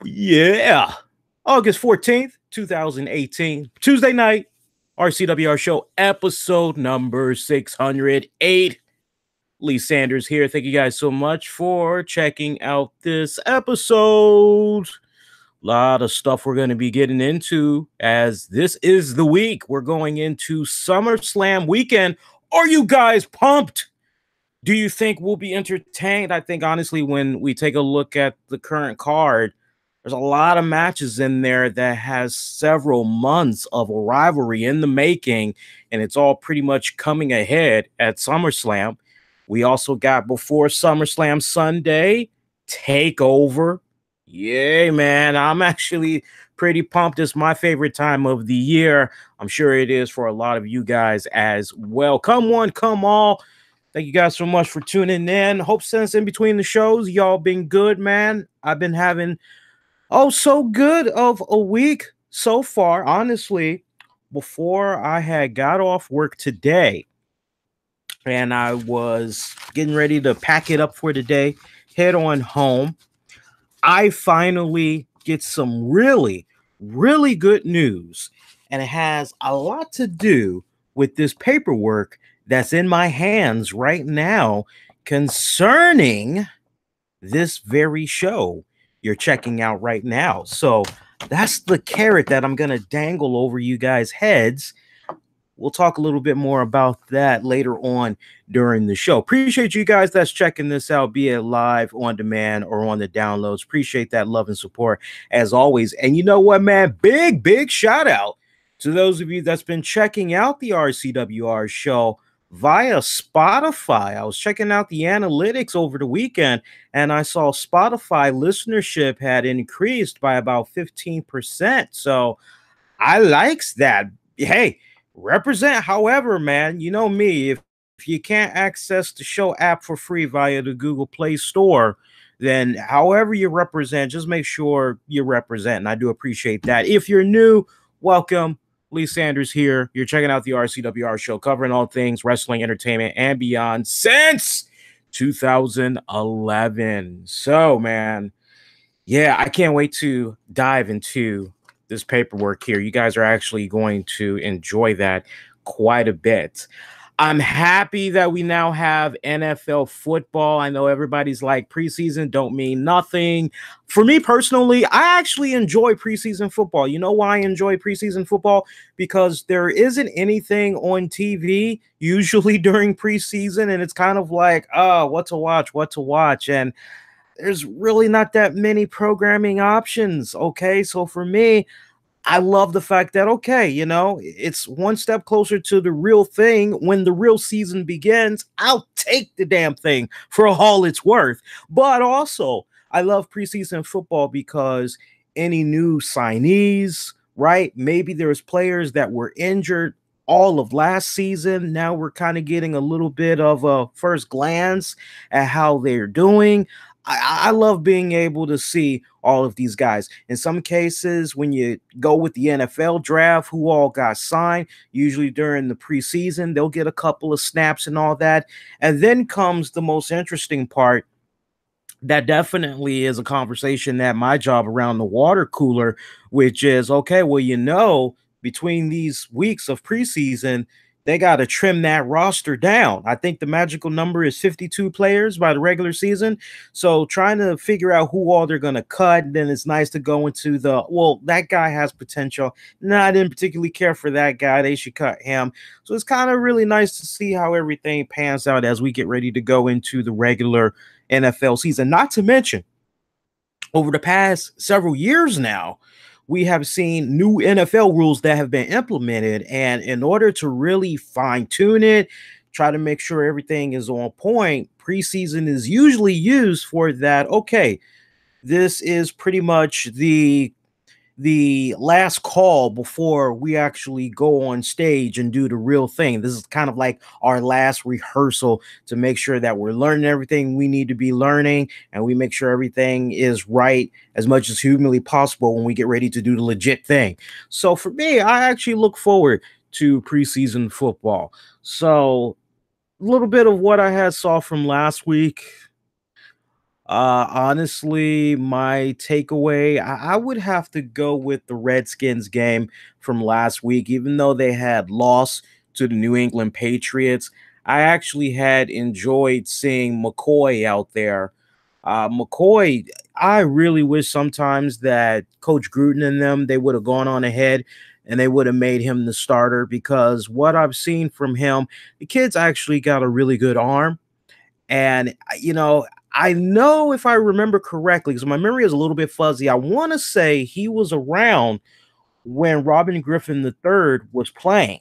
Yeah. August 14th, 2018, Tuesday night, RCWR Show, episode number 608. Lee Sanders here. Thank you guys so much for checking out this episode. A lot of stuff we're going to be getting into as this is the week. We're going into Summerslam weekend. Are you guys pumped? Do you think we'll be entertained? I think, honestly, when we take a look at the current card, there's a lot of matches in there that has several months of a rivalry in the making, and it's all pretty much coming ahead at SummerSlam. We also got before SummerSlam Sunday, TakeOver. Yay, man. I'm actually pretty pumped. It's my favorite time of the year. I'm sure it is for a lot of you guys as well. Come one, come all. Thank you guys so much for tuning in. Hope since in between the shows, y'all been good, man. I've been having so good of a week so far. Honestly, before I had got off work today and I was getting ready to pack it up for the day, head on home, I finally get some really, really good news. And it has a lot to do with this paperwork that's in my hands right now concerning this very show you're checking out right now. So that's the carrot that I'm going to dangle over you guys' heads. We'll talk a little bit more about that later on during the show. Appreciate you guys that's checking this out, be it live, on demand, or on the downloads. Appreciate that love and support as always. And you know what, man? Big shout out to those of you that's been checking out the RCWR show via Spotify. I was checking out the analytics over the weekend, and I saw Spotify listenership had increased by about 15%. So I likes that. Hey, represent. However, man, you know me, if you can't access the show app for free via the Google Play Store, then however you represent, just make sure you represent. And I do appreciate that. If you're new, welcome. Lee Sanders here. You're checking out the RCWR show, covering all things wrestling, entertainment, and beyond since 2011. So, man, yeah, I can't wait to dive into this paperwork here. You guys are actually going to enjoy that quite a bit. I'm happy that we now have NFL football. I know everybody's like, preseason don't mean nothing. For me personally, I actually enjoy preseason football. You know why I enjoy preseason football? Because there isn't anything on TV usually during preseason, and it's kind of like, what to watch. And there's really not that many programming options. Okay, so for me, I love the fact that, okay, you know, it's one step closer to the real thing. When the real season begins, I'll take the damn thing for all it's worth. But also, I love preseason football because any new signees, right? Maybe there's players that were injured all of last season. Now we're kind of getting a little bit of a first glance at how they're doing. I love being able to see all of these guys. In some cases, when you go with the NFL draft, who all got signed, usually during the preseason, they'll get a couple of snaps and all that. And then comes the most interesting part. That definitely is a conversation at my job around the water cooler, which is, okay, well, you know, between these weeks of preseason, they got to trim that roster down. I think the magical number is 52 players by the regular season. So trying to figure out who all they're going to cut, then it's nice to go into the, well, that guy has potential. No, I didn't particularly care for that guy. They should cut him. So it's kind of really nice to see how everything pans out as we get ready to go into the regular NFL season. Not to mention, over the past several years now, we have seen new NFL rules that have been implemented. And in order to really fine tune it, try to make sure everything is on point, preseason is usually used for that. Okay, this is pretty much the last call before we actually go on stage and do the real thing. This is kind of like our last rehearsal to make sure that we're learning everything we need to be learning, and we make sure everything is right as much as humanly possible when we get ready to do the legit thing. So for me, I actually look forward to preseason football. So a little bit of what I had saw from last week. Honestly, my takeaway, I would have to go with the Redskins game from last week. Even though they had lost to the New England Patriots, I actually had enjoyed seeing McCoy out there. McCoy, I really wish sometimes that Coach Gruden and them, they would have gone on ahead and they would have made him the starter, because what I've seen from him, the kid's actually got a really good arm. And, I know, if I remember correctly, because my memory is a little bit fuzzy, I want to say he was around when Robin Griffin III was playing.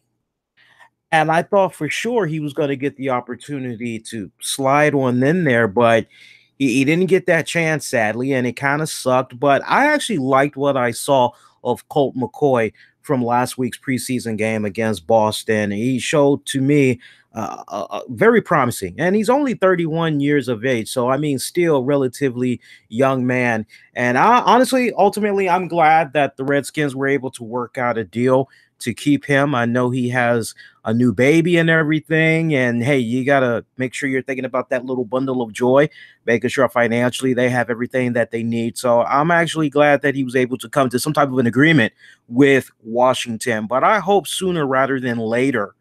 And I thought for sure he was going to get the opportunity to slide on in there, but he didn't get that chance, sadly, and it kind of sucked. But I actually liked what I saw of Colt McCoy from last week's preseason game against Boston. He showed to me very promising, and he's only 31 years of age. So, I mean, still relatively young man. And I honestly, ultimately, I'm glad that the Redskins were able to work out a deal to keep him. I know he has a new baby and everything. And hey, you got to make sure you're thinking about that little bundle of joy, making sure financially they have everything that they need. So I'm actually glad that he was able to come to some type of an agreement with Washington. But I hope sooner rather than later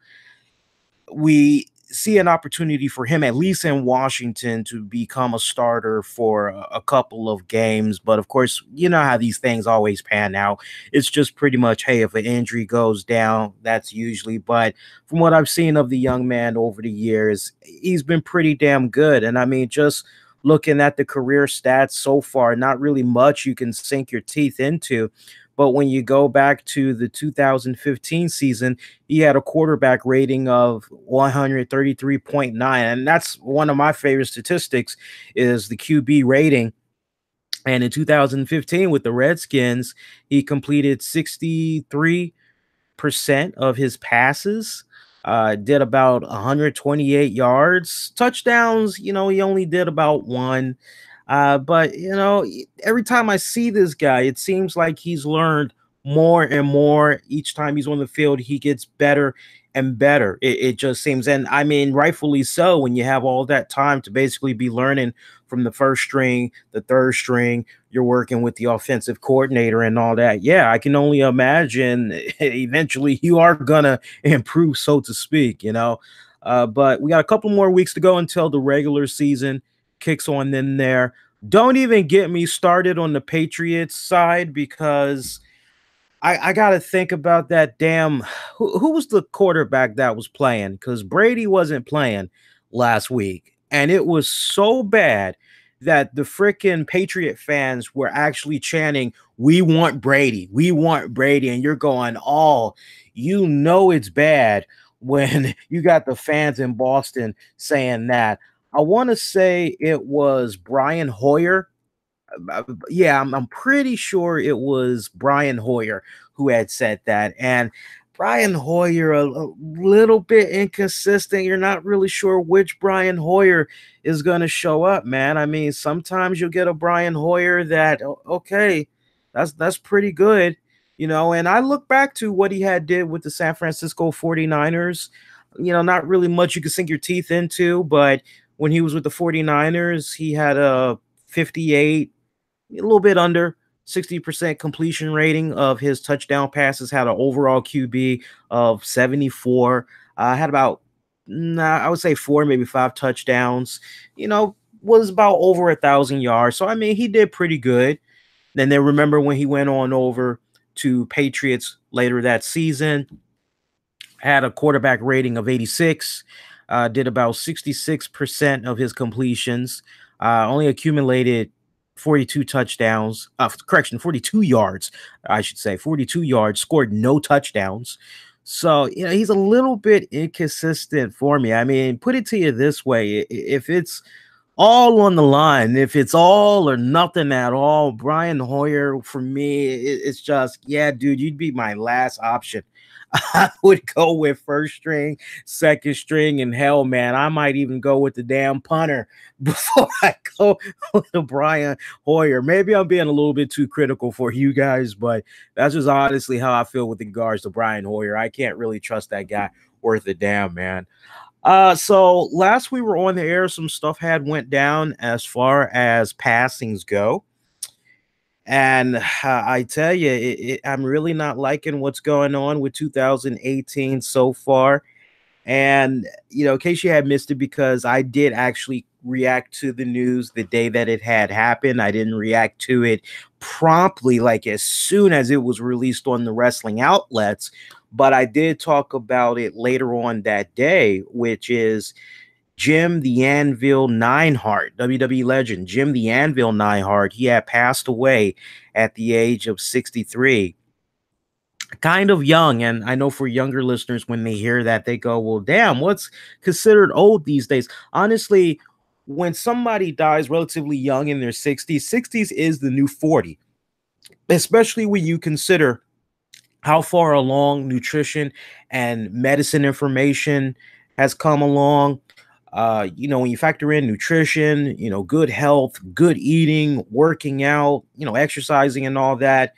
we see an opportunity for him, at least in Washington, to become a starter for a couple of games. But of course, you know how these things always pan out. It's just pretty much, hey, if an injury goes down, that's usually. But from what I've seen of the young man over the years, he's been pretty damn good. And I mean, just looking at the career stats so far, not really much you can sink your teeth into. But when you go back to the 2015 season, he had a quarterback rating of 133.9. And that's one of my favorite statistics, is the QB rating. And in 2015 with the Redskins, he completed 63% of his passes, did about 128 yards. Touchdowns, he only did about one. But every time I see this guy, it seems like he's learned more and more. Each time he's on the field, he gets better and better. It just seems, and I mean, rightfully so, when you have all that time to basically be learning from the first string, the third string, you're working with the offensive coordinator and all that. Yeah, I can only imagine eventually you are gonna improve, so to speak. But we got a couple more weeks to go until the regular season kicks on in there. Don't even get me started on the Patriots side, because I got to think about that damn who was the quarterback that was playing, because Brady wasn't playing last week. And it was so bad that the freaking Patriot fans were actually chanting, "We want Brady. We want Brady." And you're going, oh, it's bad when you got the fans in Boston saying that. I want to say it was Brian Hoyer. Yeah, I'm pretty sure it was Brian Hoyer who had said that. And Brian Hoyer, a little bit inconsistent. You're not really sure which Brian Hoyer is going to show up, man. I mean, sometimes you'll get a Brian Hoyer that, okay, that's pretty good. And I look back to what he had did with the San Francisco 49ers. Not really much you can sink your teeth into, but when he was with the 49ers, he had a 58, a little bit under 60% completion rating of his touchdown passes, had an overall QB of 74, had about, I would say 4, maybe 5 touchdowns, was about over 1,000 yards. So, I mean, he did pretty good. Then they remember when he went on over to Patriots later that season, had a quarterback rating of 86, did about 66% of his completions, only accumulated 42 touchdowns, 42 yards, I should say, 42 yards, scored no touchdowns. So, he's a little bit inconsistent for me. I mean, put it to you this way, if it's all on the line, if it's all or nothing at all, Brian Hoyer, for me, it's just, yeah, dude, you'd be my last option. I would go with first string, second string, and hell, man, I might even go with the damn punter before I go with the Brian Hoyer. Maybe I'm being a little bit too critical for you guys, but that's just honestly how I feel with regards to Brian Hoyer. I can't really trust that guy worth a damn, man. So last we were on the air, some stuff had went down as far as passings go. And I tell you, I'm really not liking what's going on with 2018 so far. And, in case you had missed it, because I did actually react to the news the day that it had happened. I didn't react to it promptly, like as soon as it was released on the wrestling outlets. But I did talk about it later on that day, which is Jim the Anvil Neidhart, WWE legend, Jim the Anvil Neidhart. He had passed away at the age of 63. Kind of young. And I know for younger listeners, when they hear that, they go, well, damn, what's considered old these days? Honestly, when somebody dies relatively young in their 60s is the new 40, especially when you consider how far along nutrition and medicine information has come along. When you factor in nutrition, good health, good eating, working out, exercising and all that,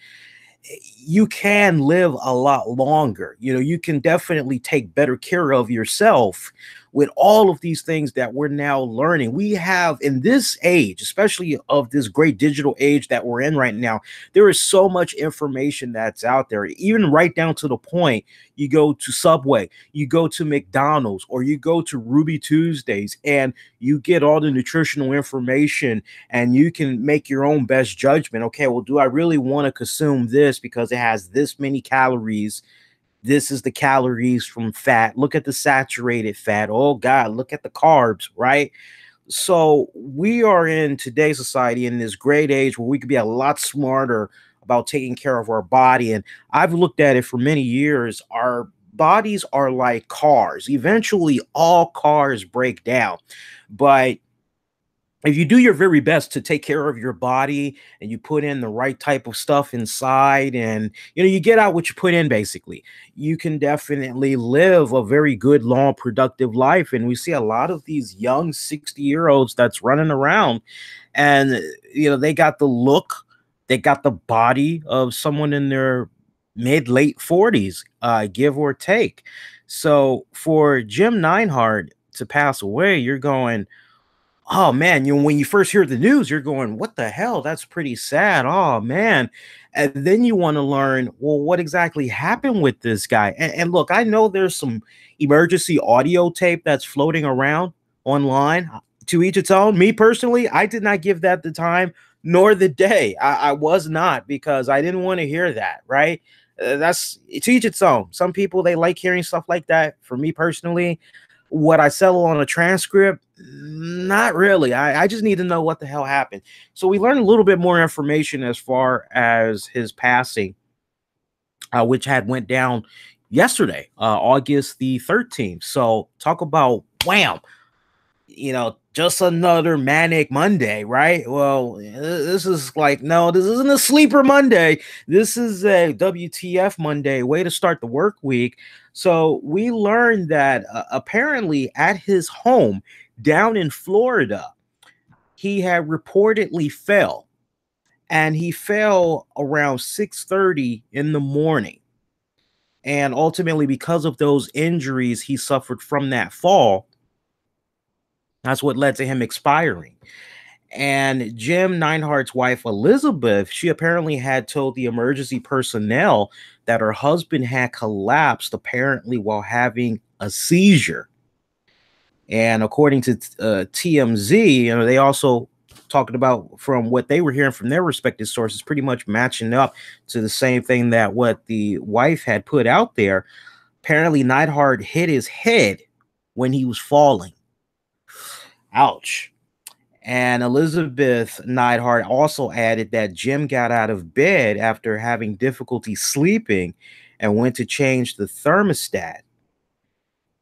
you can live a lot longer. You can definitely take better care of yourself with all of these things that we're now learning. We have in this age, especially of this great digital age that we're in right now, there is so much information that's out there, even right down to the point you go to Subway, you go to McDonald's, or you go to Ruby Tuesdays, and you get all the nutritional information and you can make your own best judgment. Okay, well, do I really want to consume this because it has this many calories? This is the calories from fat. Look at the saturated fat. Oh God, look at the carbs, right? So we are in today's society in this great age where we could be a lot smarter about taking care of our body. And I've looked at it for many years. Our bodies are like cars. Eventually, all cars break down. But if you do your very best to take care of your body and you put in the right type of stuff inside, and you get out what you put in, basically, you can definitely live a very good, long, productive life. And we see a lot of these young 60-year-olds that's running around, and they got the look, they got the body of someone in their late 40s, give or take. So for Jim Neidhart to pass away, you're going, oh man, when you first hear the news, you're going, what the hell? That's pretty sad. Oh man. And then you want to learn, well, what exactly happened with this guy? And look, I know there's some emergency audio tape that's floating around online. To each its own. Me personally, I did not give that the time nor the day. I was not, because I didn't want to hear that, right? That's to each its own. Some people, they like hearing stuff like that. For me personally, what I settle on a transcript, not really. I just need to know what the hell happened. So we learned a little bit more information as far as his passing, which had went down yesterday, August the 13th. So talk about wham, just another manic Monday, right? Well, this is like, no, this isn't a sleeper Monday. This is a WTF Monday, way to start the work week. So we learned that apparently at his home down in Florida, he had reportedly fell, and he fell around 6:30 in the morning. And ultimately, because of those injuries he suffered from that fall, that's what led to him expiring. And Jim Neidhart's wife, Elizabeth, she apparently had told the emergency personnel that her husband had collapsed, apparently while having a seizure. And according to TMZ, they also talking about, from what they were hearing from their respective sources, pretty much matching up to the same thing that what the wife had put out there. Apparently, Neidhart hit his head when he was falling. Ouch. And Elizabeth Neidhart also added that Jim got out of bed after having difficulty sleeping and went to change the thermostat.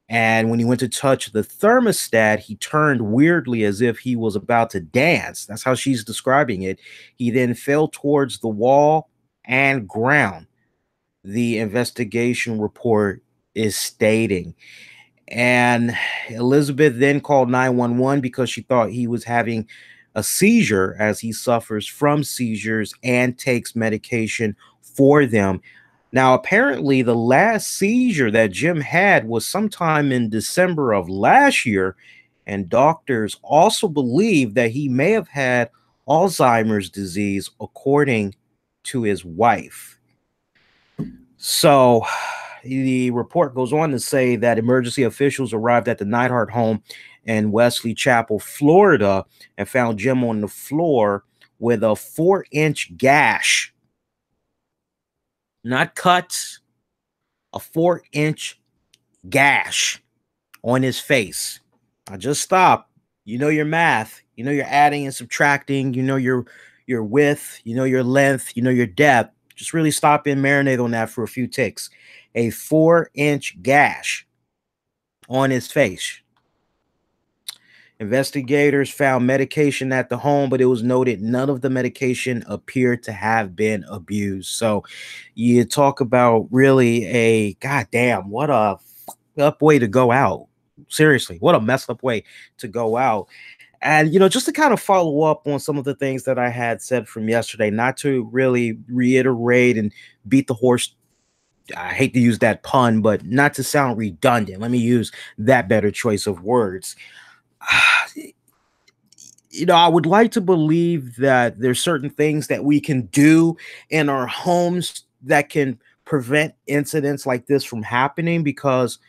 And when he went to touch the thermostat, he turned weirdly as if he was about to dance. That's how she's describing it. He then fell towards the wall and ground, the investigation report is stating. And Elizabeth then called 911 because she thought he was having a seizure, as he suffers from seizures and takes medication for them. Now, apparently, the last seizure that Jim had was sometime in December of last year, and doctors also believe that he may have had Alzheimer's disease, according to his wife. So, the report goes on to say that emergency officials arrived at the Neidhart home in Wesley Chapel, Florida, and found Jim on the floor with a 4-inch gash. Not cuts, a 4-inch gash on his face. Now just stop. You know your math. You know your adding and subtracting. You know your width. You know your length. You know your depth. Just really stop and marinate on that for a few ticks. A 4-inch gash on his face. Investigators found medication at the home, but it was noted none of the medication appeared to have been abused. So you talk about really a goddamn, what a up way to go out. Seriously, what a messed up way to go out. And, just to kind of follow up on some of the things that I had said from yesterday, not to really reiterate and beat the horse. I hate to use that pun, but not to sound redundant. Let me use that better choice of words. I would like to believe that there's certain things that we can do in our homes that can prevent incidents like this from happening, because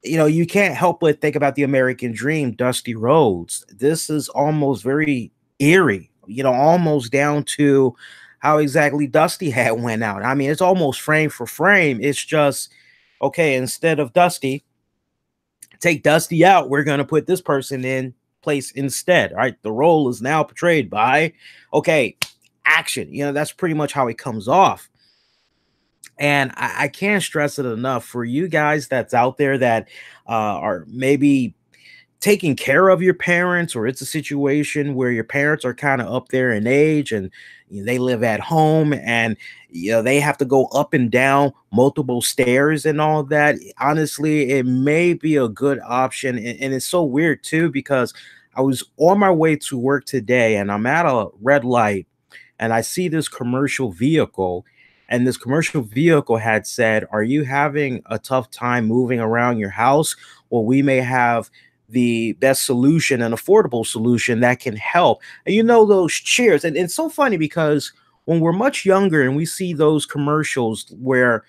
you can't help but think about the American dream, Dusty Rhodes. This is almost very eerie, almost down to how exactly Dusty had went out. I mean, it's almost frame for frame. It's just, okay, instead of Dusty, take Dusty out. We're going to put this person in place instead. All right. The role is now portrayed by, okay, action. That's pretty much how it comes off. And I can't stress it enough for you guys that's out there that are maybe taking care of your parents, or it's a situation where your parents are kind of up there in age and they live at home, and they have to go up and down multiple stairs and all that. Honestly, it may be a good option. And it's so weird too, because I was on my way to work today and I'm at a red light and I see this commercial vehicle. And this commercial vehicle had said, "Are you having a tough time moving around your house? Well, we may have the best solution, an affordable solution that can help." And those chairs. And it's so funny because when we're much younger and we see those commercials where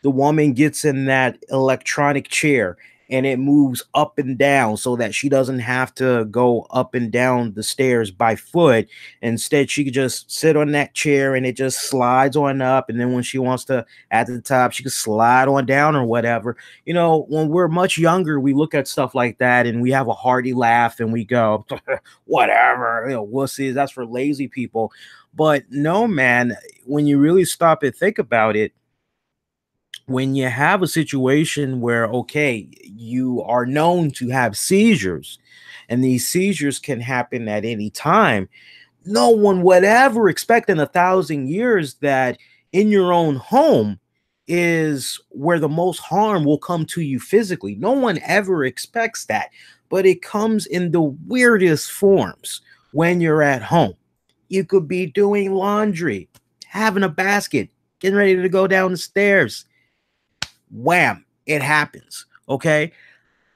the woman gets in that electronic chair and it moves up and down so that she doesn't have to go up and down the stairs by foot. Instead, she could just sit on that chair and it just slides on up. And then when she wants to at the top, she could slide on down or whatever. When we're much younger, we look at stuff like that and we have a hearty laugh and we go, whatever, wussies, that's for lazy people. But no, man, when you really stop and think about it, when you have a situation where, okay, you are known to have seizures and these seizures can happen at any time, no one would ever expect in 1,000 years that in your own home is where the most harm will come to you physically. No one ever expects that, but it comes in the weirdest forms when you're at home. You could be doing laundry, having a basket, getting ready to go down the stairs. Wham, it happens. Okay.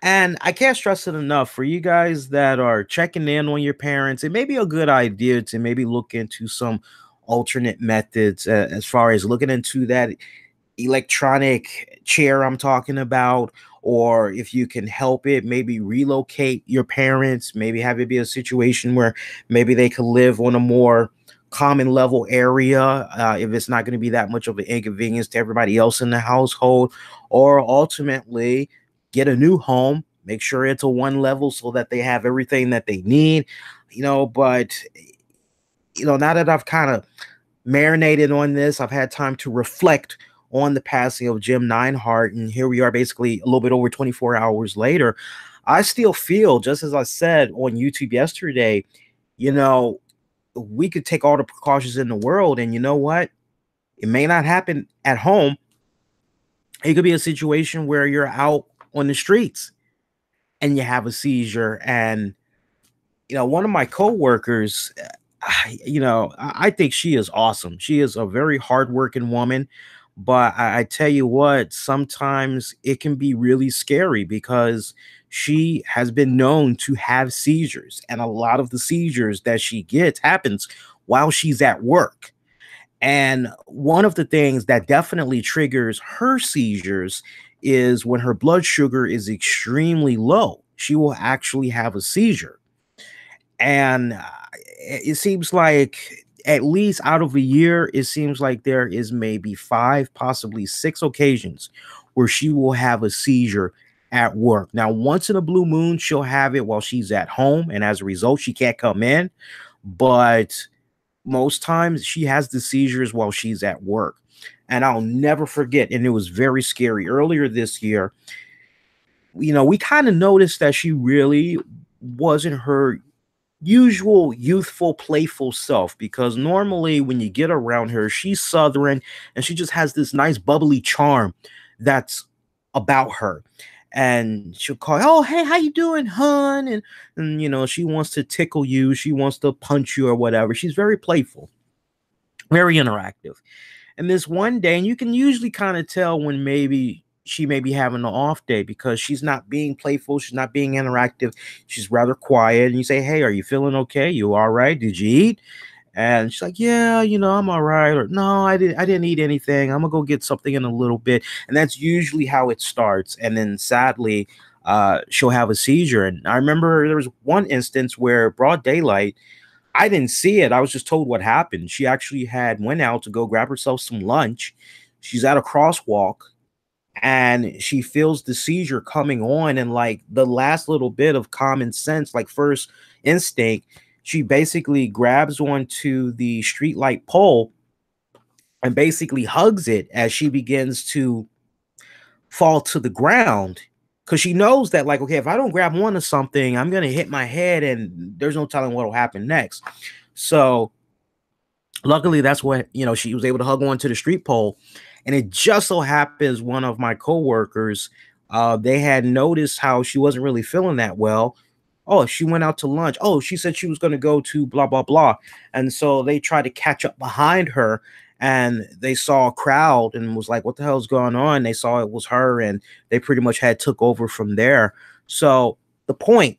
And I can't stress it enough for you guys that are checking in on your parents. It may be a good idea to maybe look into some alternate methods as far as looking into that electronic chair I'm talking about, or if you can help it, maybe relocate your parents, maybe have it be a situation where maybe they could live on a more common level area, if it's not going to be that much of an inconvenience to everybody else in the household, or ultimately get a new home, make sure it's a one level so that they have everything that they need. But now that I've kind of marinated on this, I've had time to reflect on the passing of Jim Neidhart, and here we are basically a little bit over 24 hours later. I still feel, just as I said on YouTube yesterday, we could take all the precautions in the world, and you know what? It may not happen at home. It could be a situation where you're out on the streets and you have a seizure. And one of my coworkers, I think she is awesome. She is a very hardworking woman, But I tell you what, sometimes it can be really scary because she has been known to have seizures, and a lot of the seizures that she gets happens while she's at work. And one of the things that definitely triggers her seizures is when her blood sugar is extremely low. She will actually have a seizure. And it seems like at least out of a year, it seems like there is maybe 5, possibly 6 occasions where she will have a seizure at work. Now, once in a blue moon, she'll have it while she's at home, and as a result, she can't come in. But most times she has the seizures while she's at work. And I'll never forget, and it was very scary. Earlier this year, we kind of noticed that she really wasn't her usual youthful, playful self, because normally when you get around her, she's Southern and she just has this nice bubbly charm that's about her. And she'll call, oh, hey, how you doing, hun? And she wants to tickle you, she wants to punch you or whatever. She's very playful, very interactive. And this one day, and you can usually kind of tell when maybe she may be having an off day, because she's not being playful, she's not being interactive, she's rather quiet. And you say, hey, are you feeling okay? You all right? Did you eat? And she's like, yeah, I'm all right. Or no, I didn't eat anything. I'm gonna go get something in a little bit. And that's usually how it starts. And then sadly, she'll have a seizure. And I remember there was one instance where broad daylight, I didn't see it. I was just told what happened. She actually went out to go grab herself some lunch. She's at a crosswalk and she feels the seizure coming on. And like the last little bit of common sense, like first instinct, she basically grabs onto the streetlight pole and basically hugs it as she begins to fall to the ground. Because she knows that, like, okay, if I don't grab onto something, I'm going to hit my head and there's no telling what will happen next. So luckily, that's what, she was able to hug onto the street pole. And it just so happens one of my coworkers, they had noticed how she wasn't really feeling that well. Oh, she went out to lunch. Oh, she said she was going to go to blah, blah, blah. And so they tried to catch up behind her, and they saw a crowd and was like, what the hell's going on? They saw it was her, and they pretty much had took over from there. So the point,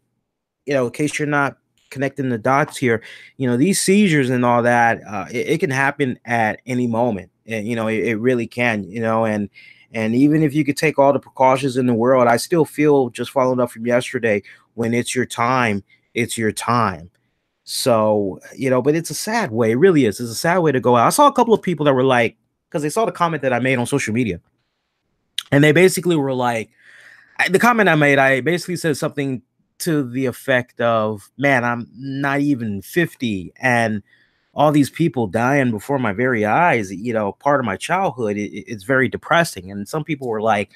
in case you're not connecting the dots here, these seizures and all that, it can happen at any moment. And, it really can, and even if you could take all the precautions in the world, I still feel, just following up from yesterday, when it's your time, it's your time. So, but it's a sad way. It really is. It's a sad way to go out. I saw a couple of people that were like, because they saw the comment that I made on social media, and they basically were like, the comment I made, I basically said something to the effect of, man, I'm not even 50 and all these people dying before my very eyes, part of my childhood. It's very depressing. And some people were like,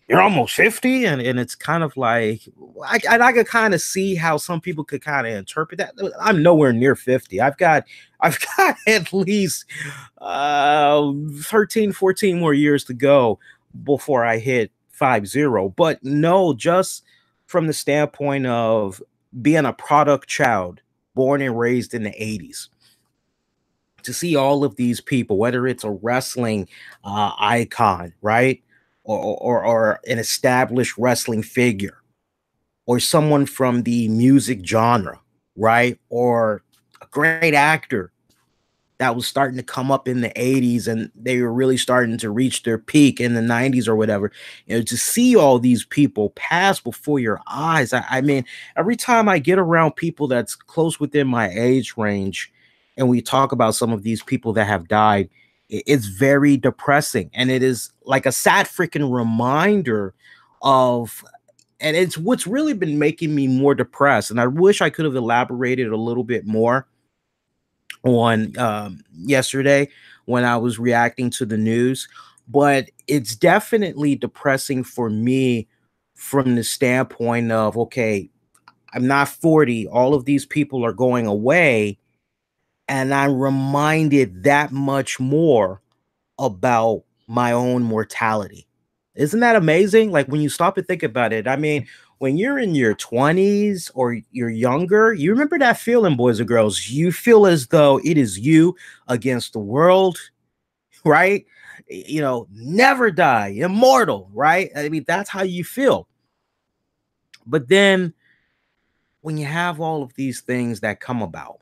you're almost 50, and it's kind of like, I could kind of see how some people could kind of interpret that. I'm nowhere near 50. I've got at least 13, 14 more years to go before I hit 50. But no, just from the standpoint of being a product child born and raised in the 80s, to see all of these people, whether it's a wrestling icon, right? Or an established wrestling figure, or someone from the music genre, right? Or a great actor that was starting to come up in the 80s and they were really starting to reach their peak in the 90s or whatever. To see all these people pass before your eyes. I mean, every time I get around people that's close within my age range and we talk about some of these people that have died, it's very depressing, and it is like a sad freaking reminder of, and it's what's really been making me more depressed. And I wish I could have elaborated a little bit more on yesterday when I was reacting to the news, but it's definitely depressing for me from the standpoint of, okay, I'm not 40, all of these people are going away, and I'm reminded that much more about my own mortality. Isn't that amazing? Like, when you stop and think about it, I mean, when you're in your 20s or you're younger, you remember that feeling, boys and girls. You feel as though it is you against the world. right? You know, never die, immortal, right? I mean, that's how you feel. But then when you have all of these things that come about,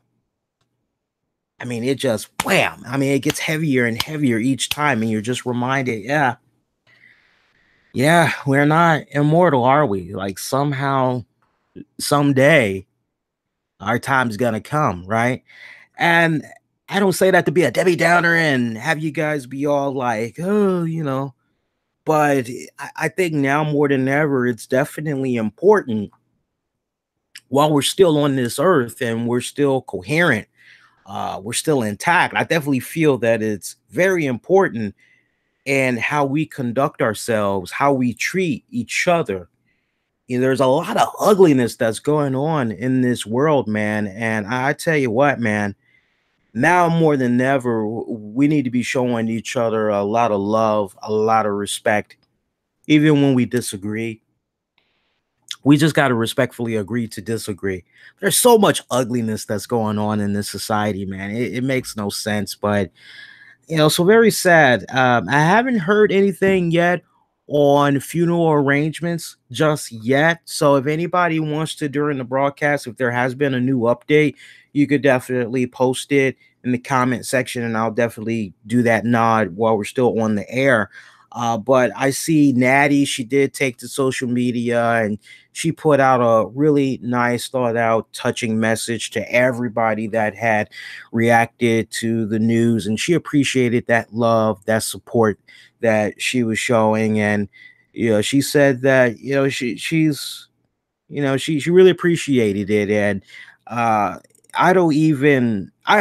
I mean, it just wham. I mean, it gets heavier and heavier each time, and you're just reminded, yeah, we're not immortal, are we? Like somehow, someday, our time's gonna come, right? And I don't say that to be a Debbie Downer and have you guys be all like, oh, you know, but I think now more than ever, it's definitely important while we're still on this earth and we're still coherent, we're still intact. I definitely feel that it's very important in how we conduct ourselves, how we treat each other. You know, there's a lot of ugliness that's going on in this world, man. And I tell you what, man, now more than ever, we need to be showing each other a lot of love, a lot of respect, even when we disagree. We just got to respectfully agree to disagree. There's so much ugliness that's going on in this society, man. It makes no sense, but you know, so very sad. I haven't heard anything yet on funeral arrangements just yet. So if anybody wants to during the broadcast, if there has been a new update, you could definitely post it in the comment section, and I'll definitely do that nod while we're still on the air. But I see Natty, she did take to social media and she put out a really nice, thought out, touching message to everybody that had reacted to the news. And she appreciated that love, that support that she was showing. And, you know, she said that, you know, she's, you know, she really appreciated it. And, I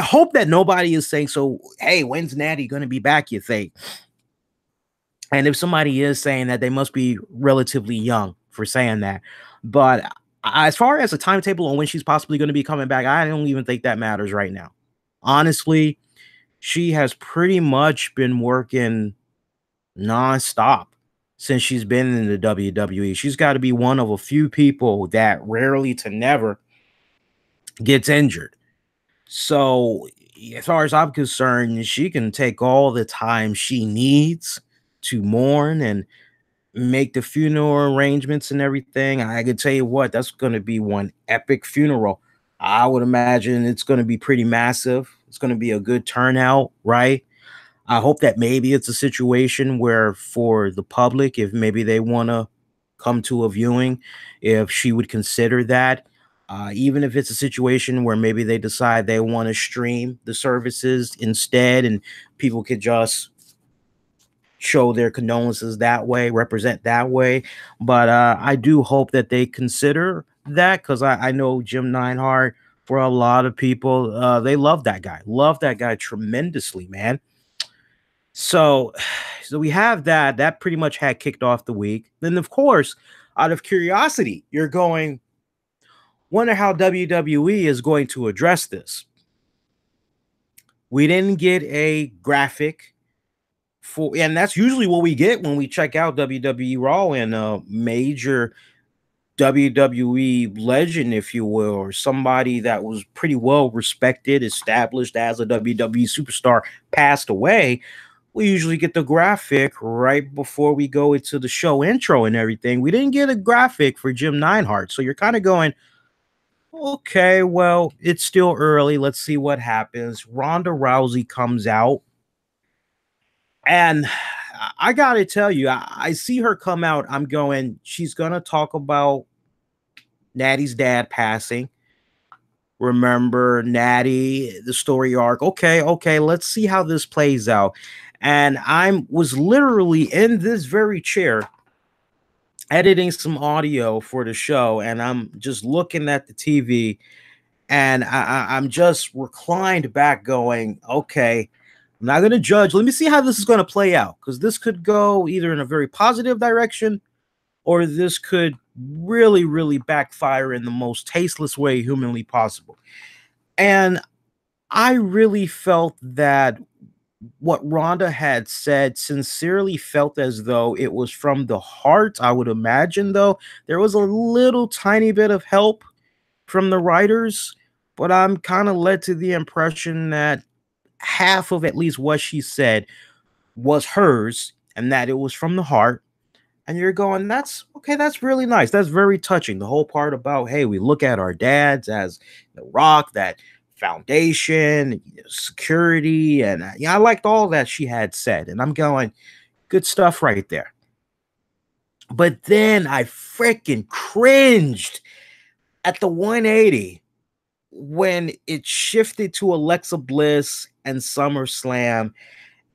hope that nobody is saying, so, hey, when's Natty going to be back, you think? And if somebody is saying that, they must be relatively young for saying that. But as far as a timetable on when she's possibly going to be coming back, I don't even think that matters right now. Honestly, she has pretty much been working nonstop since she's been in the WWE. She's got to be one of a few people that rarely to never gets injured. So, as far as I'm concerned, she can take all the time she needs to mourn and make the funeral arrangements and everything. I can tell you what, that's going to be one epic funeral. I would imagine it's going to be pretty massive. It's going to be a good turnout, right? I hope that maybe it's a situation where for the public, if maybe they want to come to a viewing, if she would consider that, even if it's a situation where maybe they decide they want to stream the services instead and people could just show their condolences that way, represent that way. But I do hope that they consider that because I know Jim Neidhart, for a lot of people, they love that guy tremendously, man. So, so we have that. That pretty much had kicked off the week. Then, of course, out of curiosity, you're going, wonder how WWE is going to address this. We didn't get a graphic for, and that's usually what we get when we check out WWE RAW and a major WWE legend, if you will, or somebody that was pretty well respected, established as a WWE superstar, passed away. We usually get the graphic right before we go into the show intro and everything. We didn't get a graphic for Jim Neidhart. So you're kind of going, okay, well, it's still early. Let's see what happens. Ronda Rousey comes out. And I got to tell you, I see her come out. I'm going, she's going to talk about Natty's dad passing. Remember Natty, the story arc. Okay, let's see how this plays out. And I was literally in this very chair editing some audio for the show, and I'm just looking at the TV, and I'm just reclined back going, okay, I'm not going to judge. Let me see how this is going to play out, because this could go either in a very positive direction or this could really, really backfire in the most tasteless way humanly possible. And I really felt that what Ronda had said sincerely felt as though it was from the heart. I would imagine, though, there was a little tiny bit of help from the writers, but I'm kind of led to the impression that half of at least what she said was hers and that it was from the heart. And you're going, that's okay, that's really nice. That's very touching. The whole part about, hey, we look at our dads as the rock, that foundation, security, and I liked all that she had said. And I'm going, good stuff right there. But then I freaking cringed at the 180 when it shifted to Alexa Bliss and SummerSlam.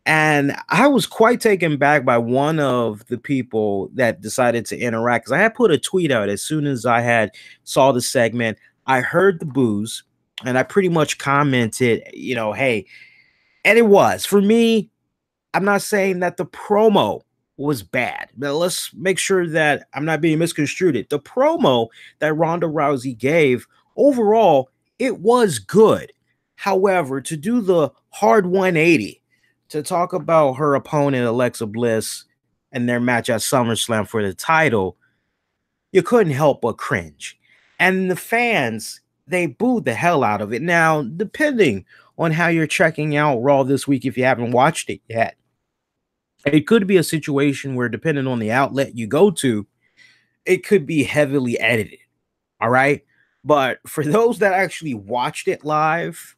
And I was quite taken back by one of the people that decided to interact, because I had put a tweet out as soon as I had saw the segment. I heard the boos and I pretty much commented, hey, and it was for me. I'm not saying that the promo was bad, but let's make sure that I'm not being misconstrued. The promo that Ronda Rousey gave overall, it was good. However, to do the hard 180 to talk about her opponent, Alexa Bliss, and their match at SummerSlam for the title, you couldn't help but cringe. And the fans, they booed the hell out of it. Now, depending on how you're checking out Raw this week, if you haven't watched it yet, it could be a situation where, depending on the outlet you go to, it could be heavily edited. All right. But for those that actually watched it live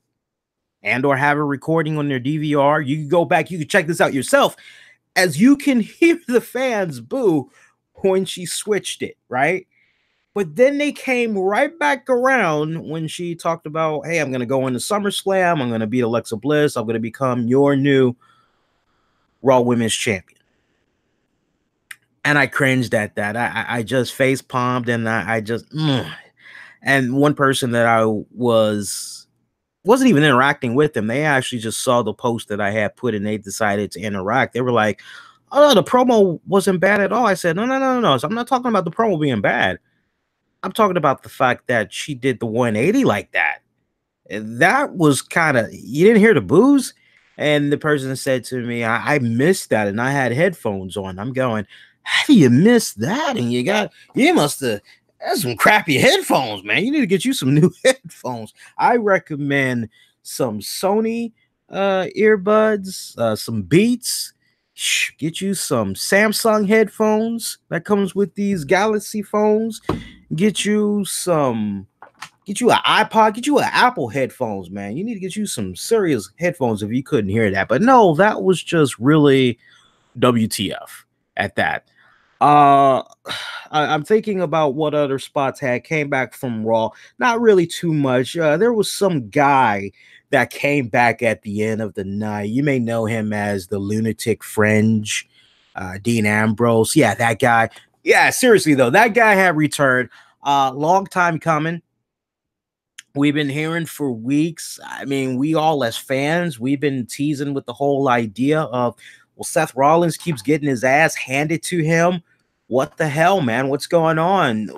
and or have a recording on their DVR, you can go back, you can check this out yourself, as you can hear the fans boo when she switched it, right? But then they came right back around when she talked about, hey, I'm going to go into SummerSlam, I'm going to beat Alexa Bliss, I'm going to become your new Raw Women's Champion. And I cringed at that. I just face palmed, and I just and one person that I wasn't even interacting with them. They actually just saw the post that I had put and they decided to interact. They were like, oh, the promo wasn't bad at all. I said, no. So I'm not talking about the promo being bad. I'm talking about the fact that she did the 180 like that. That was kind of, you didn't hear the boos? And the person said to me, I missed that, and I had headphones on. I'm going, how do you miss that? And you must have, that's some crappy headphones, man. You need to get you some new headphones. I recommend some Sony earbuds, some Beats. Get you some Samsung headphones that comes with these Galaxy phones. Get you an iPod, get you an Apple headphones, man. You need to get you some serious headphones if you couldn't hear that. But no, that was just really WTF at that. I'm thinking about what other spots came back from Raw. Not really too much. There was some guy that came back at the end of the night. You may know him as the Lunatic Fringe, Dean Ambrose. Yeah, that guy. Yeah, seriously though, that guy had returned. Long time coming. We've been hearing for weeks. I mean, we all as fans, we've been teasing with the whole idea of, well, Seth Rollins keeps getting his ass handed to him. What the hell, man? What's going on?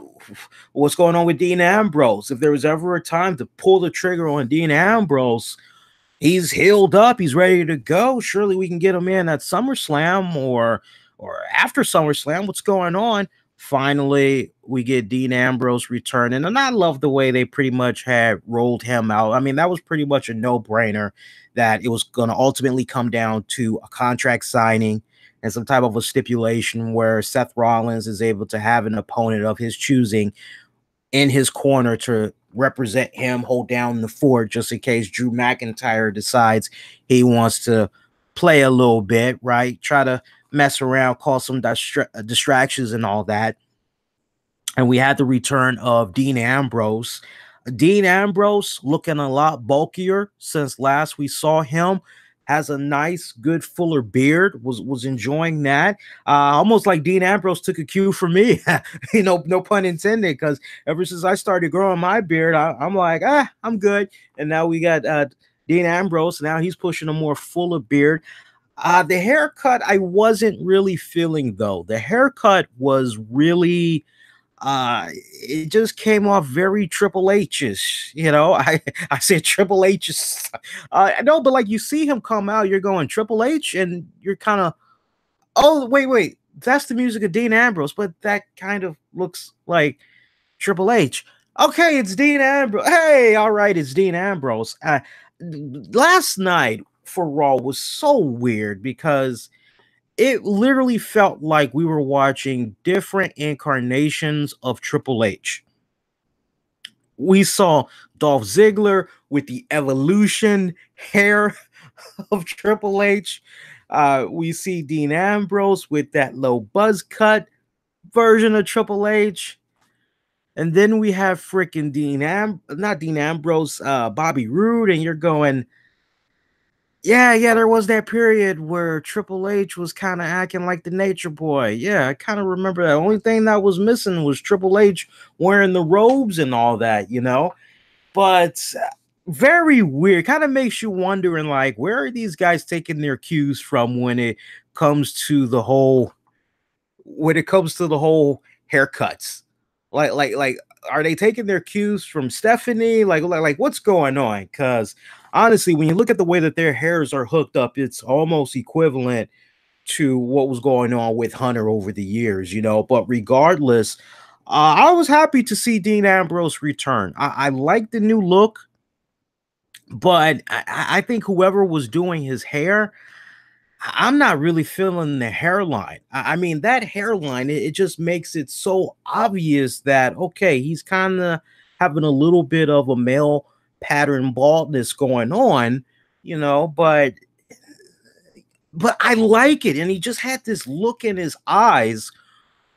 What's going on with Dean Ambrose? If there was ever a time to pull the trigger on Dean Ambrose, he's healed up. He's ready to go. Surely we can get him in at SummerSlam or after SummerSlam. What's going on? Finally, we get Dean Ambrose returning, and I love the way they pretty much had rolled him out. I mean, that was pretty much a no-brainer that it was going to ultimately come down to a contract signing and some type of a stipulation where Seth Rollins is able to have an opponent of his choosing in his corner to represent him, hold down the fort, just in case Drew McIntyre decides he wants to play a little bit, right? Try to mess around, cause some distractions and all that. And we had the return of Dean Ambrose. Dean Ambrose looking a lot bulkier since last we saw him. Has a nice, good, fuller beard. Was enjoying that. Almost like Dean Ambrose took a cue from me. No pun intended. Because ever since I started growing my beard, I'm like, I'm good. And now we got Dean Ambrose. Now he's pushing a more fuller beard. The haircut I wasn't really feeling though. The haircut was really it just came off very Triple H's. I said Triple H's. No, but like you see him come out, you're going Triple H, and you're kind of, oh wait, that's the music of Dean Ambrose, but that kind of looks like Triple H. Okay, it's Dean Ambrose. Hey, all right, it's Dean Ambrose. Last night, for Raw was so weird because it literally felt like we were watching different incarnations of Triple H. We saw Dolph Ziggler with the evolution hair of Triple H. We see Dean Ambrose with that low buzz cut version of Triple H. And then we have freaking not Dean Ambrose, Bobby Roode, and you're going, yeah, there was that period where Triple H was kind of acting like the nature boy. Yeah, I kind of remember that. Only thing that was missing was Triple H wearing the robes and all that, you know? But very weird. Kind of makes you wondering, like, where are these guys taking their cues from when it comes to the whole haircuts? Like, are they taking their cues from Stephanie? Like what's going on? Because honestly, when you look at the way that their hairs are hooked up, it's almost equivalent to what was going on with Hunter over the years, you know. But regardless, I was happy to see Dean Ambrose return. I like the new look, but I think whoever was doing his hair, I'm not really feeling the hairline. I mean, that hairline, it just makes it so obvious that, okay, he's kind of having a little bit of a male pattern baldness going on, you know, but I like it. And he just had this look in his eyes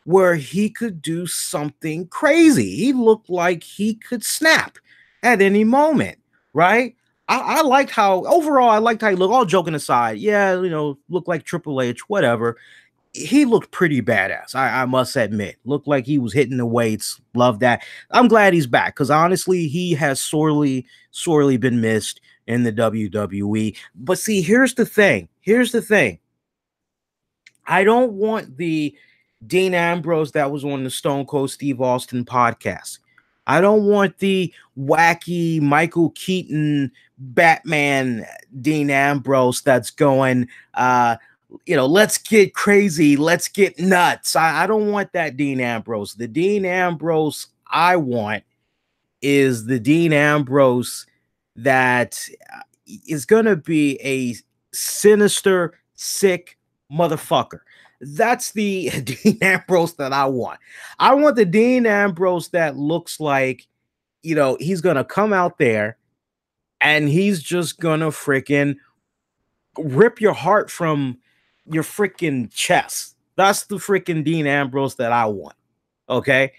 where he could do something crazy. He looked like he could snap at any moment, right? I liked how, overall, I liked how he looked. All joking aside, yeah, you know, looked like Triple H, whatever. He looked pretty badass, I must admit. Looked like he was hitting the weights. Love that. I'm glad he's back because honestly, he has sorely been missed in the WWE. But see, here's the thing. I don't want the Dean Ambrose that was on the Stone Cold Steve Austin podcast. I don't want the wacky Michael Keaton Batman Dean Ambrose that's going, you know, let's get crazy, let's get nuts. I don't want that Dean Ambrose. The Dean Ambrose I want is the Dean Ambrose that is going to be a sinister, sick motherfucker. That's the Dean Ambrose that I want. I want the Dean Ambrose that looks like, you know, he's going to come out there and he's just going to freaking rip your heart from your freaking chest. That's the freaking Dean Ambrose that I want. Okay.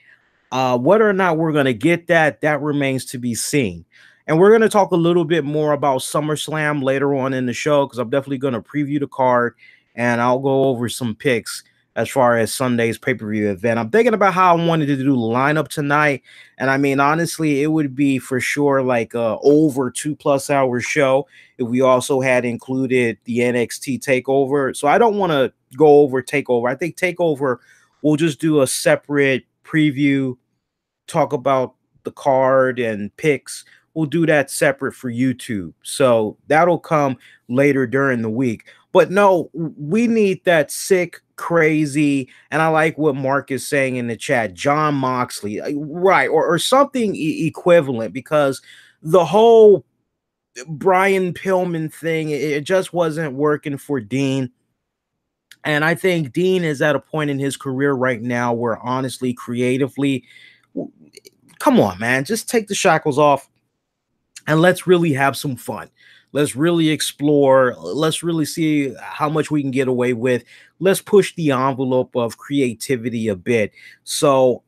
Whether or not we're going to get that remains to be seen. And we're going to talk a little bit more about SummerSlam later on in the show because I'm definitely going to preview the card and I'll go over some picks as far as Sunday's pay-per-view event. I'm thinking about how I wanted to do the lineup tonight. And I mean, honestly, it would be for sure like a over 2+ hour show if we also had included the NXT TakeOver. So I don't want to go over TakeOver. I think TakeOver, we'll just do a separate preview, talk about the card and picks. We'll do that separate for YouTube. So that'll come later during the week. But no, we need that sick, crazy, and I like what Mark is saying in the chat, John Moxley, right, or something equivalent, because the whole Brian Pillman thing, it just wasn't working for Dean. And I think Dean is at a point in his career right now where honestly, creatively, come on, man, just take the shackles off and let's really have some fun. Let's really explore. Let's really see how much we can get away with. Let's push the envelope of creativity a bit. So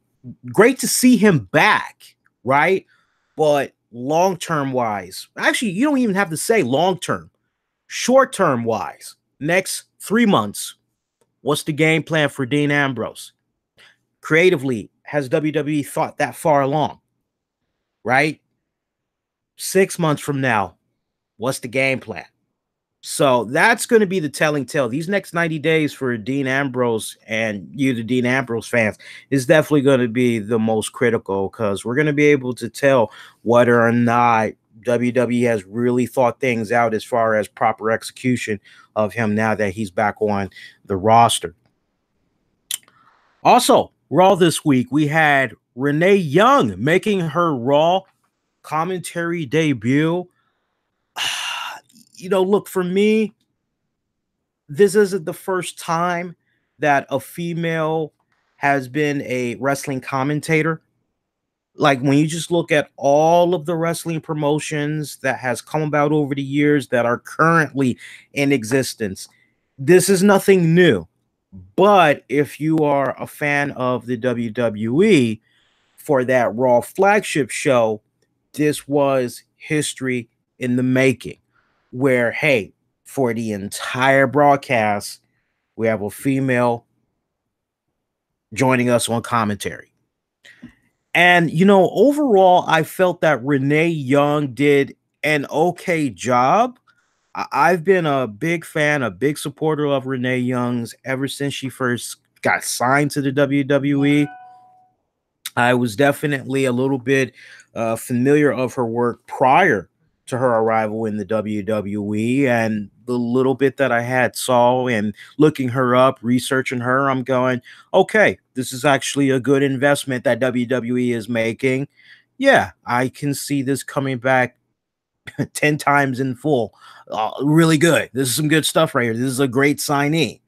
great to see him back, right? But long-term wise, actually, you don't even have to say long-term. Short-term wise, next 3 months, what's the game plan for Dean Ambrose? Creatively, has WWE thought that far along, right? 6 months from now, what's the game plan? So that's going to be the telling tale. These next 90 days for Dean Ambrose and you, the Dean Ambrose fans, is definitely going to be the most critical because we're going to be able to tell whether or not WWE has really thought things out as far as proper execution of him now that he's back on the roster. Also, Raw this week, we had Renee Young making her Raw commentary debut. look, for me, this isn't the first time that a female has been a wrestling commentator. Like, when you just look at all of the wrestling promotions that has come about over the years that are currently in existence, this is nothing new. But if you are a fan of the WWE, for that Raw flagship show, this was history in the making. Where, hey, for the entire broadcast, we have a female joining us on commentary. And, overall, I felt that Renee Young did an okay job. I've been a big fan, a big supporter of Renee Young's ever since she first got signed to the WWE. I was definitely a little bit familiar of her work prior to her arrival in the WWE, and the little bit that I had saw and looking her up, researching her, I'm going, okay, this is actually a good investment that WWE is making. Yeah, I can see this coming back 10 times in full. Really good. This is some good stuff right here. This is a great signee.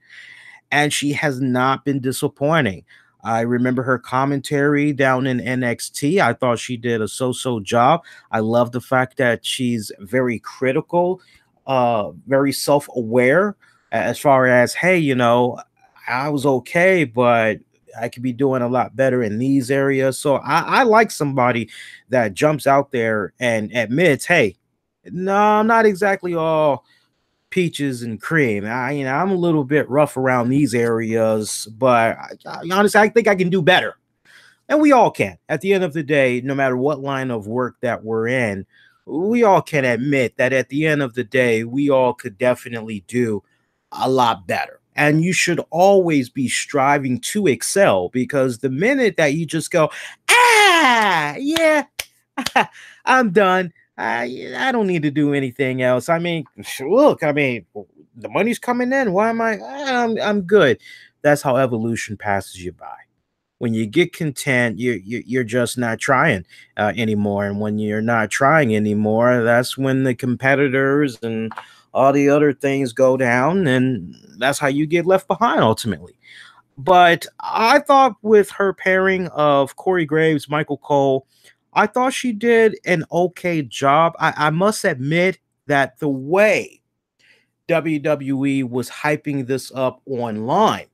And she has not been disappointing. I remember her commentary down in NXT. I thought she did a so-so job. I love the fact that she's very critical, very self-aware as far as, hey, I was okay, but I could be doing a lot better in these areas. So I like somebody that jumps out there and admits, hey, no, I'm not exactly all peaches and cream. I'm a little bit rough around these areas, but honestly, I think I can do better. And we all can. At the end of the day, no matter what line of work that we're in, we all can admit that at the end of the day, we all could definitely do a lot better. And you should always be striving to excel, because the minute that you just go, yeah, I'm done. I don't need to do anything else. I mean, look, the money's coming in. Why am I'm good. That's how evolution passes you by. When you get content, you're just not trying anymore. And when you're not trying anymore, that's when the competitors and all the other things go down, and that's how you get left behind ultimately. But I thought with her pairing of Corey Graves, Michael Cole, I thought she did an okay job. I must admit that the way WWE was hyping this up online,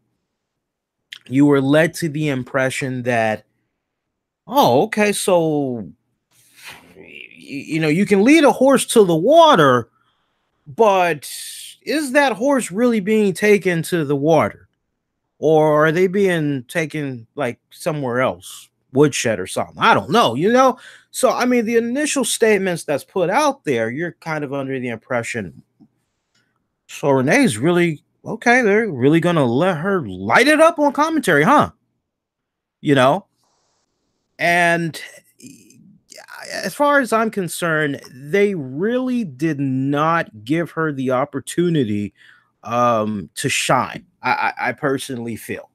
you were led to the impression that, oh, okay, so you can lead a horse to the water, but is that horse really being taken to the water? Or are they being taken like somewhere else? Woodshed or something. I don't know. So, the initial statements that's put out there, you're kind of under the impression, so Renee's really okay. They're really going to let her light it up on commentary, huh? And as far as I'm concerned, they really did not give her the opportunity to shine. I personally feel.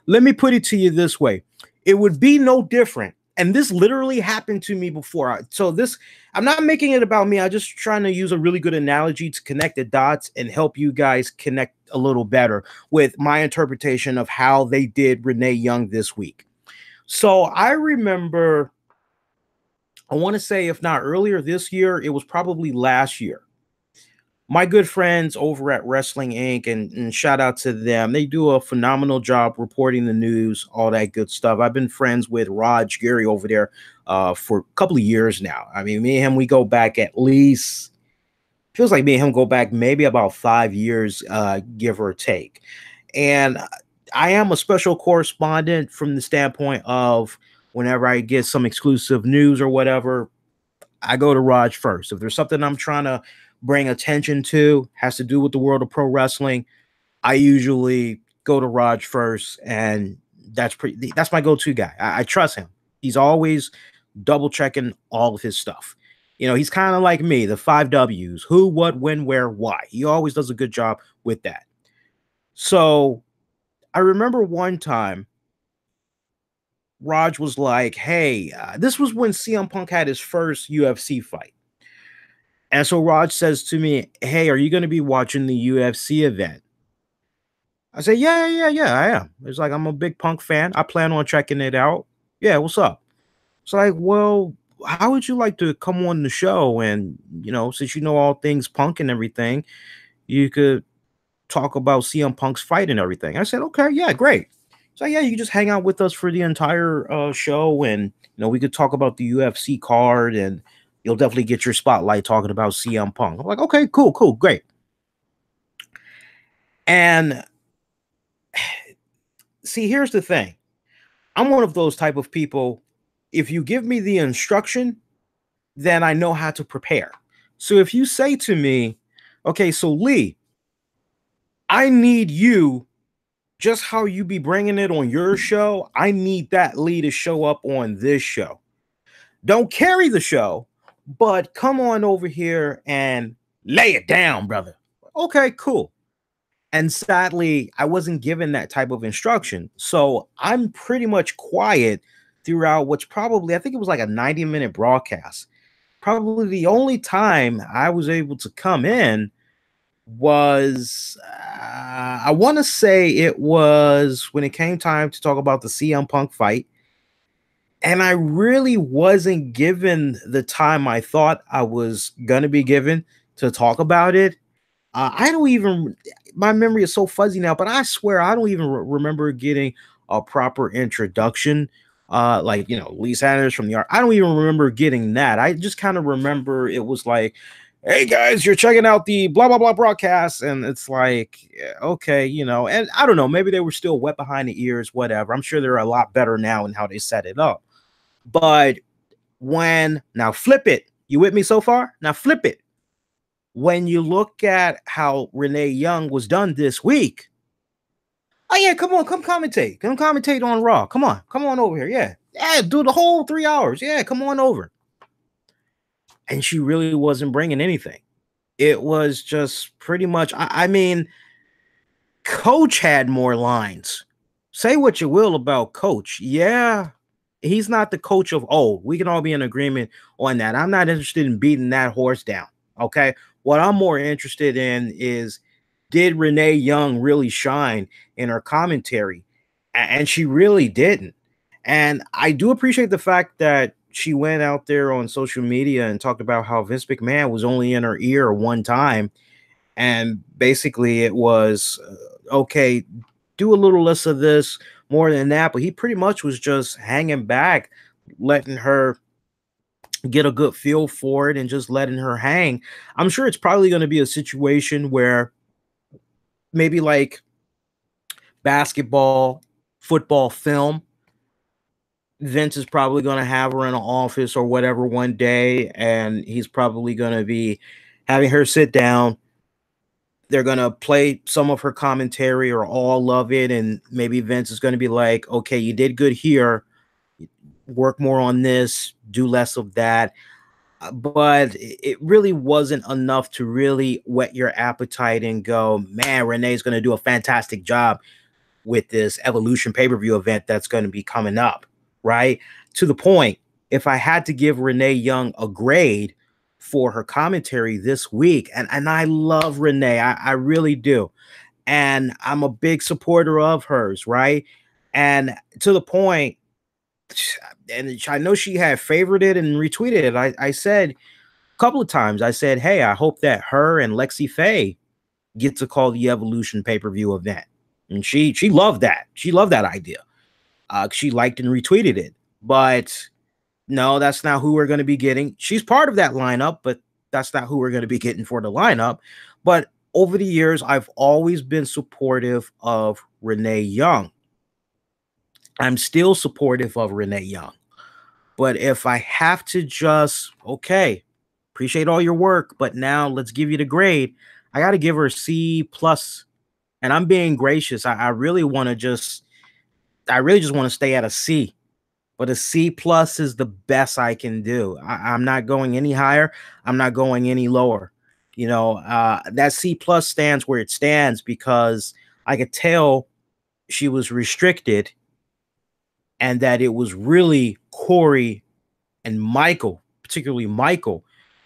Let me put it to you this way. It would be no different. And this literally happened to me before. I'm not making it about me. I'm just trying to use a really good analogy to connect the dots and help you guys connect a little better with my interpretation of how they did Renee Young this week. So I remember, I want to say, if not earlier this year, it was probably last year. My good friends over at Wrestling Inc. and shout out to them. They do a phenomenal job reporting the news, all that good stuff. I've been friends with Raj Gary over there for a couple of years now. Me and him, we go back at least, feels like me and him go back maybe about 5 years, give or take. And I am a special correspondent from the standpoint of whenever I get some exclusive news or whatever, I go to Raj first. If there's something I'm trying to bring attention to, has to do with the world of pro wrestling, I usually go to Raj first, and that's my go-to guy. I trust him. He's always double checking all of his stuff. He's kind of like me, the 5 W's: who, what, when, where, why. He always does a good job with that. So I remember one time Raj was like, hey, this was when CM Punk had his first UFC fight. And so Raj says to me, "Hey, are you going to be watching the UFC event?" I say, "Yeah, I am." It's like, "I'm a big Punk fan. I plan on checking it out. Yeah, what's up?" It's like, "Well, how would you like to come on the show? And, since you know all things Punk and everything, you could talk about CM Punk's fight and everything." I said, "Okay, yeah, great." So yeah, you can just hang out with us for the entire show, and we could talk about the UFC card, and you'll definitely get your spotlight talking about CM Punk. I'm like, "Okay, cool, great." And see, here's the thing. I'm one of those type of people. If you give me the instruction, then I know how to prepare. So if you say to me, "Okay, so Lee, I need you just how you be bringing it on your show. I need that Lee to show up on this show. Don't carry the show, but come on over here and lay it down, brother." Okay, cool. And sadly, I wasn't given that type of instruction. So I'm pretty much quiet throughout what's probably, I think it was like a 90-minute broadcast. Probably the only time I was able to come in was, I want to say it was when it came time to talk about the CM Punk fight. And I really wasn't given the time I thought I was going to be given to talk about it. I don't even, my memory is so fuzzy now, but I swear I don't even remember getting a proper introduction. Like, Lee Sanders from the art. I don't even remember getting that. I just kind of remember it was like, "Hey guys, you're checking out the blah, blah, blah broadcast." And it's like, okay, and I don't know, maybe they were still wet behind the ears, whatever. I'm sure they're a lot better now in how they set it up. But now flip it. You with me so far? Now flip it. When you look at how Renee Young was done this week, "Oh yeah, come on, come commentate on Raw. Come on over here. Yeah, do the whole 3 hours. Yeah, come on over." And she really wasn't bringing anything. It was just pretty much, I mean, Coach had more lines. Say what you will about Coach. Yeah, he's not the coach of old. We can all be in agreement on that. I'm not interested in beating that horse down. Okay. What I'm more interested in is, did Renee Young really shine in her commentary? And she really didn't. And I do appreciate the fact that she went out there on social media and talked about how Vince McMahon was only in her ear one time. And basically it was, okay, do a little less of this, more than that. But he pretty much was just hanging back, letting her get a good feel for it and just letting her hang. I'm sure it's probably going to be a situation where maybe like basketball, football, film, Vince is probably going to have her in an office or whatever one day, and he's probably going to be having her sit down. They're going to play some of her commentary or all of it, and maybe Vince is going to be like, "Okay, you did good here. Work more on this, do less of that." But it really wasn't enough to really whet your appetite and go, "Man, Renee's going to do a fantastic job with this Evolution pay-per-view event that's going to be coming up," right? To the point, if I had to give Renee Young a grade for her commentary this week, and I love Renee, I really do. And I'm a big supporter of hers, right? And to the point, and I know she had favorited and retweeted it. I said a couple of times, I said, "Hey, I hope that her and Lexi Faye get to call the Evolution pay-per-view event." And she loved that. She loved that idea. She liked and retweeted it. But no, that's not who we're going to be getting. She's part of that lineup, but that's not who we're going to be getting for the lineup. But over the years, I've always been supportive of Renee Young. I'm still supportive of Renee Young. But if I have to just, okay, appreciate all your work, but now let's give you the grade, I got to give her a C plus. And I'm being gracious. I really just want to stay at a C. But a C plus is the best I can do. I'm not going any higher. I'm not going any lower. That C plus stands where it stands because I could tell she was restricted, and that it was really Corey and Michael, particularly Michael,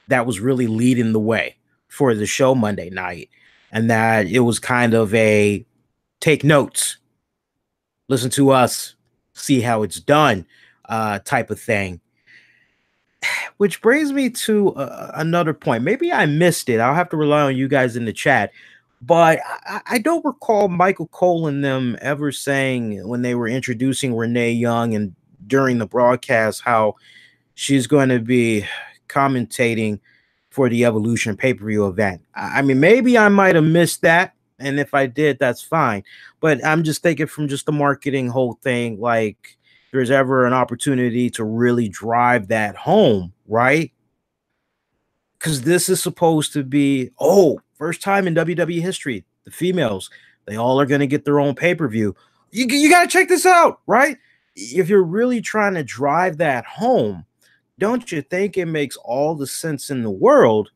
that was really leading the way for the show Monday night, and that it was kind of a take notes, listen to us, see how it's done type of thing. Which brings me to another point. Maybe I missed it. I'll have to rely on you guys in the chat. But I don't recall Michael Cole and them ever saying when they were introducing Renee Young and during the broadcast how she's going to be commentating for the Evolution pay-per-view event. I mean, maybe I might have missed that. And if I did, that's fine. But I'm just thinking from just the marketing whole thing, like if there's ever an opportunity to really drive that home, right? Because this is supposed to be, first time in WWE history, the females, they all are going to get their own pay-per-view. You got to check this out, right? If you're really trying to drive that home, don't you think it makes all the sense in the world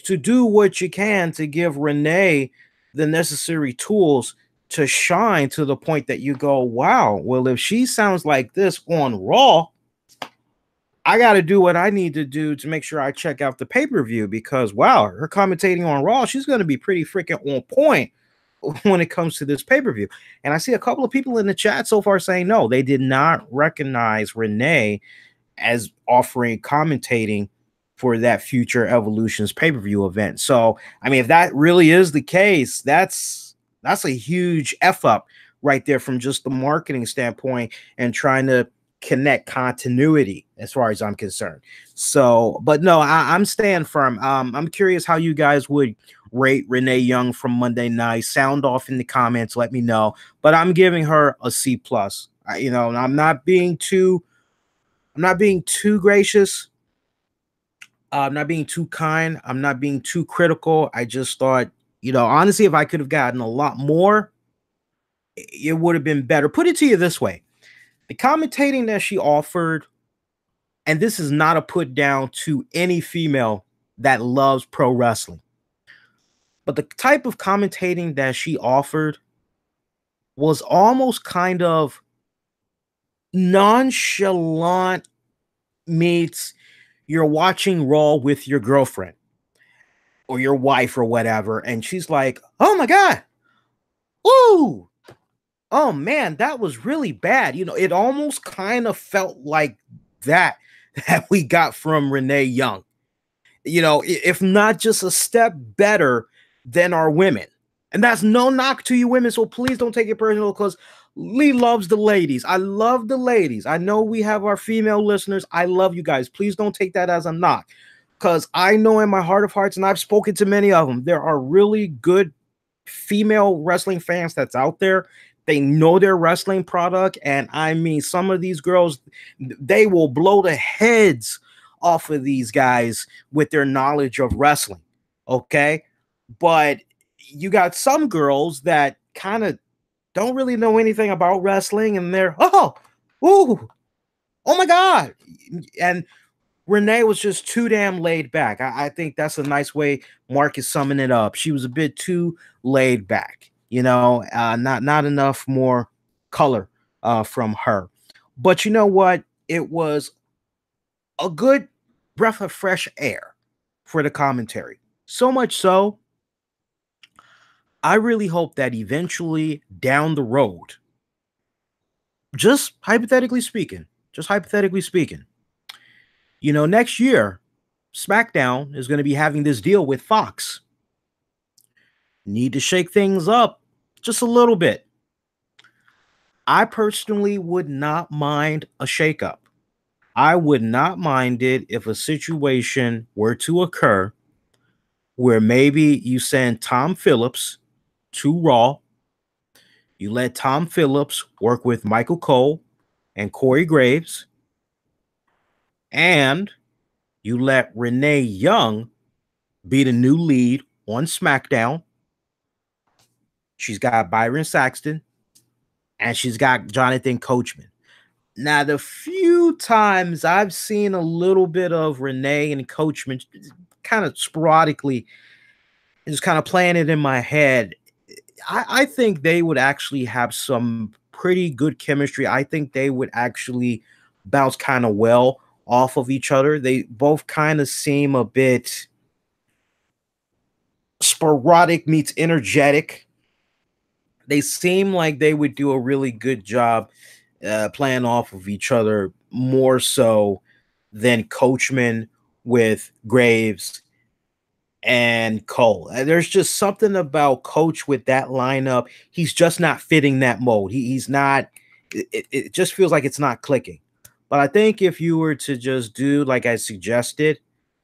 to do what you can to give Renee the necessary tools to shine to the point that you go, wow, well, if she sounds like this on Raw, I got to do what I need to do to make sure I check out the pay-per-view because, wow, her commentating on Raw, she's going to be pretty freaking on point when it comes to this pay-per-view. And I see a couple of people in the chat so far saying, no, they did not recognize Renee as offering commentating for that future Evolution's pay-per-view event. So, I mean, if that really is the case, that's a huge F up right there from just the marketing standpoint and trying to connect continuity as far as I'm concerned. So, but no, I'm staying firm. I'm curious how you guys would rate Renee Young from Monday night. Sound off in the comments, let me know. But I'm giving her a C+. I'm not being too gracious. I'm not being too kind. I'm not being too critical. I just thought, honestly, if I could have gotten a lot more, it would have been better. Put it to you this way. The commentating that she offered, and this is not a put down to any female that loves pro wrestling, but the type of commentating that she offered was almost kind of nonchalant meets you're watching Raw with your girlfriend or your wife or whatever, and she's like, oh my God, ooh, oh man, that was really bad. It almost kind of felt like that we got from Renee Young. If not just a step better than our women. And that's no knock to you women, so please don't take it personal because Lee loves the ladies. I love the ladies. I know we have our female listeners. I love you guys. Please don't take that as a knock because I know in my heart of hearts, and I've spoken to many of them, there are really good female wrestling fans that's out there. They know their wrestling product. And I mean, some of these girls, they will blow the heads off of these guys with their knowledge of wrestling. Okay. But you got some girls that kind of don't really know anything about wrestling. And they're, oh my God. And Renee was just too damn laid back. I think that's a nice way Mark is summing it up. She was a bit too laid back. Not enough more color from her. But you know what? It was a good breath of fresh air for the commentary. So much so, I really hope that eventually down the road, just hypothetically speaking, next year, SmackDown is going to be having this deal with Fox. Need to shake things up just a little bit. I personally would not mind a shakeup. I would not mind it if a situation were to occur where maybe you send Tom Phillips to Raw. You let Tom Phillips work with Michael Cole and Corey Graves. And you let Renee Young be the new lead on SmackDown. She's got Byron Saxton, and she's got Jonathan Coachman. Now, the few times I've seen a little bit of Renee and Coachman kind of sporadically, just kind of playing it in my head, I think they would actually have some pretty good chemistry. I think they would actually bounce kind of well off of each other. They both kind of seem a bit sporadic meets energetic. They seem like they would do a really good job playing off of each other more so than Coachman with Graves and Cole. There's just something about Coach with that lineup. He's just not fitting that mold. He's not, it just feels like it's not clicking. But I think if you were to just do like I suggested,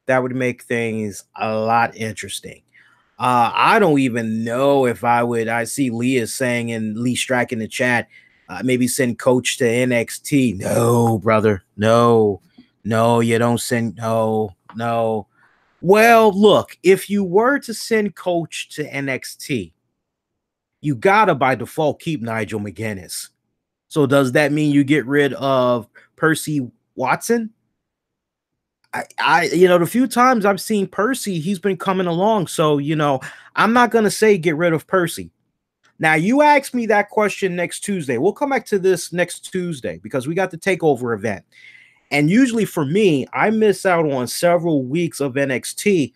that would make things a lot interesting. I don't even know if I would. I see Lee is saying, and Lee Strack in the chat, maybe send Coach to NXT. No, brother. No, you don't send. No. Well, look, if you were to send Coach to NXT, you gotta by default keep Nigel McGuinness. So does that mean you get rid of Percy Watson? The few times I've seen Percy, he's been coming along. So, I'm not going to say get rid of Percy. Now, you asked me that question next Tuesday. We'll come back to this next Tuesday because we got the takeover event. And usually for me, I miss out on several weeks of NXT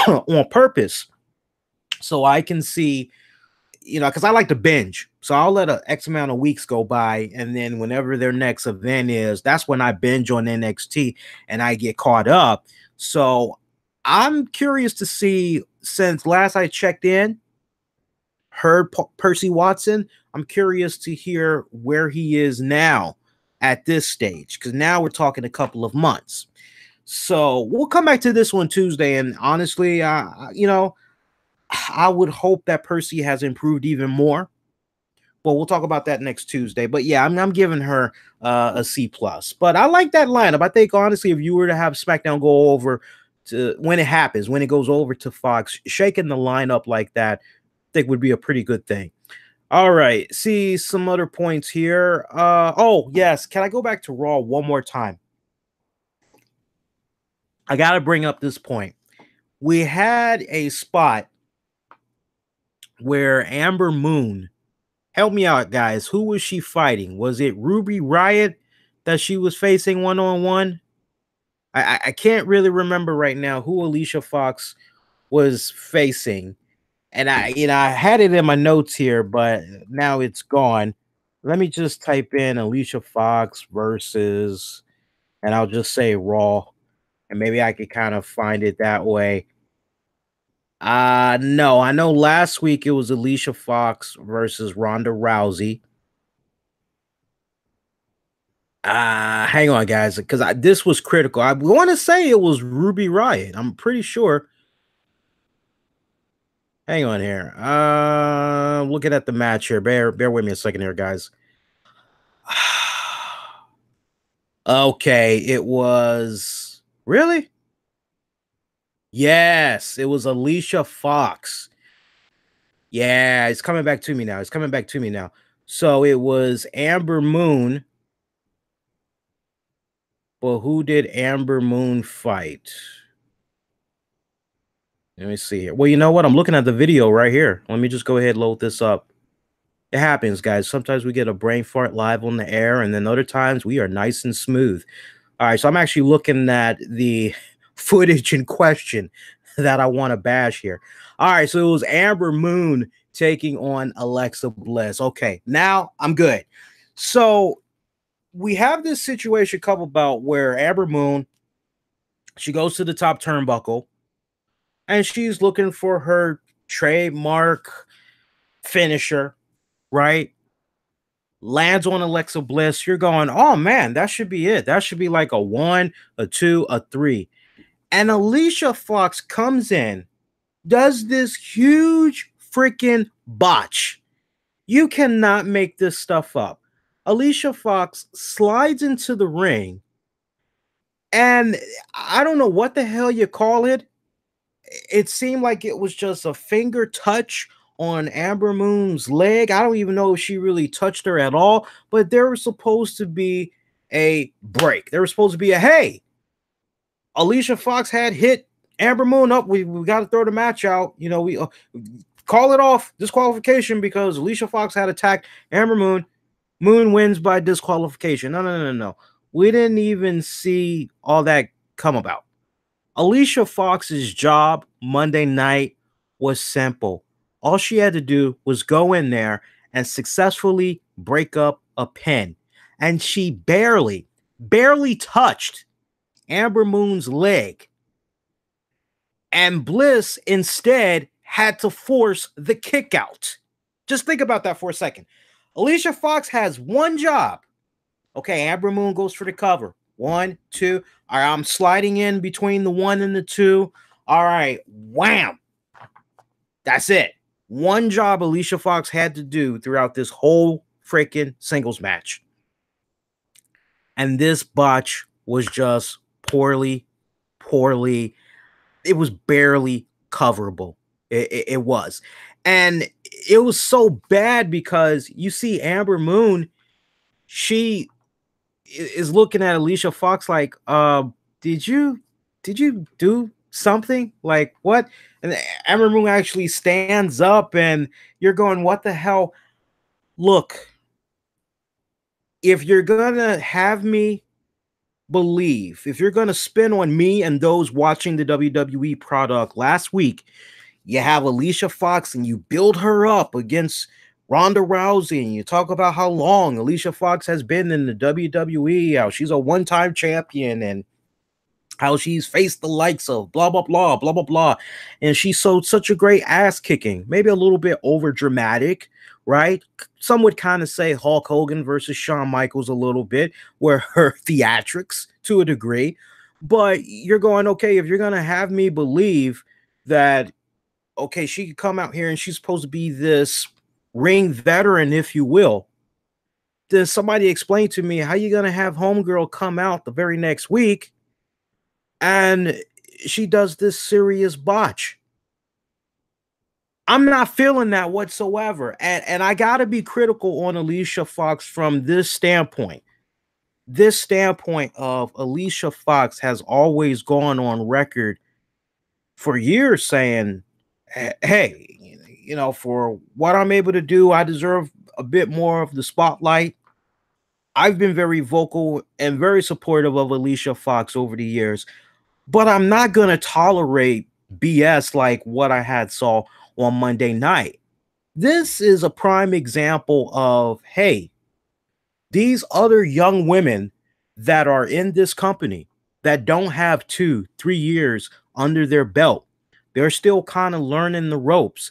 on purpose so I can see, because I like to binge. So I'll let an X amount of weeks go by, and then whenever their next event is, that's when I binge on NXT and I get caught up. So I'm curious to see, since last I checked in, heard Percy Watson, I'm curious to hear where he is now at this stage, because now we're talking a couple of months. So we'll come back to this one Tuesday, and honestly, I would hope that Percy has improved even more. But we'll talk about that next Tuesday. But yeah, I'm giving her a C+. But I like that lineup. I think, honestly, if you were to have SmackDown go over to, when it happens, when it goes over to Fox, shaking the lineup like that, I think would be a pretty good thing. All right. See some other points here. Oh, yes. Can I go back to Raw one more time? I got to bring up this point. We had a spot where Amber Moon, help me out, guys. Who was she fighting? Was it Ruby Riott that she was facing one-on-one? I can't really remember right now who Alicia Fox was facing. And I had it in my notes here, but now it's gone. Let me just type in Alicia Fox versus, and I'll just say Raw, and maybe I could kind of find it that way. No, I know last week it was Alicia Fox versus Ronda Rousey. Hang on, guys, because this was critical. I want to say it was Ruby Riott. I'm pretty sure. Hang on here. Looking at the match here. Bear with me a second here, guys. Okay, it was really? Yes, it was Alicia Fox. Yeah, it's coming back to me now. So it was Amber Moon. But who did Amber Moon fight? Let me see here. Well, you know what? I'm looking at the video right here. Let me just go ahead and load this up. It happens, guys. Sometimes we get a brain fart live on the air, and then other times we are nice and smooth. All right, so I'm actually looking at the footage in question that I want to bash here. All right, so it was Amber Moon taking on Alexa Bliss. Okay, now I'm good. So we have this situation come about where Amber Moon, she goes to the top turnbuckle, and she's looking for her trademark finisher, right? Lands on Alexa Bliss. You're going, oh man, that should be it. That should be like a 1, a 2, a 3. And Alicia Fox comes in, does this huge freaking botch. You cannot make this stuff up. Alicia Fox slides into the ring, and I don't know what the hell you call it. It seemed like it was just a finger touch on Amber Moon's leg. I don't even know if she really touched her at all, but there was supposed to be a break. There was supposed to be a, hey, Alicia Fox had hit Amber Moon up. We got to throw the match out. We call it off, disqualification, because Alicia Fox had attacked Amber Moon. Moon wins by disqualification. No. We didn't even see all that come about. Alicia Fox's job Monday night was simple. All she had to do was go in there and successfully break up a pin. And she barely touched Amber Moon's leg. And Bliss instead had to force the kick out. Just think about that for a second. Alicia Fox has one job. Okay, Amber Moon goes for the cover. 1, 2. All right, I'm sliding in between the 1 and the 2. All right, wham. That's it. One job Alicia Fox had to do throughout this whole freaking singles match. And this botch was just poorly. It was barely coverable. It was. And it was so bad because you see Amber Moon, she is looking at Alicia Fox like, did you do something? Like, what? And Amber Moon actually stands up and you're going, what the hell? Look, if you're gonna have me believe, if you're gonna spin on me and those watching the WWE product last week, you have Alicia Fox and you build her up against Ronda Rousey, and you talk about how long Alicia Fox has been in the WWE, how she's a one-time champion, and how she's faced the likes of blah, blah, blah, blah, blah, blah. And she showed such a great ass kicking, maybe a little bit over dramatic, right? Some would kind of say Hulk Hogan versus Shawn Michaels a little bit, where her theatrics to a degree. But you're going, okay, if you're going to have me believe that, okay, she could come out here and she's supposed to be this ring veteran, if you will, then somebody explain to me how you going to have Homegirl come out the very next week and she does this serious botch. I'm not feeling that whatsoever. And I got to be critical on Alicia Fox from this standpoint. This standpoint of Alicia Fox has always gone on record for years saying, hey, you know, for what I'm able to do, I deserve a bit more of the spotlight. I've been very vocal and very supportive of Alicia Fox over the years, but I'm not going to tolerate BS like what I had saw on Monday night. This is a prime example of, hey, these other young women that are in this company that don't have 2-3 years under their belt, they're still kind of learning the ropes.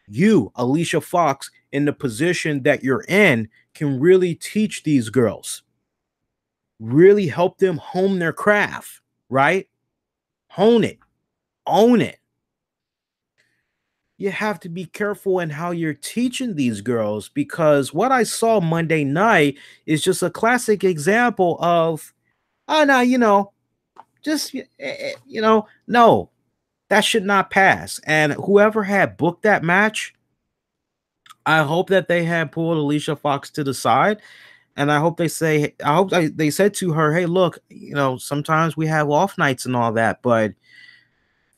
You, Alicia Fox, in the position that you're in, can really teach these girls, really help them hone their craft, right? Hone it, own it. You have to be careful in how you're teaching these girls, because what I saw Monday night is just a classic example of, oh, no, you know, just, you know, no, that should not pass. And whoever had booked that match, I hope that they had pulled Alicia Fox to the side. And I hope they say, they said to her, hey, look, you know, sometimes we have off nights and all that, but,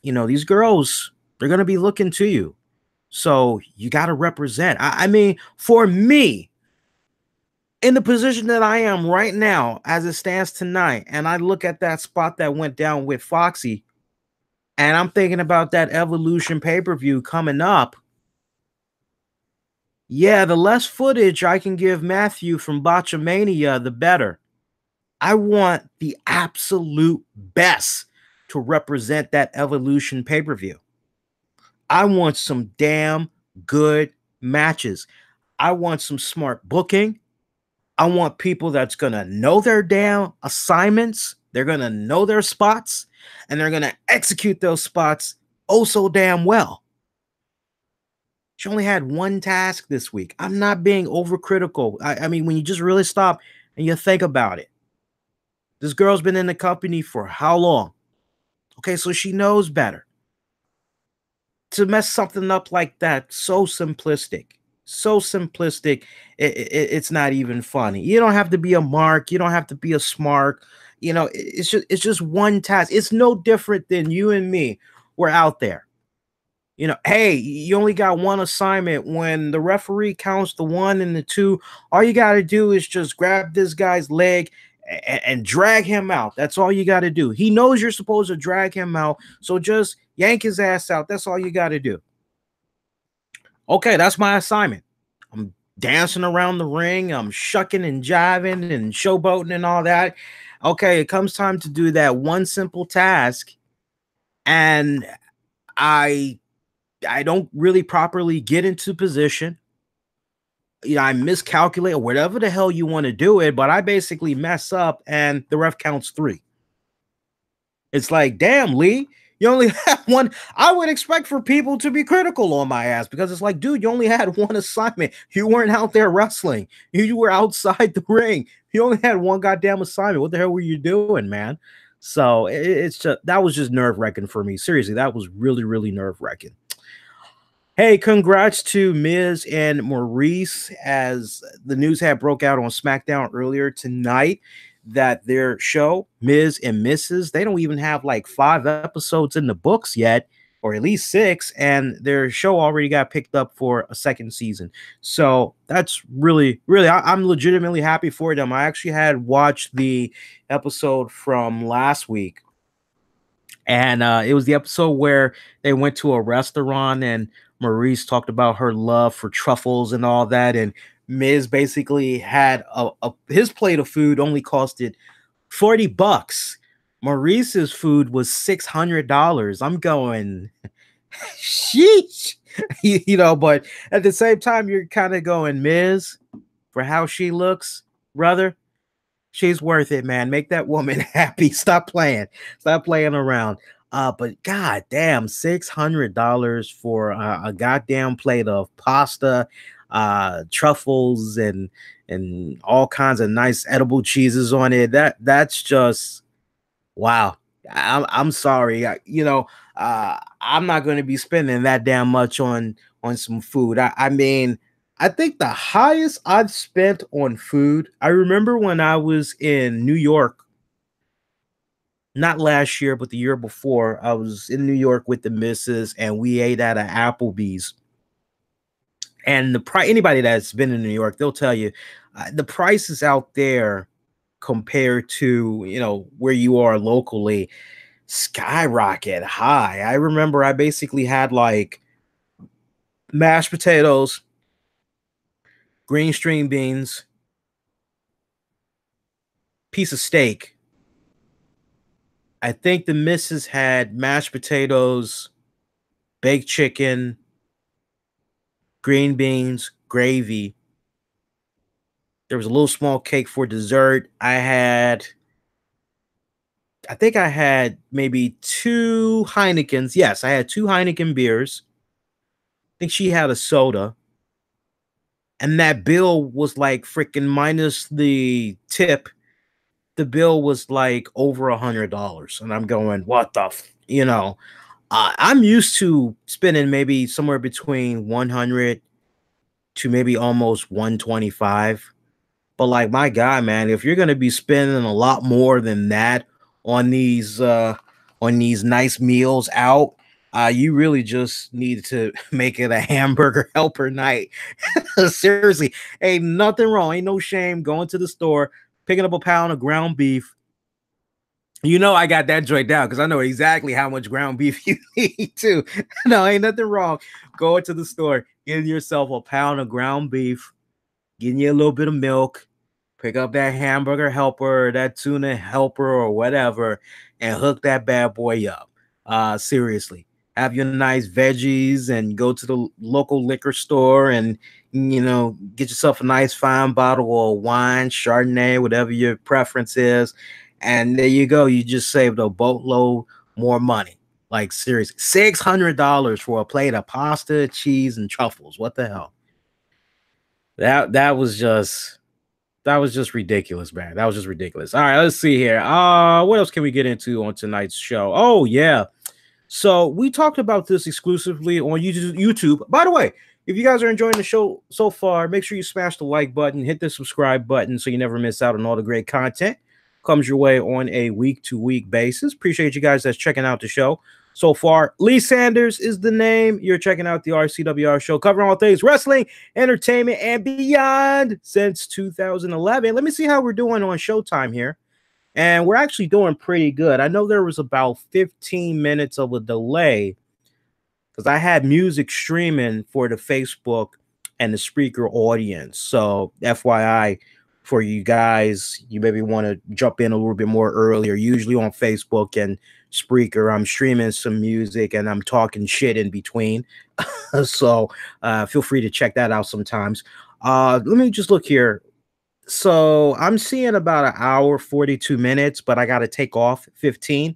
you know, these girls, they're going to be looking to you. So you got to represent. I mean, for me, in the position that I am right now, as it stands tonight, and I look at that spot that went down with Foxy, and I'm thinking about that Evolution pay-per-view coming up. Yeah, the less footage I can give Matthew from Botchamania, the better. I want the absolute best to represent that Evolution pay-per-view. I want some damn good matches. I want some smart booking. I want people that's going to know their damn assignments. They're going to know their spots, and they're going to execute those spots oh so damn well. She only had one task this week. I'm not being overcritical. I mean, when you just really stop and you think about it, this girl's been in the company for how long? Okay, so she knows better. To mess something up like that, so simplistic. It's not even funny. You don't have to be a mark. You don't have to be a smart. You know, it's just one task. It's no different than you and me. We're out there. You know, hey, you only got one assignment. When the referee counts the 1 and the 2, all you got to do is just grab this guy's leg and drag him out. That's all you got to do. He knows you're supposed to drag him out, so just yank his ass out. That's all you got to do. Okay, that's my assignment. I'm dancing around the ring. I'm shucking and jiving and showboating and all that. Okay, it comes time to do that one simple task, and I don't really properly get into position. You know, I miscalculate or whatever the hell you want to do it, but I basically mess up and the ref counts 3. It's like, damn, Lee, you only had one. I would expect for people to be critical on my ass because it's like, dude, you only had one assignment. You weren't out there wrestling. You were outside the ring. You only had one goddamn assignment. What the hell were you doing, man? So it's just, that was just nerve-wracking for me. Seriously, that was really, really nerve-wracking. Hey, congrats to Miz and Maryse, as the news had broke out on SmackDown earlier tonight that their show, Miz and Mrs., they don't even have like 5 episodes in the books yet, or at least 6, and their show already got picked up for a 2nd season. So that's really, really, I'm legitimately happy for them. I actually had watched the episode from last week, and it was the episode where they went to a restaurant and Maryse talked about her love for truffles and all that, and Miz basically had his plate of food only costed $40. Maryse's food was $600. I'm going, sheesh, you know, but at the same time, you're kind of going, Miz, for how she looks, brother, she's worth it, man. Make that woman happy. Stop playing around. But god damn, $600 for a goddamn plate of pasta, truffles, and all kinds of nice edible cheeses on it. That's just wow. I'm sorry. I'm not going to be spending that damn much on some food. I mean, I think the highest I've spent on food, I remember when I was in New York. Not last year, but the year before, I was in New York with the missus, and we ate at an Applebee's. And anybody that's been in New York, they'll tell you the prices out there compared to, you know, where you are locally skyrocket high. I remember I basically had like mashed potatoes, green string beans, piece of steak. I think the missus had mashed potatoes, baked chicken, green beans, gravy. There was a little small cake for dessert. I think I had maybe 2 Heinekens. Yes, I had 2 Heineken beers. I think she had a soda. And that bill was like freaking, minus the tip, the bill was like over $100. And I'm going, what the you know, I'm used to spending maybe somewhere between 100 to maybe almost 125. But like, my God, man, if you're going to be spending a lot more than that on these nice meals out, you really just need to make it a hamburger helper night. Seriously, ain't nothing wrong. Ain't no shame going to the store, picking up a pound of ground beef. You know, I got that joint down because I know exactly how much ground beef you need too. No, ain't nothing wrong going to the store, getting yourself a pound of ground beef, getting you a little bit of milk, pick up that hamburger helper, that tuna helper, or whatever, and hook that bad boy up. Seriously, have your nice veggies and go to the local liquor store and, you know, get yourself a nice fine bottle of wine, Chardonnay, whatever your preference is. And there you go. You just saved a boatload more money. Like, seriously, $600 for a plate of pasta, cheese, and truffles. What the hell? That was just ridiculous, man. That was just ridiculous. All right, let's see here. What else can we get into on tonight's show? Oh, yeah. So we talked about this exclusively on YouTube. By the way, if you guys are enjoying the show so far, make sure you smash the like button, hit the subscribe button so you never miss out on all the great content comes your way on a week-to-week basis. Appreciate you guys that's checking out the show. so far. Lee Sanders is the name. You're checking out the RCWR Show, covering all things wrestling, entertainment, and beyond since 2011. Let me see how we're doing on Showtime here. And we're actually doing pretty good. I know there was about 15 minutes of a delay because I had music streaming for the Facebook and the Spreaker audience. So FYI for you guys, you maybe want to jump in a little bit more earlier. Usually on Facebook and Spreaker, I'm streaming some music and I'm talking shit in between. So feel free to check that out sometimes. Let me just look here. So I'm seeing about an hour, 42 minutes, but I got to take off 15.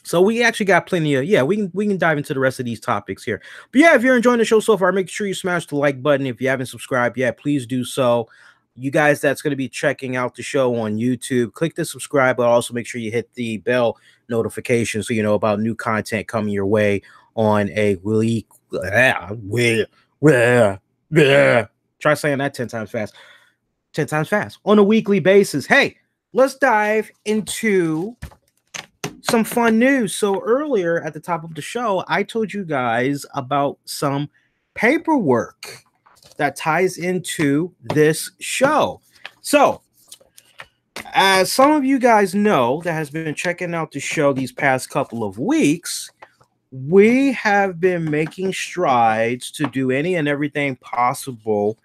So we actually got plenty of, yeah, we can dive into the rest of these topics here. But yeah, if you're enjoying the show so far, make sure you smash the like button. If you haven't subscribed yet, please do so. You guys that's going to be checking out the show on YouTube, click the subscribe, but also make sure you hit the bell notification so you know about new content coming your way on a week. Try saying that 10 times fast. 10 times fast on a weekly basis. Hey, let's dive into some fun news. So earlier at the top of the show, I told you guys about some paperwork that ties into this show. So as some of you guys know that has been checking out the show these past couple of weeks, we have been making strides to do any and everything possible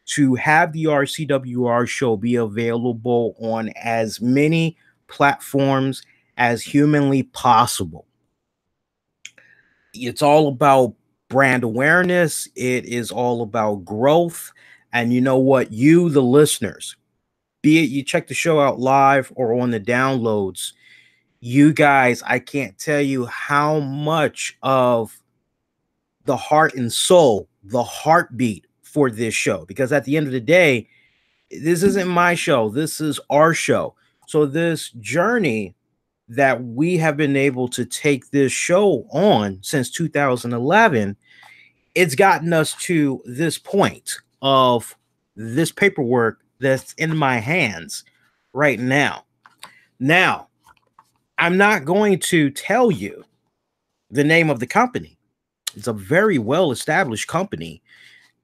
to have the RCWR show be available on as many platforms as humanly possible. It's all about brand awareness. It is all about growth. And you know what? You, the listeners, be it you check the show out live or on the downloads, you guys, I can't tell you how much of the heart and soul, the heartbeat for this show, because at the end of the day, this isn't my show. This is our show. So this journey that we have been able to take this show on since 2011, it's gotten us to this point of this paperwork that's in my hands right now. Now, I'm not going to tell you the name of the company. It's a very well-established company,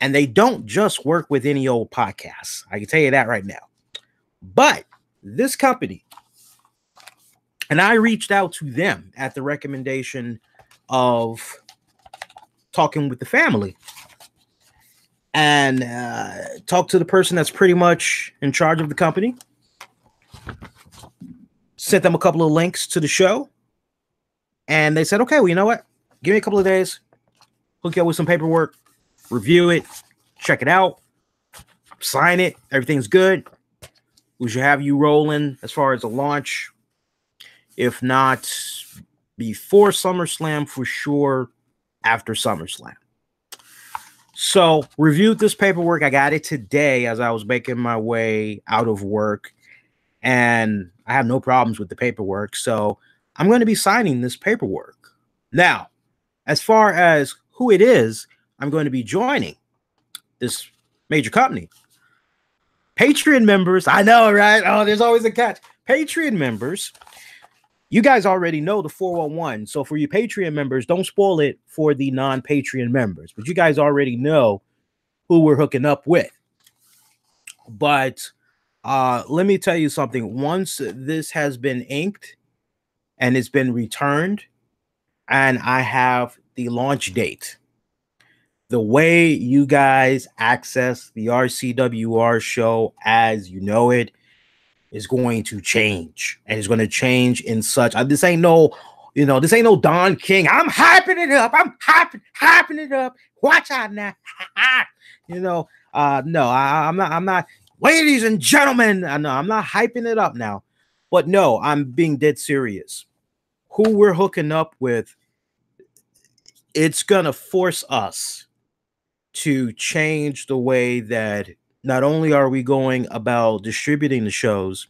and they don't just work with any old podcasts. I can tell you that right now. But this company, and I reached out to them at the recommendation of talking with the family and talked to the person that's pretty much in charge of the company. Sent them a couple of links to the show. And they said, okay, well, you know what? Give me a couple of days. Hook you up with some paperwork. Review it. Check it out. Sign it. Everything's good. We should have you rolling as far as a launch. If not before SummerSlam, for sure after SummerSlam. So reviewed this paperwork. I got it today as I was making my way out of work. And I have no problems with the paperwork. So I'm going to be signing this paperwork. Now, as far as who it is, I'm going to be joining this major company. Patreon members. I know, right? Oh, there's always a catch. Patreon members. You guys already know the 411. So for you Patreon members, don't spoil it for the non-Patreon members. But you guys already know who we're hooking up with. But let me tell you something. Once this has been inked and it's been returned, and I have the launch date, the way you guys access the RCWR show as you know it is going to change, and it's going to change in such. This ain't no, this ain't no Don King. I'm hyping it up. I'm hyping it up. Watch out now. No, I'm not. Ladies and gentlemen, I'm not hyping it up now, but no, I'm being dead serious. Who we're hooking up with, it's gonna force us to change the way that not only are we going about distributing the shows,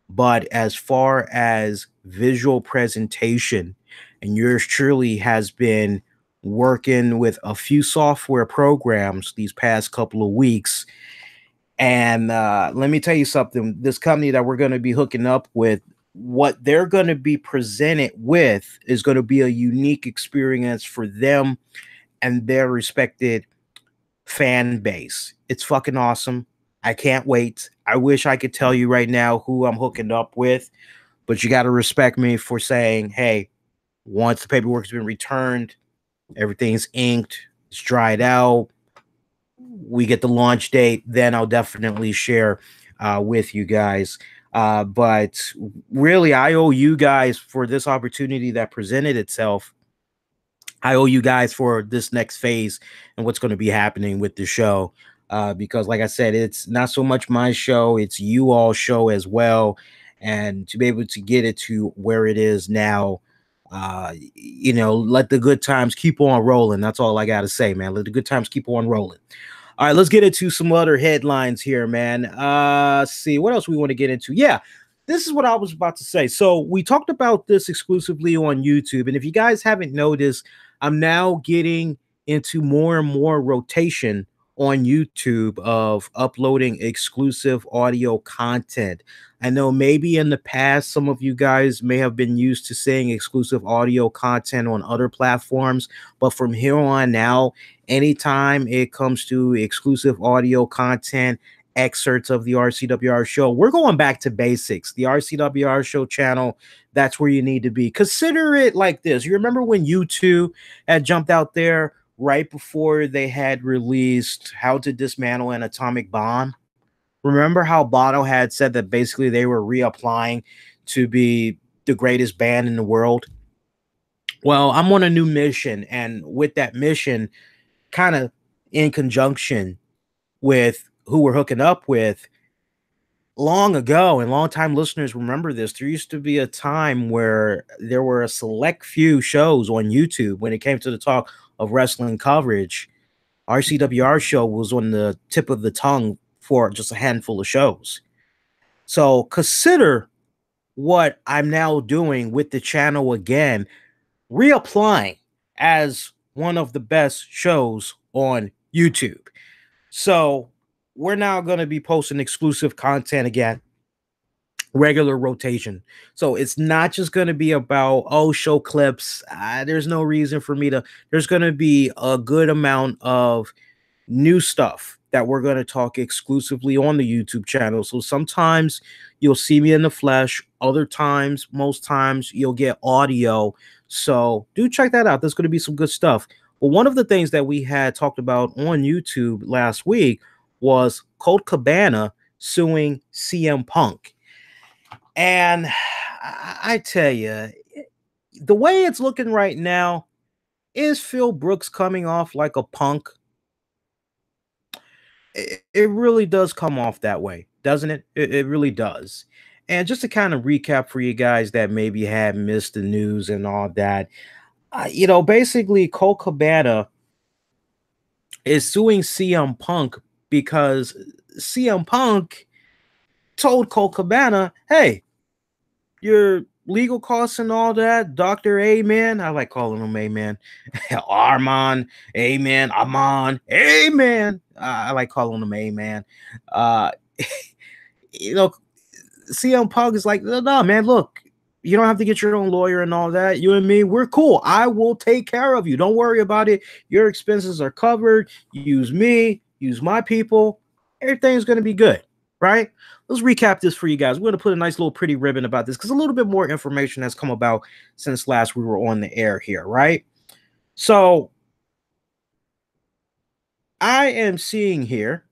but as far as visual presentation. And yours truly has been working with a few software programs these past couple of weeks. And let me tell you something. This company that we're going to be hooking up with, what they're going to be presented with is going to be a unique experience for them and their respected fan base. It's fucking awesome. I can't wait. I wish I could tell you right now who I'm hooking up with, but you got to respect me for saying, hey, once the paperwork's been returned, everything's inked, it's dried out, we get the launch date, then I'll definitely share with you guys. But really, I owe you guys for this opportunity that presented itself. I owe you guys for this next phase and what's going to be happening with the show. Because like I said, it's not so much my show, it's you all show as well. And to be able to get it to where it is now, let the good times keep on rolling. That's all I got to say, man. Let the good times keep on rolling. All right, let's get into some other headlines here, man. Let's see what else we want to get into. Yeah, this is what I was about to say. So we talked about this exclusively on YouTube. And if you guys haven't noticed, I'm now getting into more and more rotation on YouTube of uploading exclusive audio content. I know maybe in the past, some of you guys may have been used to seeing exclusive audio content on other platforms, but from here on now, anytime it comes to exclusive audio content, excerpts of the RCWR show, we're going back to basics. The RCWR show channel, that's where you need to be. Consider it like this. You remember when U2 had jumped out there right before they had released How to Dismantle an Atomic Bomb? Remember how Bono had said that basically they were reapplying to be the greatest band in the world? Well, I'm on a new mission, and with that mission, kind of in conjunction with who we're hooking up with, long ago, and long-time listeners remember this, there used to be a time where there were a select few shows on YouTube when it came to the talk of wrestling coverage. RCWR Show was on the tip of the tongue for just a handful of shows. So consider what I'm now doing with the channel again, reapplying as one of the best shows on YouTube. So we're now going to be posting exclusive content again, regular rotation. So it's not just going to be about, show clips. There's no reason for me to, there's going to be a good amount of new stuff that we're going to talk exclusively on the YouTube channel. So sometimes you'll see me in the flesh. Other times, most times, you'll get audio. So do check that out. There's going to be some good stuff. But one of the things that we had talked about on YouTube last week was Colt Cobana suing CM Punk. And I tell you, the way it's looking right now, is Phil Brooks coming off like a punk? It really does come off that way, doesn't it? It really does. And just to kind of recap for you guys that maybe had missed the news and all that, basically Colt Cobana is suing CM Punk because CM Punk told Colt Cobana, hey, your legal costs and all that, Dr. Amen, I like calling him Amen, Armand, Amen, Amon, Amen, I like calling him Amen. CM Punk is like, no, man, look, you don't have to get your own lawyer and all that. You and me, we're cool. I will take care of you. Don't worry about it. Your expenses are covered. Use me, use my people. Everything's going to be good, right? Let's recap this for you guys. We're going to put a nice little pretty ribbon about this because a little bit more information has come about since last we were on the air here, right? So I am seeing here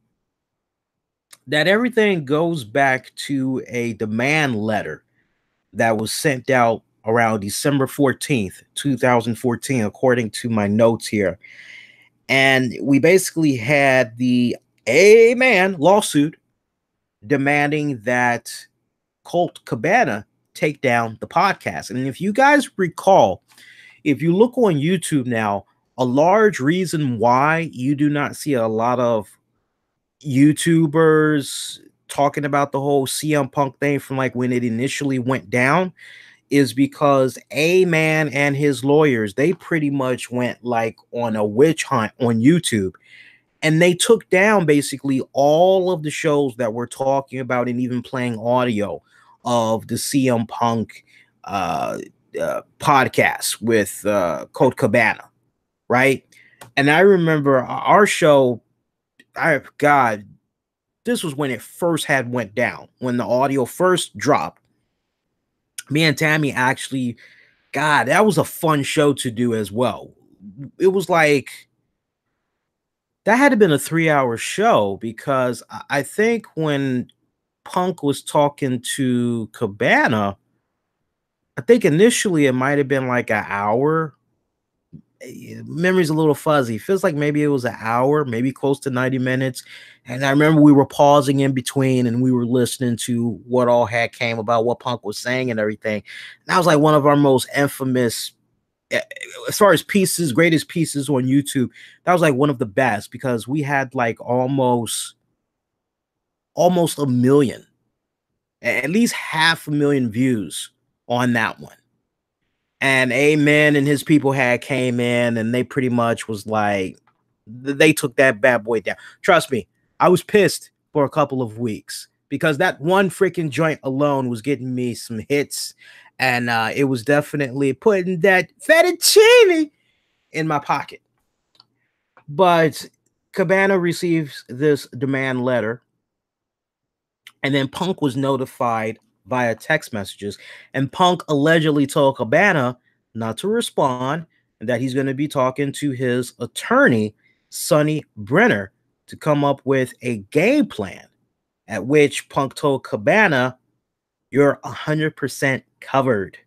that everything goes back to a demand letter that was sent out around December 14th, 2014, according to my notes here. And we basically had the Amen lawsuit demanding that Colt Cobana take down the podcast. And if you guys recall, if you look on YouTube now, a large reason why you do not see a lot of YouTubers talking about the whole CM Punk thing from like when it initially went down is because A-Man and his lawyers, they pretty much went like on a witch hunt on YouTube, and they took down basically all of the shows that we're talking about and even playing audio of the CM Punk podcast with Colt Cobana, right? And I remember our show, God, this was when it first had went down, when the audio first dropped. Me and Tammy actually, God, that was a fun show to do as well. It was like, that had to have been a 3-hour show, because I think when Punk was talking to Cabana, I think initially it might have been like an hour. Memory's a little fuzzy. Feels like maybe it was an hour, maybe close to 90 minutes. And I remember we were pausing in between and we were listening to what all had came about, what Punk was saying and everything. And that was like one of our most infamous, as far as pieces, greatest pieces on YouTube. That was like one of the best, because we had like almost a million, at least 500,000 views on that one. And Amen and his people had came in and they pretty much was like, they took that bad boy down. Trust me, I was pissed for a couple of weeks, because that one freaking joint alone was getting me some hits, and it was definitely putting that fettuccine in my pocket. But Cabana receives this demand letter, and then Punk was notified via text messages, and Punk allegedly told Cabana not to respond, and that he's going to be talking to his attorney, Sonny Brenner, to come up with a game plan, at which Punk told Cabana, "You're 100% covered."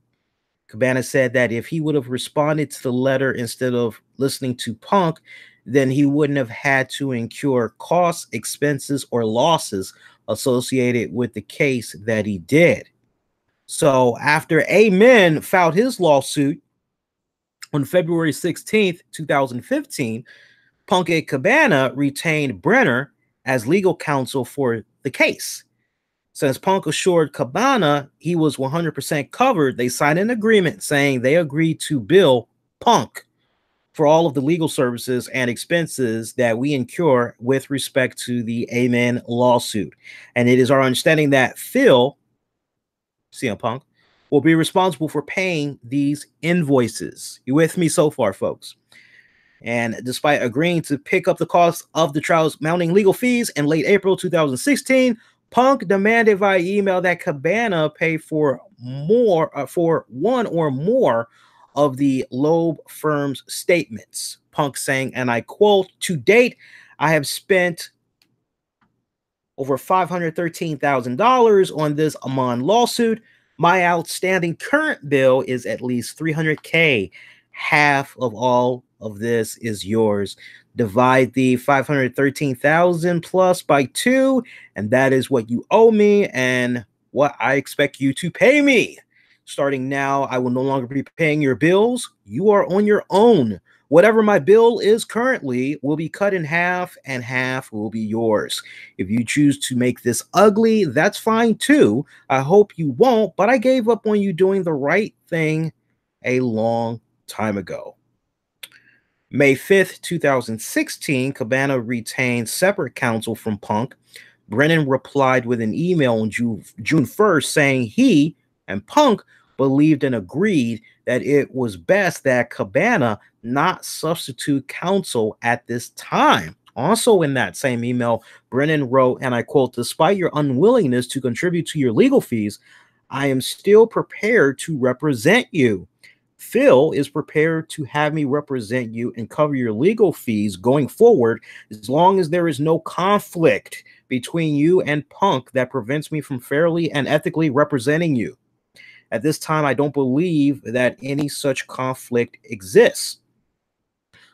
Cabana said that if he would have responded to the letter instead of listening to Punk, then he wouldn't have had to incur costs, expenses, or losses associated with the case that he did. So after Amen filed his lawsuit on February 16th, 2015, Punk and Cabana retained Brenner as legal counsel for the case. Since Punk assured Cabana he was 100% covered, they signed an agreement saying they agreed to bill Punk for all of the legal services and expenses that we incur with respect to the Amen lawsuit. And it is our understanding that Phil, CM Punk, will be responsible for paying these invoices. You with me so far, folks? And despite agreeing to pick up the cost of the trial's mounting legal fees in late April 2016, Punk demanded via email that Cabana pay for one or more of the Loeb firm's statements. Punk saying, and I quote, "To date, I have spent over $513,000 on this Amon lawsuit. My outstanding current bill is at least $300K. Half of all of this is yours. Divide the $513,000 plus by 2, and that is what you owe me and what I expect you to pay me. Starting now, I will no longer be paying your bills. You are on your own. Whatever my bill is currently will be cut in half, and half will be yours. If you choose to make this ugly, that's fine too. I hope you won't, but I gave up on you doing the right thing a long time ago." May 5th, 2016, Cabana retained separate counsel from Punk. Brennan replied with an email on June 1st saying he and Punk believed and agreed that it was best that Cabana not substitute counsel at this time. Also in that same email, Brennan wrote, and I quote, "Despite your unwillingness to contribute to your legal fees, I am still prepared to represent you. Phil is prepared to have me represent you and cover your legal fees going forward, as long as there is no conflict between you and Punk that prevents me from fairly and ethically representing you. At this time, I don't believe that any such conflict exists."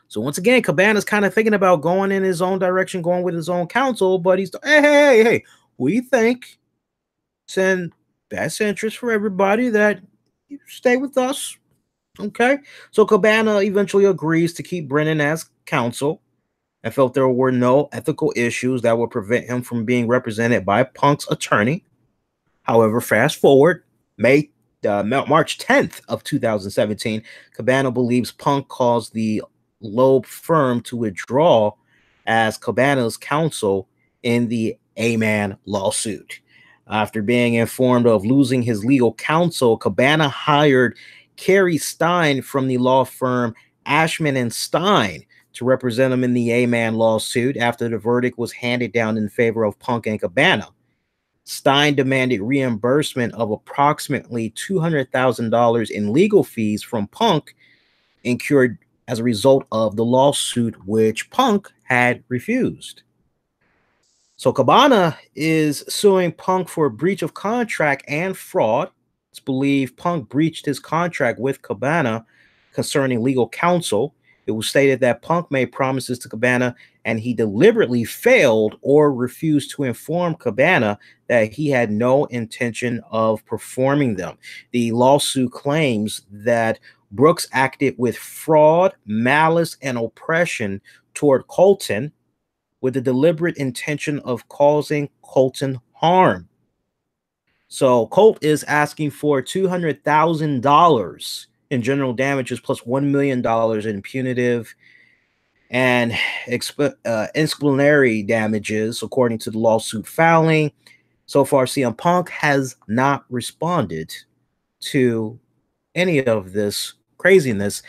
So once again, Cabana's kind of thinking about going in his own direction, going with his own counsel, but he's, hey, we think it's in best interest for everybody that you stay with us. Okay, so Cabana eventually agrees to keep Brennan as counsel and felt there were no ethical issues that would prevent him from being represented by Punk's attorney. However, fast forward, March 10th of 2017, Cabana believes Punk caused the Loeb firm to withdraw as Cabana's counsel in the Amen lawsuit. After being informed of losing his legal counsel, Cobana hired Kerry Stein from the law firm Ashman and Stein to represent him in the A-Man lawsuit after the verdict was handed down in favor of Punk and Cobana. Stein demanded reimbursement of approximately $200,000 in legal fees from Punk incurred as a result of the lawsuit, which Punk had refused. So Cobana is suing Punk for breach of contract and fraud. It's believed Punk breached his contract with Cobana concerning legal counsel. It was stated that Punk made promises to Cobana and he deliberately failed or refused to inform Cobana that he had no intention of performing them. The lawsuit claims that Brooks acted with fraud, malice, and oppression toward Colton with the deliberate intention of causing Colton harm. So Colt is asking for $200,000 in general damages plus $1 million in punitive and explanatory damages, according to the lawsuit filing. So far, CM Punk has not responded to any of this craziness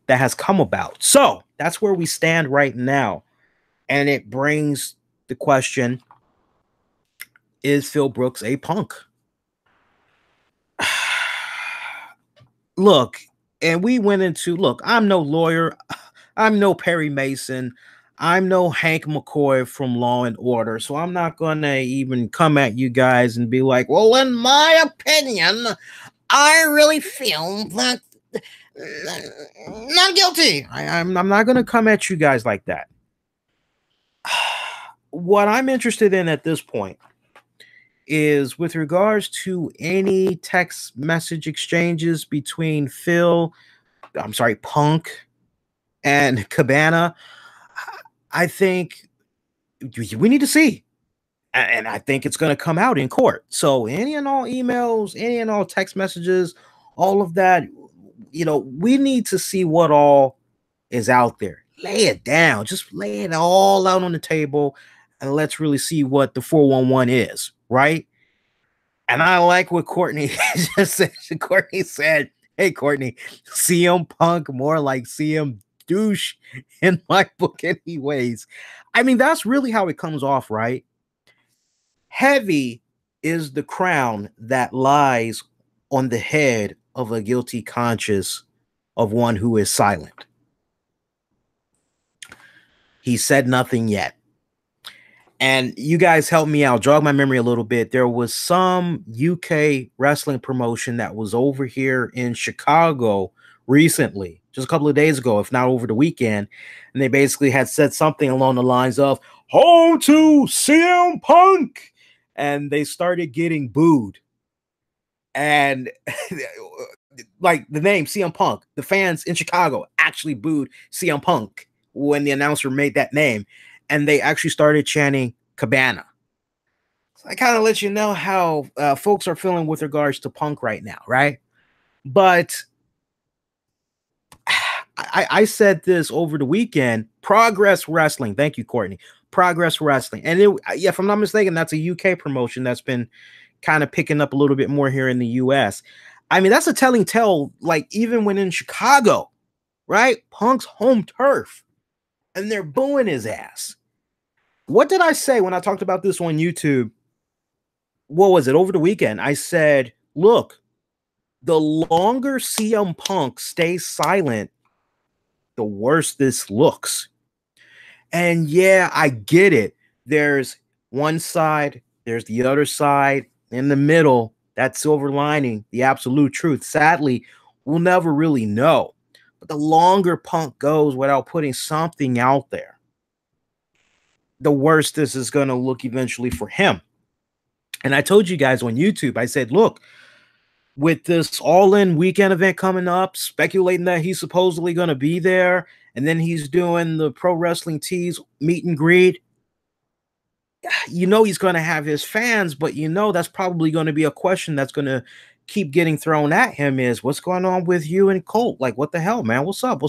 that has come about. So that's where we stand right now. And it brings the question, is Phil Brooks a punk? Look, and we went into, look, I'm no lawyer. I'm no Perry Mason. I'm no Hank McCoy from Law and Order. So I'm not going to even come at you guys and be like, well, in my opinion, I really feel that not guilty. I'm not going to come at you guys like that. What I'm interested in at this point is with regards to any text message exchanges between Punk and Cobana. I think we need to see, and I think it's going to come out in court. So any and all emails, any and all text messages, all of that, we need to see what all is out there. Lay it down, just lay it all out on the table, and let's really see what the 411 is, right? And I like what Courtney just said. Courtney said, hey, Courtney, CM Punk more like CM douche in my book anyways. I mean, that's really how it comes off, right? Heavy is the crown that lies on the head of a guilty conscience of one who is silent. He said nothing yet. And you guys help me out, jog my memory a little bit. There was some UK wrestling promotion that was over here in Chicago recently, just a couple of days ago, if not over the weekend. And they basically had said something along the lines of, home to CM Punk. And they started getting booed. And like the name CM Punk, the fans in Chicago actually booed CM Punk when the announcer made that name. And they actually started chanting Cobana. So I kind of let you know how folks are feeling with regards to Punk right now, right? But I said this over the weekend, Progress Wrestling. Thank you, Courtney. Progress Wrestling. And if I'm not mistaken, that's a UK promotion that's been kind of picking up a little bit more here in the US. I mean, that's a telling tale, like even when in Chicago, right? Punk's home turf. And they're booing his ass. What did I say when I talked about this on YouTube? What was it? Over the weekend, I said, look, the longer CM Punk stays silent, the worse this looks. And yeah, I get it. There's one side, there's the other side, in the middle, that silver lining, the absolute truth. Sadly, we'll never really know. But the longer Punk goes without putting something out there, the worse this is going to look eventually for him. And I told you guys on YouTube, I said, look, with this all-in weekend event coming up, speculating that he's supposedly going to be there, and then he's doing the Pro Wrestling Tees meet and greet, he's going to have his fans, but that's probably going to be a question that's going to keep getting thrown at him is, what's going on with you and Colt? Like, what the hell, man? What's up?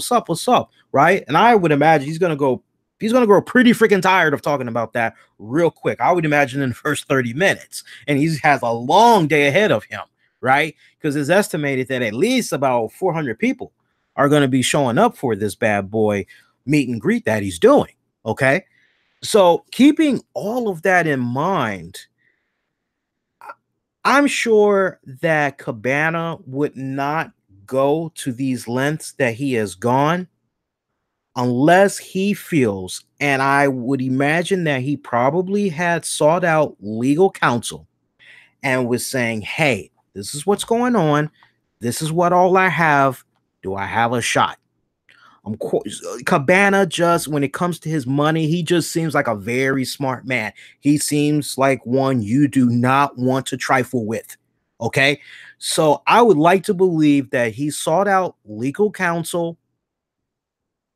Right? And I would imagine he's going to go He's going to grow pretty freaking tired of talking about that real quick. I would imagine in the first 30 minutes. And he has a long day ahead of him, right? Because it's estimated that at least about 400 people are going to be showing up for this bad boy meet and greet that he's doing. Okay. So keeping all of that in mind, I'm sure that Cobana would not go to these lengths that he has gone unless he feels, and I would imagine that he probably had sought out legal counsel and was saying, hey, this is what's going on. This is what all I have. Do I have a shot? Cobana, just when it comes to his money, he just seems like a very smart man. He seems like one you do not want to trifle with. Okay. So I would like to believe that he sought out legal counsel.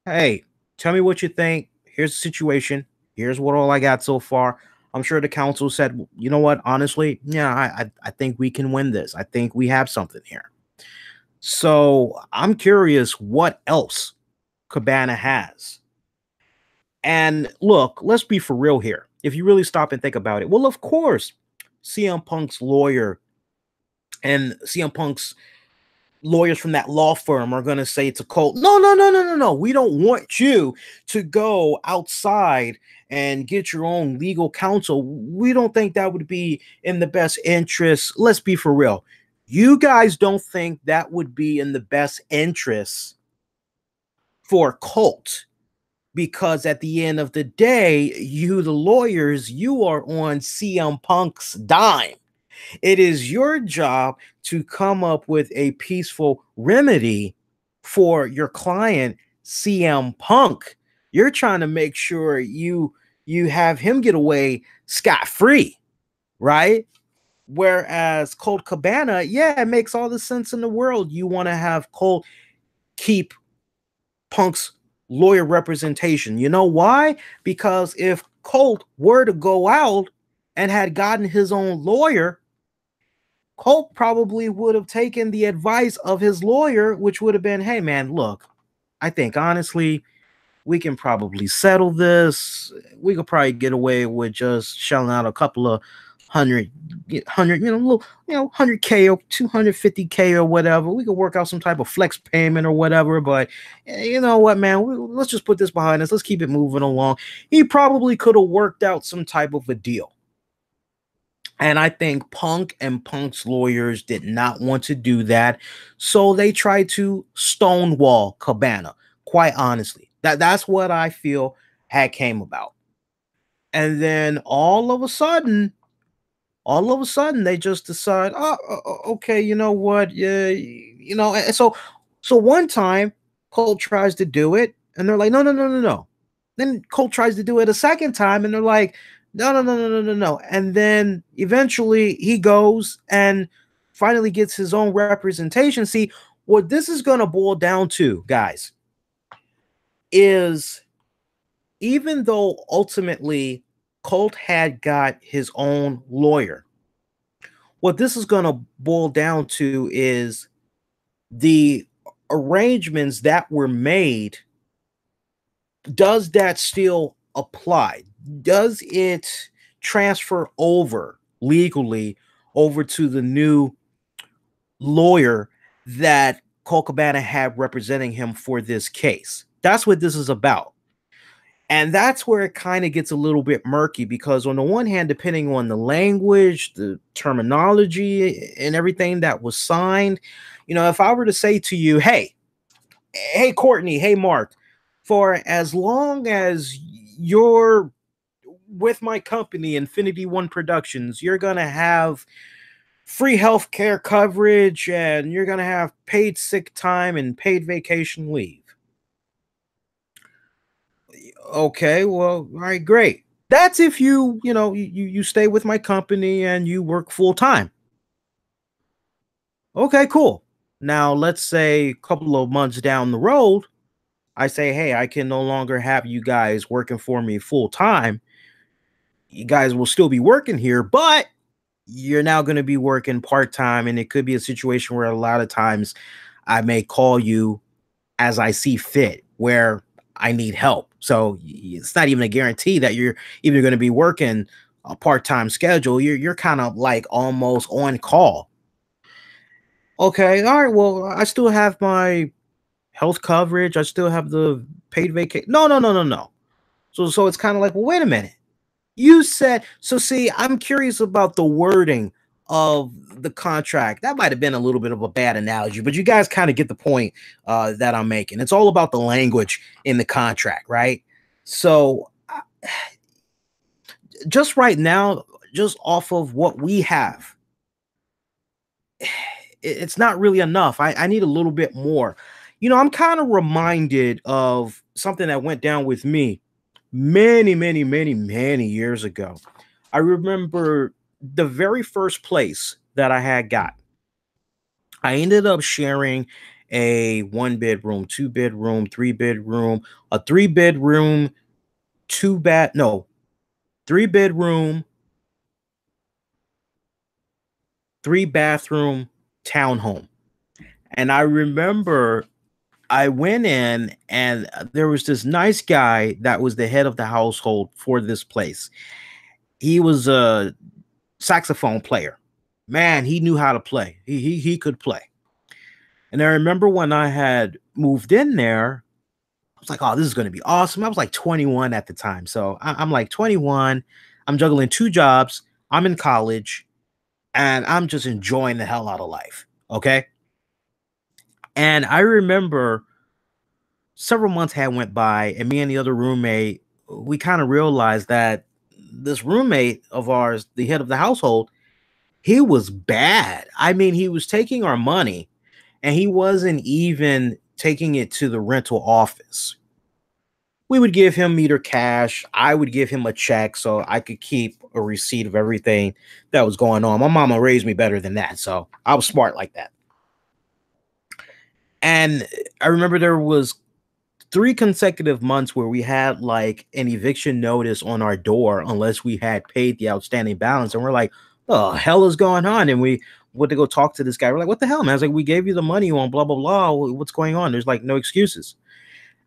Hey, tell me what you think. Here's the situation. Here's what all I got so far. I'm sure the counsel said, you know what? Honestly, yeah, I think we can win this. I think we have something here. So I'm curious what else Cobana has. And look, let's be for real here. If you really stop and think about it, well, of course, CM Punk's lawyer and CM Punk's lawyers from that law firm are going to say to Colt, no. We don't want you to go outside and get your own legal counsel. We don't think that would be in the best interest. Let's be for real. You guys don't think that would be in the best interest for Colt, because at the end of the day, you, the lawyers, you are on CM Punk's dime. It is your job to come up with a peaceful remedy for your client, CM Punk. You're trying to make sure you have him get away scot-free, right? Whereas Colt Cobana, yeah, it makes all the sense in the world. You want to have Colt keep Punk's lawyer representation. You know why? Because if Colt were to go out and had gotten his own lawyer, Colt probably would have taken the advice of his lawyer, which would have been, hey, man, look, I think honestly, we can probably settle this. We could probably get away with just shelling out a couple of 100K or 250K or whatever. We could work out some type of flex payment or whatever. But you know what, man? Let's just put this behind us. Let's keep it moving along. He probably could have worked out some type of a deal. And I think Punk and Punk's lawyers did not want to do that. So they tried to stonewall Cobana, quite honestly. That's what I feel had came about. And then all of a sudden, they just decide, okay, you know what? Yeah, and so one time Colt tries to do it, and they're like, no. Then Colt tries to do it a second time, and they're like, no. And then eventually he goes and finally gets his own representation. See, what this is going to boil down to, guys, is even though ultimately Colt had got his own lawyer, what this is going to boil down to is the arrangements that were made. Does that still apply? Does it transfer over legally over to the new lawyer that Colt Cobana had representing him for this case? That's what this is about. And that's where it kind of gets a little bit murky, because on the one hand, depending on the language, the terminology, and everything that was signed, if I were to say to you, hey, Courtney, hey, Mark, for as long as you're with my company, Infinity One Productions, you're going to have free healthcare coverage, and you're going to have paid sick time and paid vacation leave. Okay, well, all right, great. That's if you stay with my company and you work full time. Okay, cool. Now, let's say a couple of months down the road, I say, hey, I can no longer have you guys working for me full time. You guys will still be working here, but you're now going to be working part time. And it could be a situation where a lot of times I may call you as I see fit, where I need help. So it's not even a guarantee that you're even going to be working a part-time schedule. You're kind of like almost on call. Okay, all right. Well, I still have my health coverage. I still have the paid vacation. No, no, no, no, no. So it's kind of like, well, wait a minute. You said so. See, I'm curious about the wording of the contract. That might have been a little bit of a bad analogy, but you guys kind of get the point that I'm making. It's all about the language in the contract, right? So, just right now, just off of what we have, it's not really enough. I need a little bit more. You know, I'm kind of reminded of something that went down with me many, many, many, many years ago. I remember the very first place that I had got. I ended up sharing a 1 bedroom, 2 bedroom, 3 bedroom, a 3 bedroom, 3 bedroom, 3 bathroom townhome. And I remember I went in and there was this nice guy that was the head of the household for this place. He was a saxophone player. Man, he knew how to play. He could play. And I remember when I had moved in there, I was like, oh, this is going to be awesome. I was like 21 at the time. So I'm like 21. I'm juggling 2 jobs. I'm in college and I'm just enjoying the hell out of life. Okay. And I remember several months had went by and me and the other roommate, we kind of realized that this roommate of ours, the head of the household, he was bad. I mean, he was taking our money and he wasn't even taking it to the rental office. We would give him meter cash. I would give him a check so I could keep a receipt of everything that was going on. My mama raised me better than that, so I was smart like that. And I remember there was 3 consecutive months where we had like an eviction notice on our door unless we had paid the outstanding balance. And we're like, oh, hell is going on? And we went to go talk to this guy. We're like, what the hell, man? I was like, we gave you the money on blah, blah, blah. What's going on? There's like no excuses.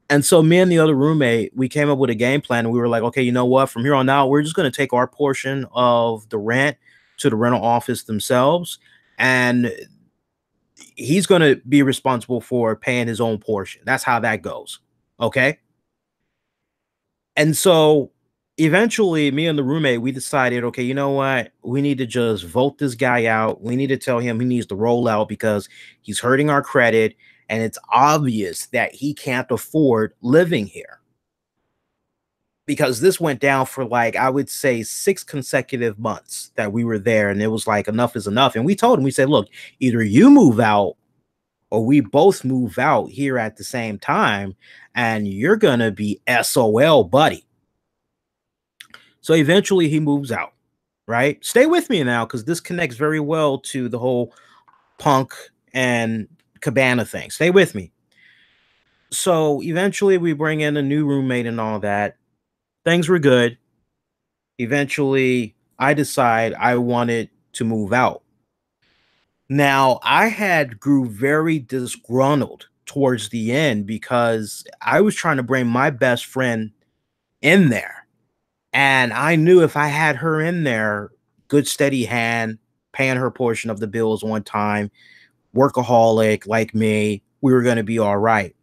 And so me and the other roommate, we came up with a game plan. And we were like, okay, you know what? From here on out, we're just going to take our portion of the rent to the rental office themselves. And he's going to be responsible for paying his own portion. That's how that goes. Okay. And so eventually me and the roommate, we decided, okay, you know what? We need to just vote this guy out. We need to tell him he needs to roll out because he's hurting our credit. And it's obvious that he can't afford living here. Because this went down for like, I would say 6 consecutive months that we were there. And it was like, enough is enough. And we told him, we said, look, either you move out or we both move out here at the same time. And you're going to be SOL, buddy. So eventually he moves out, right? Stay with me now because this connects very well to the whole Punk and Cabana thing. Stay with me. So eventually we bring in a new roommate and all that. Things were good. Eventually I decide I wanted to move out. Now I had grew very disgruntled towards the end because I was trying to bring my best friend in there. And I knew if I had her in there, good steady hand, paying her portion of the bills on time, workaholic like me, we were going to be all right.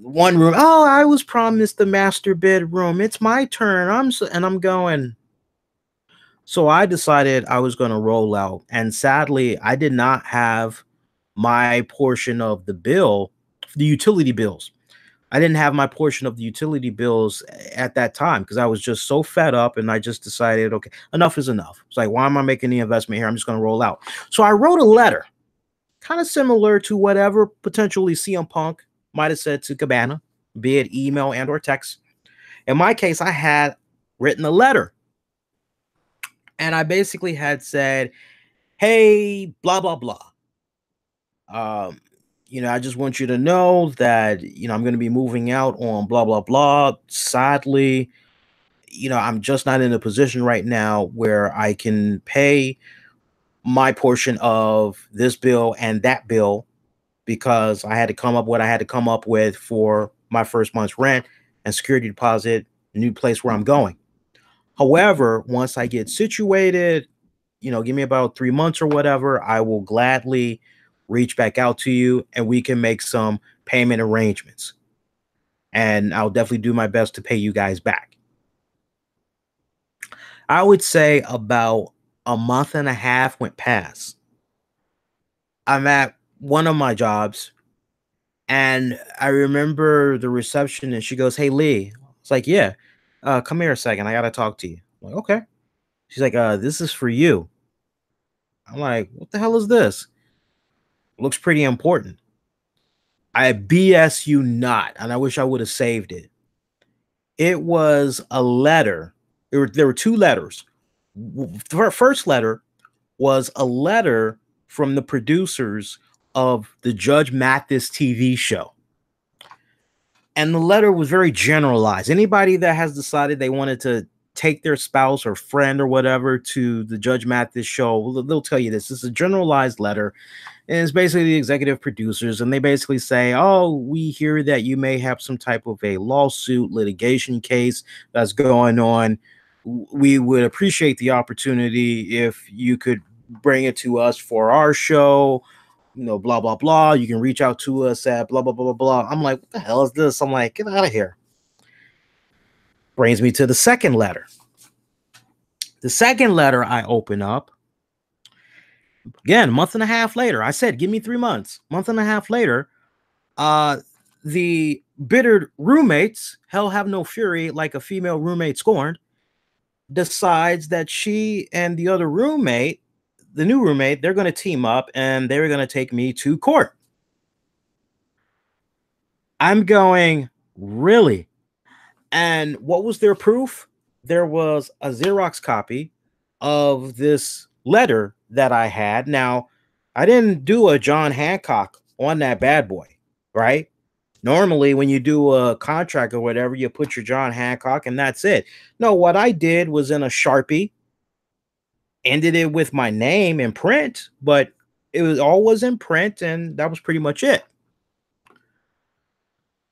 One room, oh, I was promised the master bedroom. It's my turn. I'm going. So I decided I was going to roll out. And sadly, I did not have my portion of the bill, the utility bills. I didn't have my portion of the utility bills at that time because I was just so fed up and I just decided, okay, enough is enough. It's like, why am I making the investment here? I'm just going to roll out. So I wrote a letter kind of similar to whatever potentially CM Punk might have said to Cabana, be it email and or text. In my case, I had written a letter and I basically had said, hey, blah, blah, blah. I just want you to know that, I'm going to be moving out on blah, blah, blah. Sadly, I'm just not in a position right now where I can pay my portion of this bill and that bill because I had to come up what I had to come up with for my first month's rent. and security deposit, new place where I'm going. However, once I get situated, give me about 3 months or whatever, I will gladly reach back out to you and we can make some payment arrangements. And I'll definitely do my best to pay you guys back. I would say about a month and a half went past. I'm at one of my jobs and I remember the receptionist. She goes, "Hey, Lee." It's like, "Yeah, come here a second. I got to talk to you." I'm like, "Okay." She's like, "This is for you." I'm like, "What the hell is this?" Looks pretty important. I BS you not, and I wish I would have saved it. It was a letter. There were two letters. The first letter was a letter from the producers of the Judge Mathis TV show. And the letter was very generalized. Anybody that has decided they wanted to take their spouse or friend or whatever to the Judge Mathis show, they'll tell you this. This is a generalized letter. And it's basically the executive producers. And they basically say, "Oh, we hear that you may have some type of a lawsuit litigation case that's going on. We would appreciate the opportunity if you could bring it to us for our show, blah, blah, blah. You can reach out to us at blah, blah, blah, blah, blah." I'm like, "What the hell is this?" I'm like, "Get out of here." Brings me to the second letter. The second letter I open up. Again, a month and a half later. I said, "Give me 3 months." Month and a half later, the bittered roommates, hell have no fury, like a female roommate scorned, decides that she and the other roommate, the new roommate, they're going to team up and they're going to take me to court. I'm going, really? And what was their proof? There was a Xerox copy of this letter that I had. Now, I didn't do a John Hancock on that bad boy, right? Normally, when you do a contract or whatever, you put your John Hancock and that's it. No, what I did was in a Sharpie, ended it with my name in print, but it was always in print, and that was pretty much it.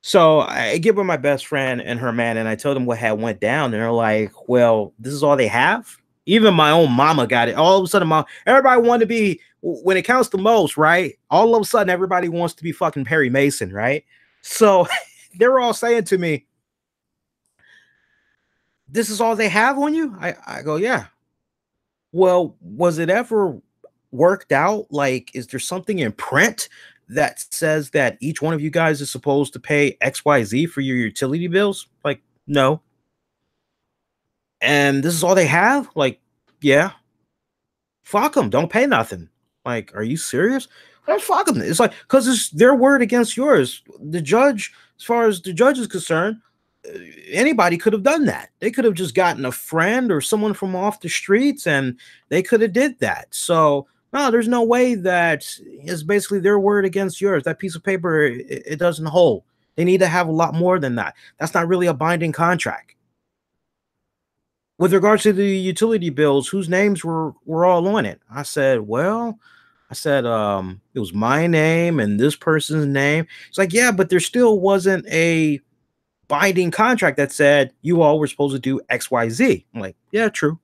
So I get with my best friend and her man, and I told them what had went down, and they're like, "Well, this is all they have?" Even my own mama got it. All of a sudden, everybody wanted to be, when it counts the most, right? All of a sudden, everybody wants to be fucking Perry Mason, right? So they were all saying to me, "This is all they have on you?" I go, "Yeah." "Well, was it ever worked out? Like, is there something in print that says that each one of you guys is supposed to pay XYZ for your utility bills?" Like, "No." "And this is all they have?" Like, "Yeah." "Fuck them. Don't pay nothing." Like, "Are you serious?" Like, "Fuck them." It's like, because it's their word against yours. The judge, as far as the judge is concerned, anybody could have done that. They could have just gotten a friend or someone from off the streets and they could have did that. So no, there's no way that it's basically their word against yours. That piece of paper, it doesn't hold. They need to have a lot more than that. That's not really a binding contract. With regards to the utility bills, whose names were all on it? I said, "Well," I said, "it was my name and this person's name." It's like, "Yeah, but there still wasn't a binding contract that said you all were supposed to do XYZ." I'm like, "Yeah, true."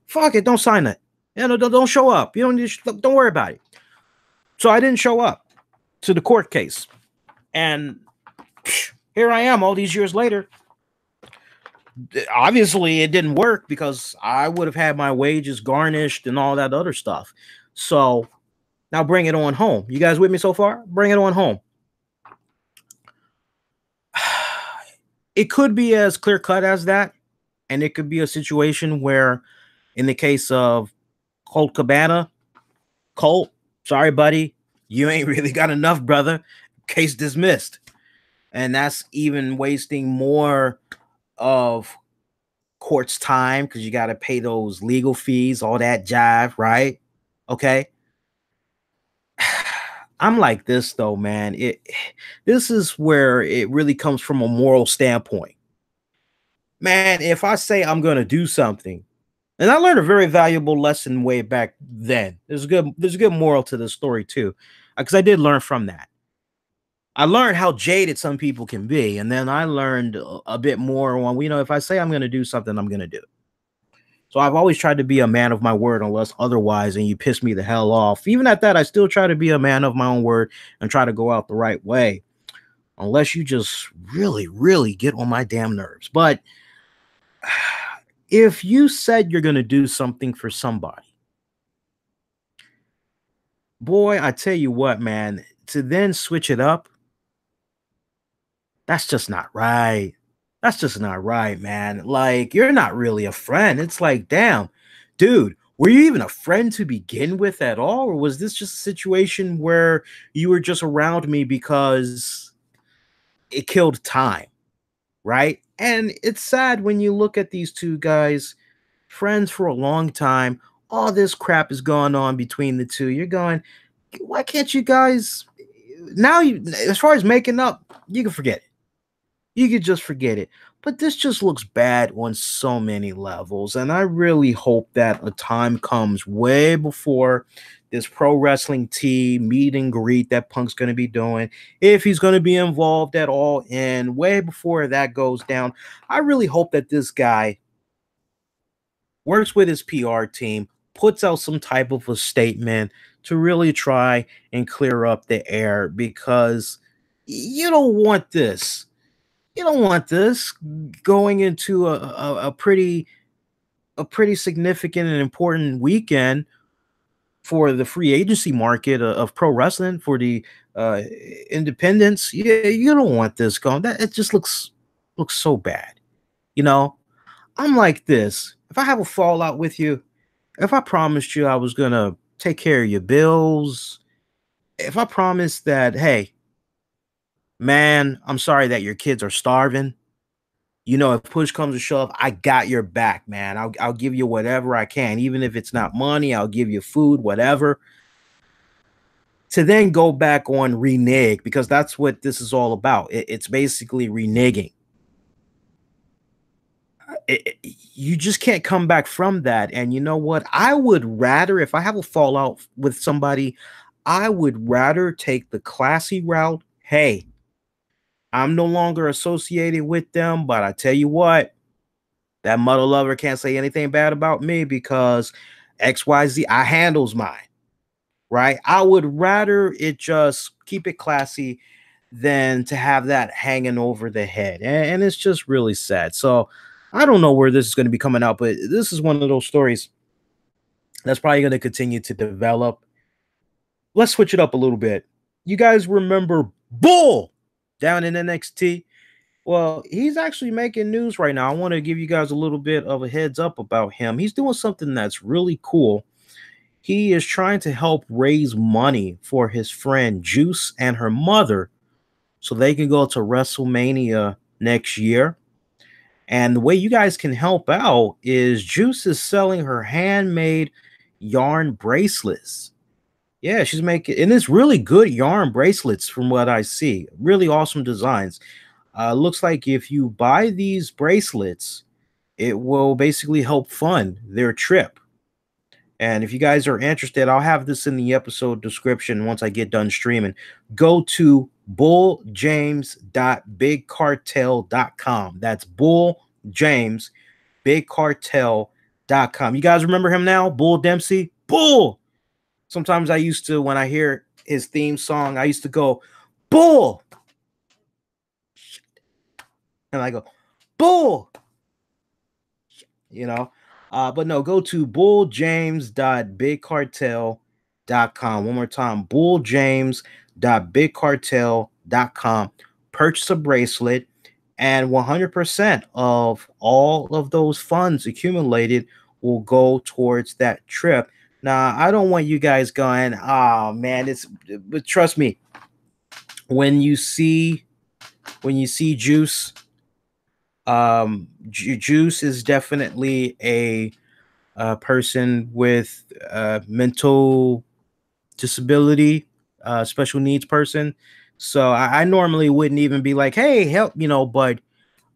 "Fuck it, don't sign it. Yeah, no, don't show up. You don't need don't worry about it." So I didn't show up to the court case. And here I am all these years later. Obviously, it didn't work because I would have had my wages garnished and all that other stuff. So now bring it on home. You guys with me so far? Bring it on home. It could be as clear cut as that. And it could be a situation where, in the case of Colt Cobana, Colt, sorry, buddy, you ain't really got enough, brother. Case dismissed. And that's even wasting more of court's time because you got to pay those legal fees, all that jive, right? Okay. I'm like this though, man. This is where it really comes from a moral standpoint. Man, if I say I'm going to do something, and I learned a very valuable lesson way back then. There's a good moral to the story too, because I did learn from that. I learned how jaded some people can be, and then I learned a bit more on, you know, if I say I'm going to do something, I'm going to do it. So I've always tried to be a man of my word unless otherwise, and you piss me the hell off. Even at that, I still try to be a man of my own word and try to go out the right way. Unless you just really, really get on my damn nerves. But if you said you're going to do something for somebody, boy, I tell you what, man, to then switch it up, that's just not right. That's just not right, man. Like, you're not really a friend. It's like, damn, dude, were you even a friend to begin with at all? Or was this just a situation where you were just around me because it killed time, right? And it's sad when you look at these two guys, friends for a long time, all this crap is going on between the two. You're going, why can't you guys now, you as far as making up, you can forget it. You could just forget it. But this just looks bad on so many levels. And I really hope that a time comes way before this pro wrestling team meet and greet that Punk's going to be doing, if he's going to be involved at all, and way before that goes down. I really hope that this guy works with his PR team, puts out some type of a statement to really try and clear up the air, because you don't want this. You don't want this going into a pretty significant and important weekend for the free agency market of pro wrestling, for the independents. Yeah, you don't want this going. That it just looks so bad. You know, I'm like this. If I have a fallout with you, if I promised you I was gonna take care of your bills, if I promised that, hey, man, I'm sorry that your kids are starving. You know, if push comes to shove, I got your back, man. I'll give you whatever I can, even if it's not money. I'll give you food, whatever. To then go back on renege, because that's what this is all about. It's basically reneging. You just can't come back from that. And you know what? I would rather, if I have a fallout with somebody, I would rather take the classy route. Hey, I'm no longer associated with them, but I tell you what, that mother lover can't say anything bad about me because XYZ, I handles mine, right? I would rather it just keep it classy than to have that hanging over the head. And it's just really sad. So I don't know where this is going to be coming out, but this is one of those stories that's probably going to continue to develop. Let's switch it up a little bit. You guys remember Bull down in NXT? Well, he's actually making news right now. I want to give you guys a little bit of a heads up about him. He's doing something that's really cool. He is trying to help raise money for his friend Juice and her mother so they can go to WrestleMania next year. And the way you guys can help out is Juice is selling her handmade yarn bracelets. Yeah, she's making, and it's really good yarn bracelets from what I see. Really awesome designs. Looks like if you buy these bracelets, it will basically help fund their trip. And if you guys are interested, I'll have this in the episode description once I get done streaming. Go to bulljames.bigcartel.com. That's bulljames.bigcartel.com. You guys remember him now? Bull Dempsey? Bull! Sometimes I used to, when I hear his theme song, I used to go, Bull! And I go, Bull! You know? But no, go to bulljames.bigcartel.com. One more time, bulljames.bigcartel.com. Purchase a bracelet, and 100% of all of those funds accumulated will go towards that trip. Now, I don't want you guys going, oh man, but trust me, when you see Juice, Juice is definitely a person with mental disability, special needs person. So I normally wouldn't even be like, hey, help, but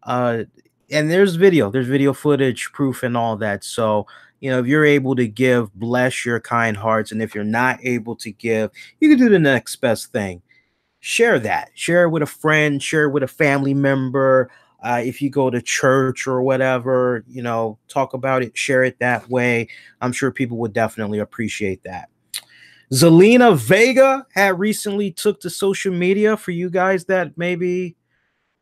and there's video footage, proof, and all that. So, if you're able to give, bless your kind hearts. And if you're not able to give, you can do the next best thing. share that. Share it with a friend, share it with a family member. If you go to church or whatever, you know, talk about it, share it that way. I'm sure people would definitely appreciate that. Zelina Vega had recently took to social media. For you guys that maybe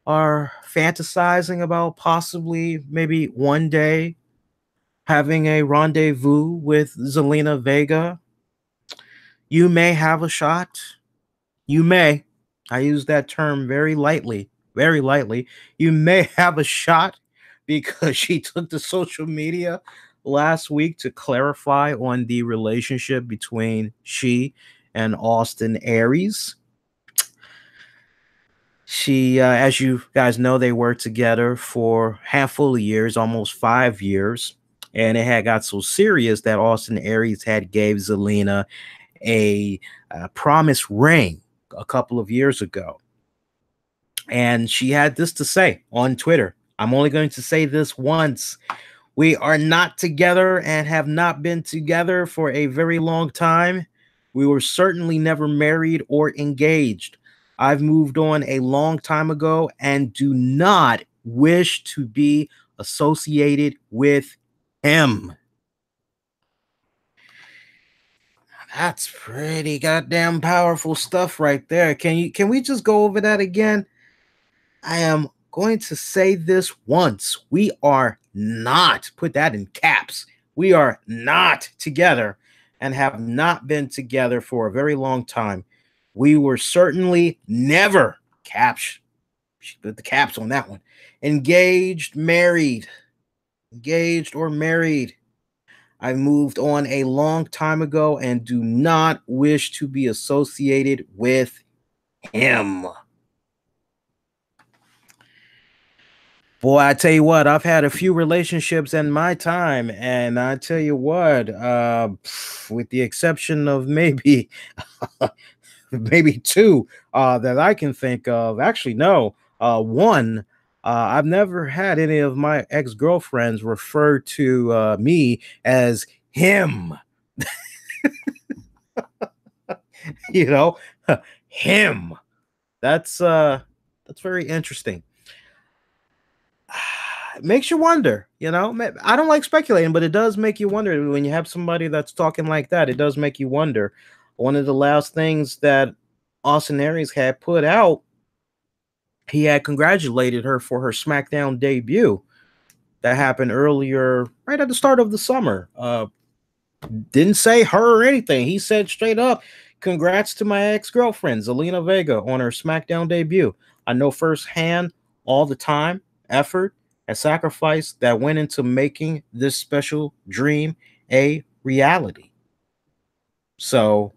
are fantasizing about possibly maybe one day having a rendezvous with Zelina Vega, you may have a shot. You may. I use that term very lightly, very lightly. You may have a shot because she took to social media last week to clarify on the relationship between she and Austin Aries. She, as you guys know, they worked together for a handful of years, almost 5 years. And it had got so serious that Austin Aries had gave Zelina a promise ring a couple of years ago. And she had this to say on Twitter. I'm only going to say this once. We are not together and have not been together for a very long time. We were certainly never married or engaged. I've moved on a long time ago and do not wish to be associated with him. That's pretty goddamn powerful stuff right there. Can we just go over that again? I am going to say this once. We are not, put that in caps. We are not together and have not been together for a very long time. We were certainly never caps. She put the caps on that one. Engaged, married. Engaged or married. I moved on a long time ago and do not wish to be associated with him. Boy, I tell you what, I've had a few relationships in my time, and I tell you what, with the exception of maybe maybe two that I can think of. Actually, no, one. I've never had any of my ex-girlfriends refer to me as him. You know, him. That's very interesting. It makes you wonder, you know. I don't like speculating, but it does make you wonder when you have somebody that's talking like that. It does make you wonder. One of the last things that Austin Aries had put out, he had congratulated her for her SmackDown debut that happened earlier, right at the start of the summer. Didn't say her or anything. He said straight up, "Congrats to my ex-girlfriend, Zelina Vega, on her SmackDown debut. I know firsthand all the time, effort, and sacrifice that went into making this special dream a reality." So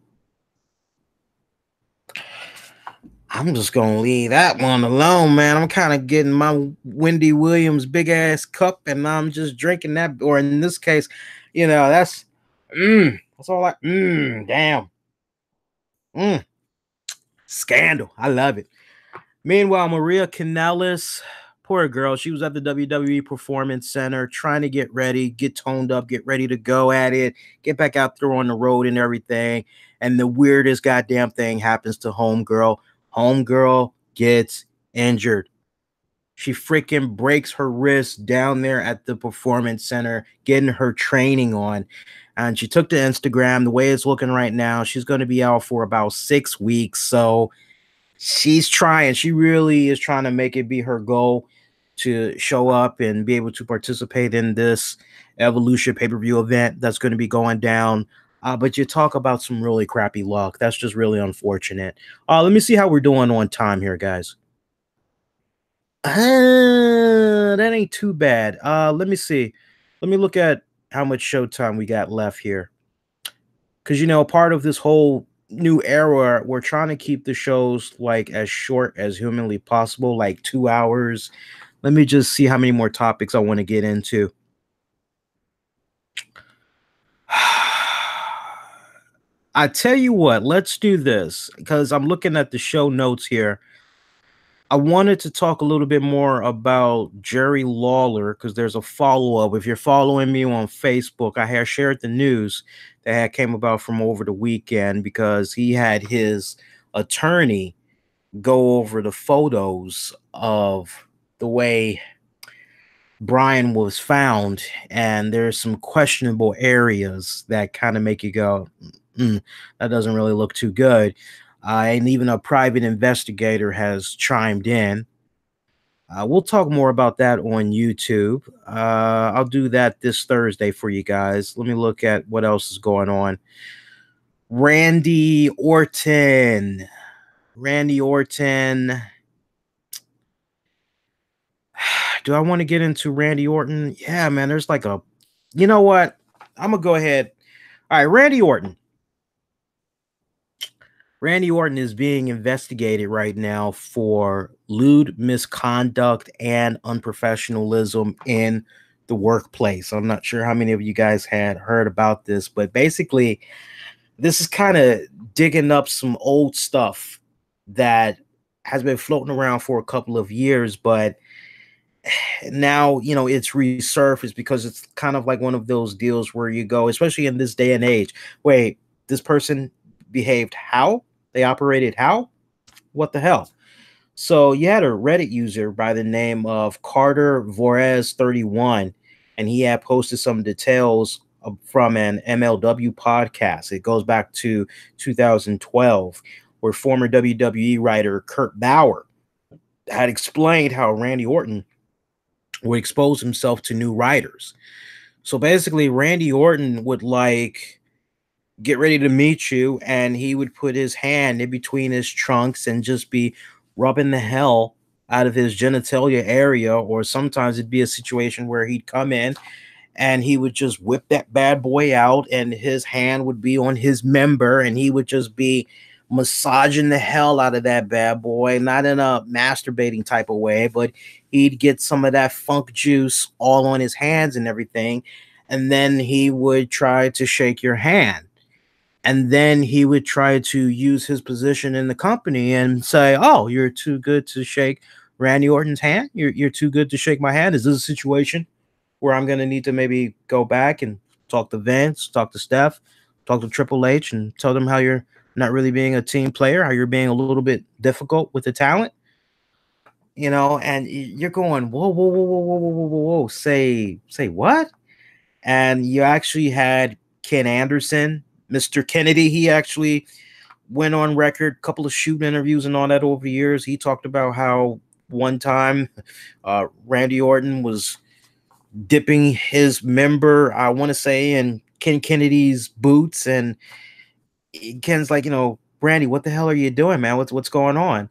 I'm just gonna leave that one alone, man. I'm kind of getting my Wendy Williams big ass cup, and I'm just drinking that. Or in this case, you know, that's all I damn. Scandal. I love it. Meanwhile, Maria Kanellis, poor girl, she was at the WWE Performance Center trying to get ready, get toned up, get ready to go at it, get back out there on the road and everything. And the weirdest goddamn thing happens to Homegirl. Homegirl gets injured. She freaking breaks her wrist down there at the Performance Center, getting her training on. And she took to Instagram. The way it's looking right now, she's going to be out for about 6 weeks. So she's trying. She really is trying to make it be her goal to show up and be able to participate in this Evolution pay-per-view event that's going to be going down. But you talk about some really crappy luck. That's just really unfortunate. Let me see how we're doing on time here, guys. That ain't too bad. Let me see. Let me look at how much showtime we got left here. Because, you know, part of this whole new era, we're trying to keep the shows like as short as humanly possible, like 2 hours. Let me just see how many more topics I want to get into. I tell you what, let's do this because I'm looking at the show notes here. I wanted to talk a little bit more about Jerry Lawler because there's a follow-up. If you're following me on Facebook, I have shared the news that had came about from over the weekend because he had his attorney go over the photos of the way Brian was found, and there's some questionable areas that kind of make you go, that doesn't really look too good. And even a private investigator has chimed in. We'll talk more about that on YouTube. I'll do that this Thursday for you guys. Let me look at what else is going on. Randy Orton. Randy Orton. Do I want to get into Randy Orton? Yeah, man, there's like a, you know what? I'm going to go ahead. All right, Randy Orton. Randy Orton is being investigated right now for lewd misconduct and unprofessionalism in the workplace. I'm not sure how many of you guys had heard about this, but basically, this is kind of digging up some old stuff that has been floating around for a couple of years, but now, you know, it's resurfaced because it's kind of like one of those deals where you go, especially in this day and age, wait, this person behaved how? They operated how? What the hell? So you had a Reddit user by the name of Carter Vorez 31, and he had posted some details from an MLW podcast. It goes back to 2012, where former WWE writer Kurt Bauer had explained how Randy Orton would expose himself to new writers. So basically, Randy Orton would like get ready to meet you, and he would put his hand in between his trunks and just be rubbing the hell out of his genitalia area. Or sometimes it'd be a situation where he'd come in and he would just whip that bad boy out, and his hand would be on his member, and he would just be massaging the hell out of that bad boy, not in a masturbating type of way, but he'd get some of that funk juice all on his hands and everything. And then he would try to shake your hand. And then he would try to use his position in the company and say, "Oh, you're too good to shake Randy Orton's hand. You're too good to shake my hand. Is this a situation where I'm going to need to maybe go back and talk to Vince, talk to Steph, talk to Triple H, and tell them how you're not really being a team player, how you're being a little bit difficult with the talent?" You know, and you're going, whoa, whoa, whoa, whoa, whoa, whoa, whoa, whoa, whoa. Say what? And you actually had Ken Anderson, Mr. Kennedy. He actually went on record, a couple of shoot interviews and all that over the years. He talked about how one time Randy Orton was dipping his member, I want to say, in Ken Kennedy's boots, and Ken's like, Randy, what the hell are you doing, man? What's going on?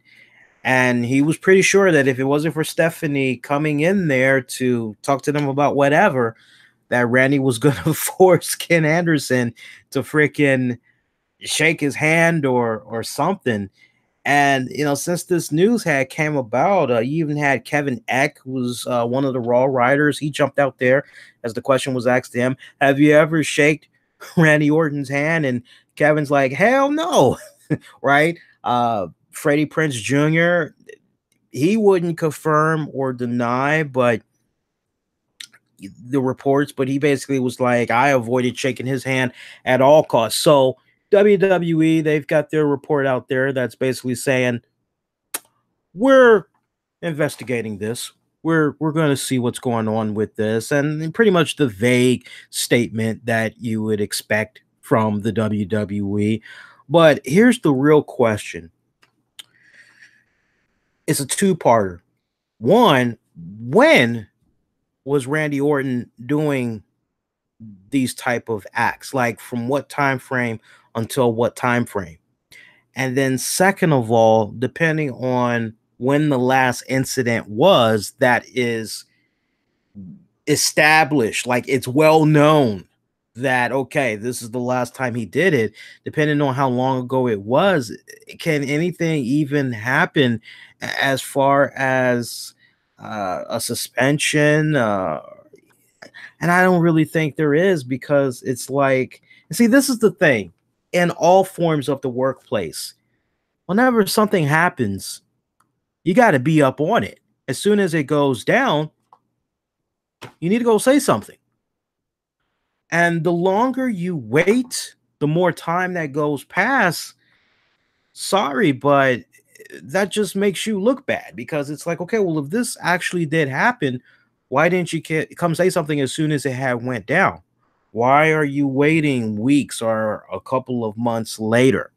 And he was pretty sure that if it wasn't for Stephanie coming in there to talk to them about whatever, that Randy was going to force Ken Anderson to freaking shake his hand or something. And, since this news had came about, you even had Kevin Eck, who was one of the Raw writers. He jumped out there as the question was asked to him, "Have you ever shaked Randy Orton's hand?" And Kevin's like, "Hell no." Right? Freddie Prinze Jr., he wouldn't confirm or deny, but the reports, but he basically was like, "I avoided shaking his hand at all costs." So WWE, they've got their report out there that's basically saying, "We're investigating this. We're going to see what's going on with this," and pretty much the vague statement that you would expect from the WWE. But here's the real question. It's a two-parter. One, when was Randy Orton doing these type of acts? Like, from what time frame until what time frame? And then second of all, depending on when the last incident was that is established, like it's well known that, okay, this is the last time he did it, depending on how long ago it was, can anything even happen as far as a suspension? And I don't really think there is, because it's like, see, this is the thing in all forms of the workplace. Whenever something happens, you got to be up on it. As soon as it goes down, you need to go say something. And the longer you wait, the more time that goes past. Sorry, but that just makes you look bad, because it's like, okay, well, if this actually did happen, why didn't you come say something as soon as it had went down? Why are you waiting weeks or a couple of months later?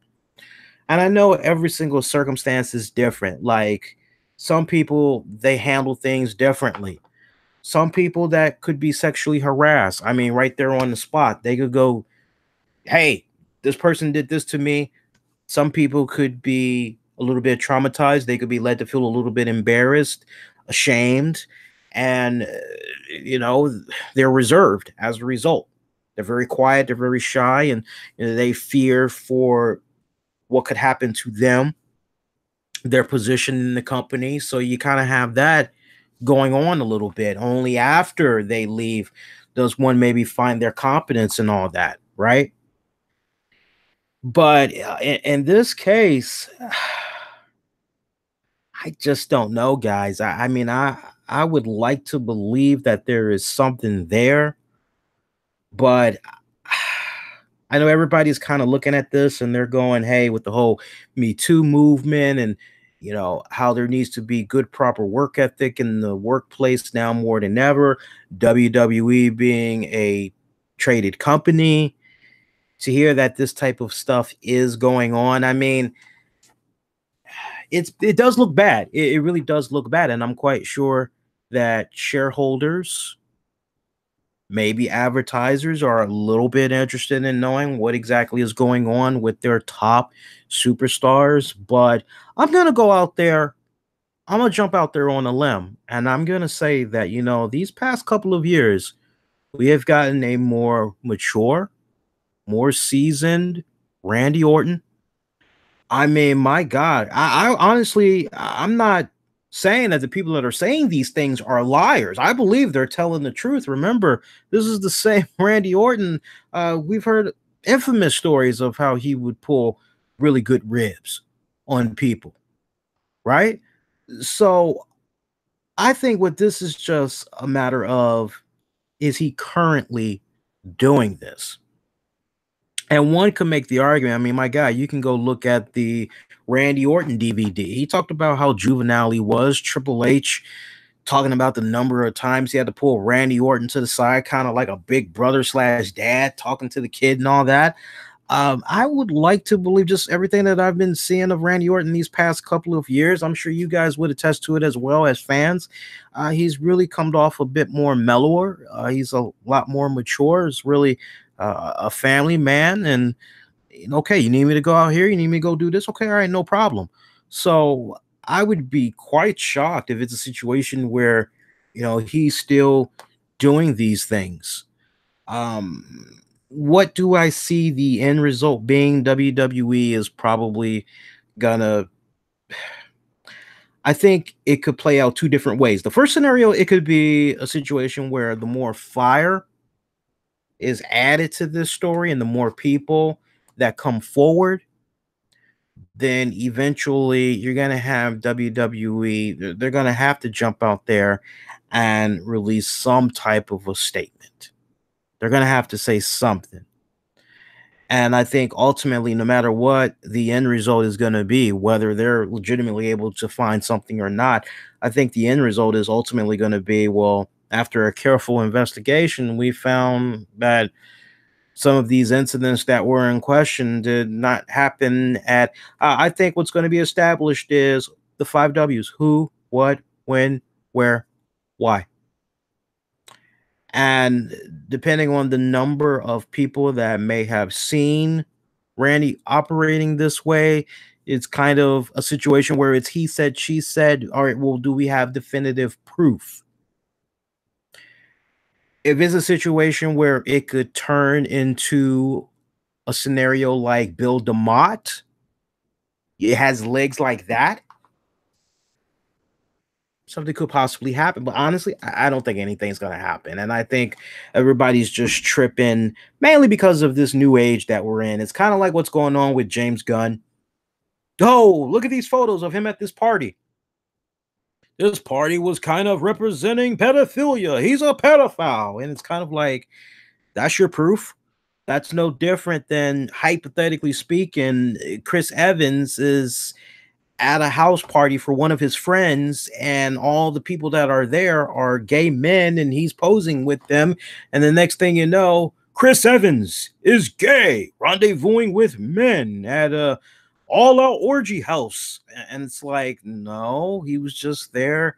And I know every single circumstance is different. Like, some people, they handle things differently. Some people that could be sexually harassed, I mean, right there on the spot, they could go, hey, this person did this to me. Some people could be a little bit traumatized. They could be led to feel a little bit embarrassed, ashamed, and they're reserved as a result. They're very quiet, they're very shy, and they fear for what could happen to them, their position in the company. So you kind of have that going on a little bit. Only after they leave does one maybe find their competence and all that, right? But in this case, I just don't know, guys. I mean, I would like to believe that there is something there, but I know everybody's kind of looking at this and they're going, hey, with the whole Me Too movement, and how there needs to be good, proper work ethic in the workplace now more than ever. WWE being a traded company, to hear that this type of stuff is going on, I mean, it does look bad. It really does look bad, and I'm quite sure that shareholders, maybe advertisers, are a little bit interested in knowing what exactly is going on with their top superstars. But I'm gonna go out there. I'm gonna jump out there on a limb, and I'm gonna say that these past couple of years, we have gotten a more mature, more seasoned Randy Orton. I mean, my God, I honestly, I'm not saying that the people that are saying these things are liars. I believe they're telling the truth. Remember, this is the same Randy Orton. We've heard infamous stories of how he would pull really good ribs on people, right? So I think what this is just a matter of, is he currently doing this? And one could make the argument, I mean, my guy, you can go look at the Randy Orton DVD. He talked about how juvenile he was. Triple H talking about the number of times he had to pull Randy Orton to the side, kind of like a big brother slash dad, talking to the kid and all that. I would like to believe just everything that I've been seeing of Randy Orton these past couple of years. I'm sure you guys would attest to it as well as fans. He's really come off a bit more mellower. He's a lot more mature. It's really a family man. And okay, you need me to go out here, you need me to go do this, okay, all right, no problem. So I would be quite shocked if it's a situation where he's still doing these things. What do I see the end result being? WWE is probably gonna, I think it could play out two different ways. The first scenario, it could be a situation where the more fire is added to this story and the more people that come forward, then eventually you're going to have WWE, they're going to have to jump out there and release some type of a statement. They're going to have to say something. And I think ultimately, no matter what the end result is going to be, whether they're legitimately able to find something or not, I think the end result is ultimately going to be, well, after a careful investigation, we found that some of these incidents that were in question did not happen at. I think what's going to be established is the 5 W's: who, what, when, where, why. And depending on the number of people that may have seen Randy operating this way, it's kind of a situation where it's he said, she said. All right, well, do we have definitive proof? If it's a situation where it could turn into a scenario like Bill DeMott, it has legs like that, something could possibly happen. But honestly, I don't think anything's going to happen. And I think everybody's just tripping, mainly because of this new age that we're in. It's kind of like what's going on with James Gunn. Oh, look at these photos of him at this party. This party was kind of representing pedophilia. He's a pedophile. And it's kind of like, that's your proof. That's no different than, hypothetically speaking, Chris Evans is at a house party for one of his friends, and all the people that are there are gay men, and he's posing with them. And the next thing you know, Chris Evans is gay, rendezvousing with men at a all-out orgy house. And it's like, no, he was just there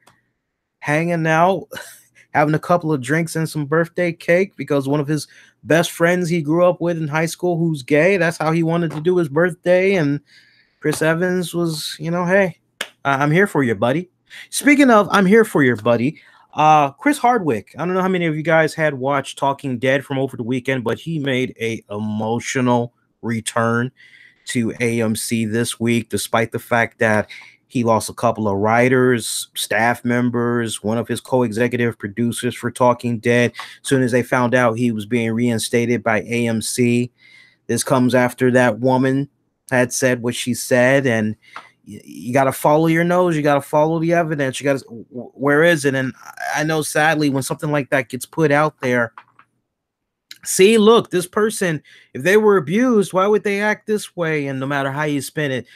hanging out, having a couple of drinks and some birthday cake because one of his best friends he grew up with in high school who's gay, that's how he wanted to do his birthday. And Chris Evans was, hey, I'm here for you, buddy. Speaking of, I'm here for you, buddy. Chris Hardwick. I don't know how many of you guys had watched Talking Dead from over the weekend, but he made a emotional return to AMC this week, despite the fact that he lost a couple of writers, staff members, one of his co-executive producers for Talking Dead. As soon as they found out he was being reinstated by AMC, this comes after that woman had said what she said, and you got to follow your nose. You got to follow the evidence. You got to, where is it? And I know, sadly, when something like that gets put out there, see, look, this person, if they were abused, why would they act this way? And no matter how you spin it,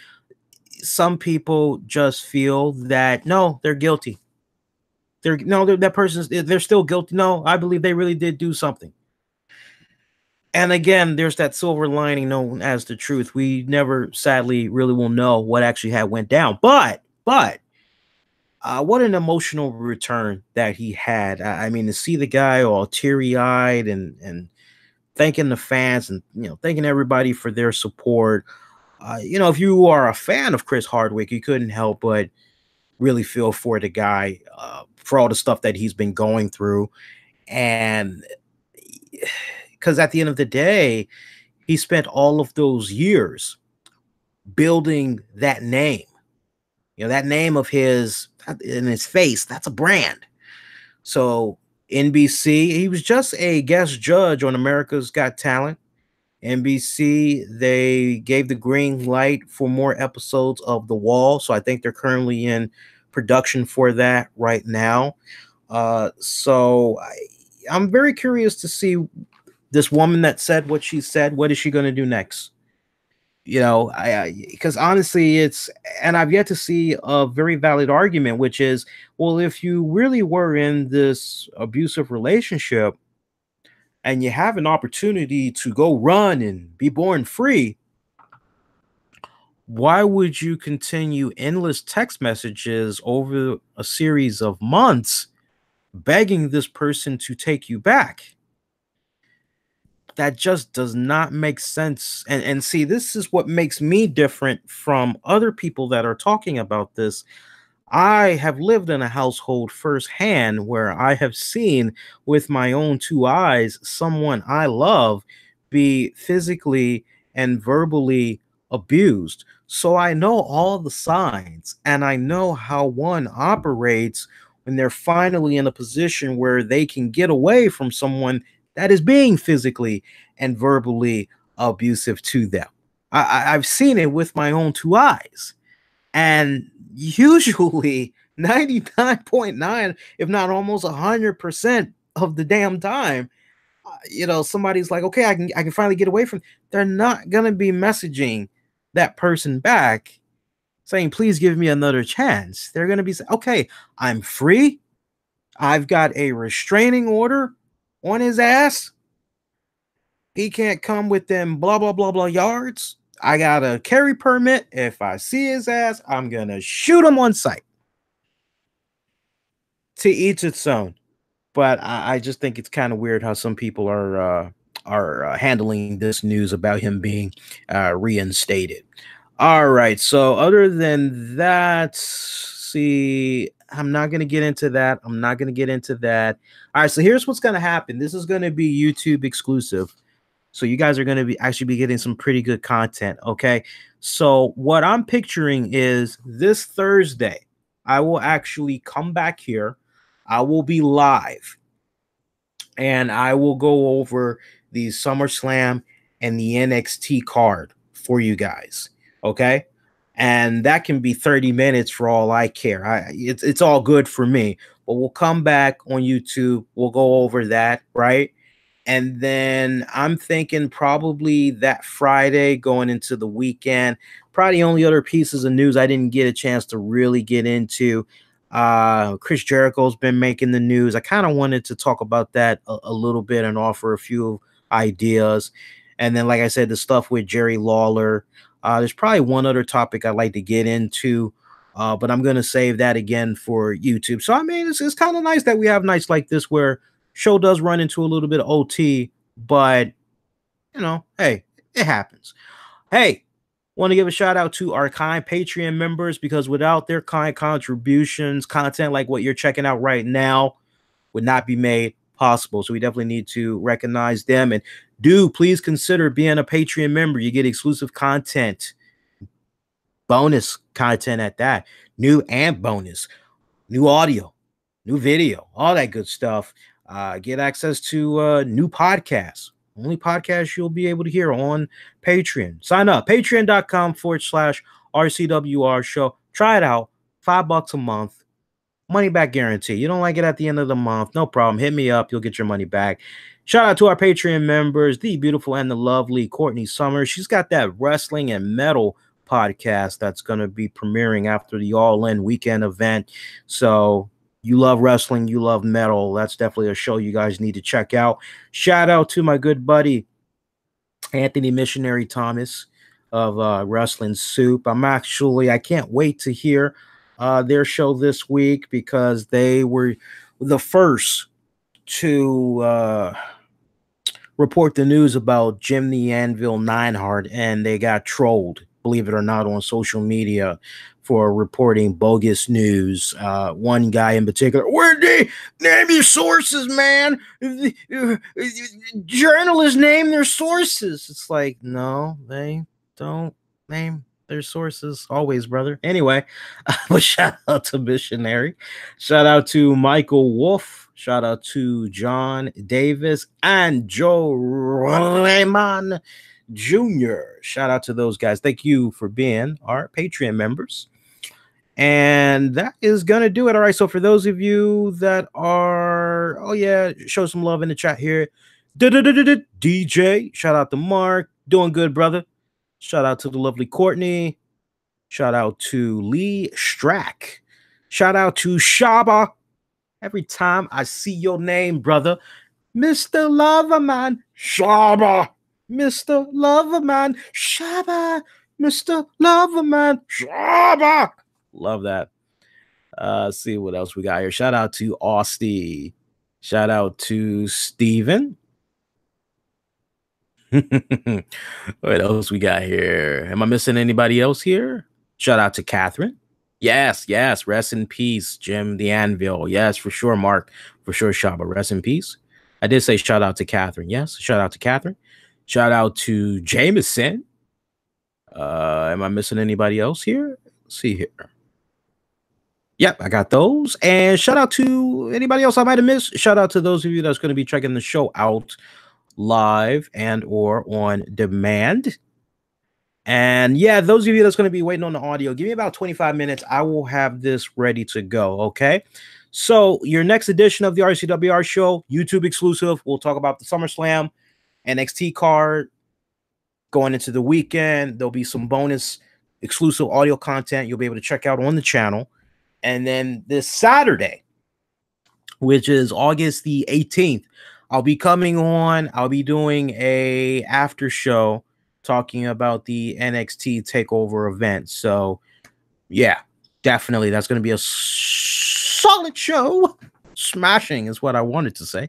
some people just feel that, no, they're guilty. That person's, they're still guilty. No, I believe they really did do something. And again, there's that silver lining known as the truth. We never, sadly, really will know what actually had went down. But what an emotional return that he had. I mean, to see the guy all teary-eyed and thanking the fans and, thanking everybody for their support. If you are a fan of Chris Hardwick, you couldn't help but really feel for the guy for all the stuff that he's been going through. And because at the end of the day, he spent all of those years building that name. That name of his in his face, that's a brand. So NBC, he was just a guest judge on America's Got Talent. NBC, they gave the green light for more episodes of The Wall. So I think they're currently in production for that right now. So I'm very curious to see this woman that said what she said. What is she going to do next? Because honestly, and I've yet to see a very valid argument, which is, well, if you really were in this abusive relationship and you have an opportunity to go run and be born free, why would you continue endless text messages over a series of months begging this person to take you back? That just does not make sense. And see, this is what makes me different from other people that are talking about this. I have lived in a household firsthand where I have seen with my own two eyes someone I love be physically and verbally abused. So I know all the signs, and I know how one operates when they're finally in a position where they can get away from someone that is being physically and verbally abusive to them. I've seen it with my own two eyes. And usually 99.9, if not almost 100% of the damn time, somebody's like, okay, I can finally get away from. They're not going to be messaging that person back saying, please give me another chance. They're going to be saying, okay, I'm free. I've got a restraining order on his ass. He can't come with them blah, blah, blah, blah yards. I got a carry permit. If I see his ass, I'm going to shoot him on sight. To each its own. But I just think it's kind of weird how some people are handling this news about him being reinstated. All right. So other than that, see, I'm not going to get into that. All right. So here's what's going to happen. This is going to be YouTube exclusive. So you guys are going to actually be getting some pretty good content. Okay. So what I'm picturing is this Thursday, I will actually come back here. I will be live and I will go over the Summerslam and the NXT card for you guys. Okay. And that can be 30 minutes for all I care. It's all good for me, but we'll come back on YouTube. We'll go over that. Right. And then I'm thinking probably that Friday going into the weekend. Probably the only other pieces of news I didn't get a chance to really get into. Chris Jericho's been making the news. I kind of wanted to talk about that a little bit and offer a few ideas. And then, like I said, the stuff with Jerry Lawler. There's probably one other topic I'd like to get into, but I'm going to save that again for YouTube. So, I mean, it's kind of nice that we have nights like this where show does run into a little bit of OT, but you know, hey, it happens. Hey, want to give a shout out to our kind Patreon members because without their kind contributions, content like what you're checking out right now would not be made possible. So we definitely need to recognize them, and please consider being a Patreon member. You get exclusive content, bonus content at that, new and bonus, new audio, new video, all that good stuff. Get access to new podcasts. Only podcasts you'll be able to hear on Patreon. Sign up. Patreon.com/RCWR Show. Try it out. $5 a month. Money back guarantee. You don't like it at the end of the month, no problem. Hit me up. You'll get your money back. Shout out to our Patreon members, the beautiful and the lovely Courtney Summers. She's got that wrestling and metal podcast that's going to be premiering after the All In weekend event. So you love wrestling, you love metal, that's definitely a show you guys need to check out. Shout out to my good buddy Anthony Missionary Thomas of Wrestling Soup. I can't wait to hear their show this week because they were the first to report the news about Jim the Anvil Neidhart, and they got trolled, believe it or not, on social media for reporting bogus news. One guy in particular, where'd they name your sources, man? Journalists name their sources. It's like, no, they don't name their sources always, brother. Anyway, but shout out to Missionary. Shout out to Michael Wolf. Shout out to John Davis and Joe Raymond Jr. Shout out to those guys. Thank you for being our Patreon members. And that is going to do it. All right. So for those of you that are, show some love in the chat here. DJ, shout out to Mark. Doing good, brother. Shout out to the lovely Courtney. Shout out to Lee Strack. Shout out to Shaba. Every time I see your name, brother, Mr. Loverman, Shaba. Mr. Loverman, Shaba. Mr. Loverman, Shaba. Love that. See what else we got here. Shout out to Austin. Shout out to Steven. What else we got here? Am I missing anybody else here? Shout out to Catherine. Yes. Rest in peace, Jim the Anvil. Yes, for sure, Mark. For sure, Shaba. Rest in peace. I did say shout out to Catherine. Yes, shout out to Catherine. Shout out to Jameson. Am I missing anybody else here? Let's see here. Yep, I got those. And shout out to anybody else I might have missed. Shout out to those of you that's going to be checking the show out live and or on demand. And yeah, those of you that's going to be waiting on the audio, give me about 25 minutes. I will have this ready to go. Okay. So your next edition of the RCWR show, YouTube exclusive. We'll talk about the SummerSlam NXT card going into the weekend. There'll be some bonus exclusive audio content you'll be able to check out on the channel. And then this Saturday, which is August the 18th, I'll be coming on. I'll be doing a after show talking about the NXT TakeOver event. So, yeah, definitely. That's going to be a solid show. Smashing is what I wanted to say.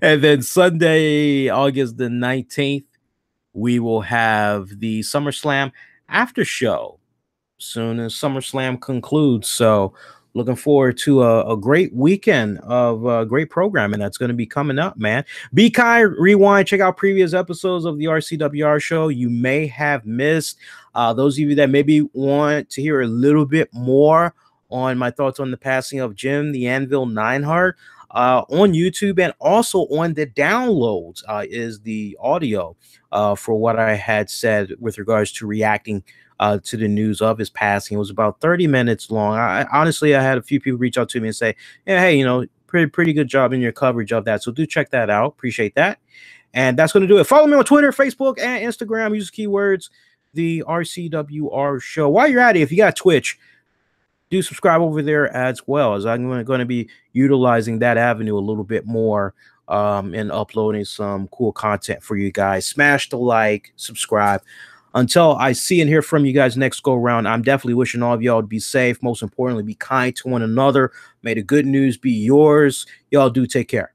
And then Sunday, August the 19th, we will have the SummerSlam after show soon as SummerSlam concludes. So looking forward to a great weekend of great programming that's going to be coming up, man. Be kind, rewind, check out previous episodes of the RCWR show you may have missed. Those of you that maybe want to hear a little bit more on my thoughts on the passing of Jim the Anvil Neidhart, on YouTube and also on the downloads is the audio for what I had said with regards to reacting to the news of his passing. It was about 30 minutes long. Honestly, I had a few people reach out to me and say, yeah, hey, pretty good job in your coverage of that. So do check that out. Appreciate that. And that's going to do it. Follow me on Twitter, Facebook, and Instagram. Use keywords, the RCWR Show. While you're at it, if you got Twitch, do subscribe over there as well, as I'm going to be utilizing that avenue a little bit more and uploading some cool content for you guys. Smash the like, subscribe. Until I see and hear from you guys next go round, I'm definitely wishing all of y'all to be safe. Most importantly, be kind to one another. May the good news be yours. Y'all do take care.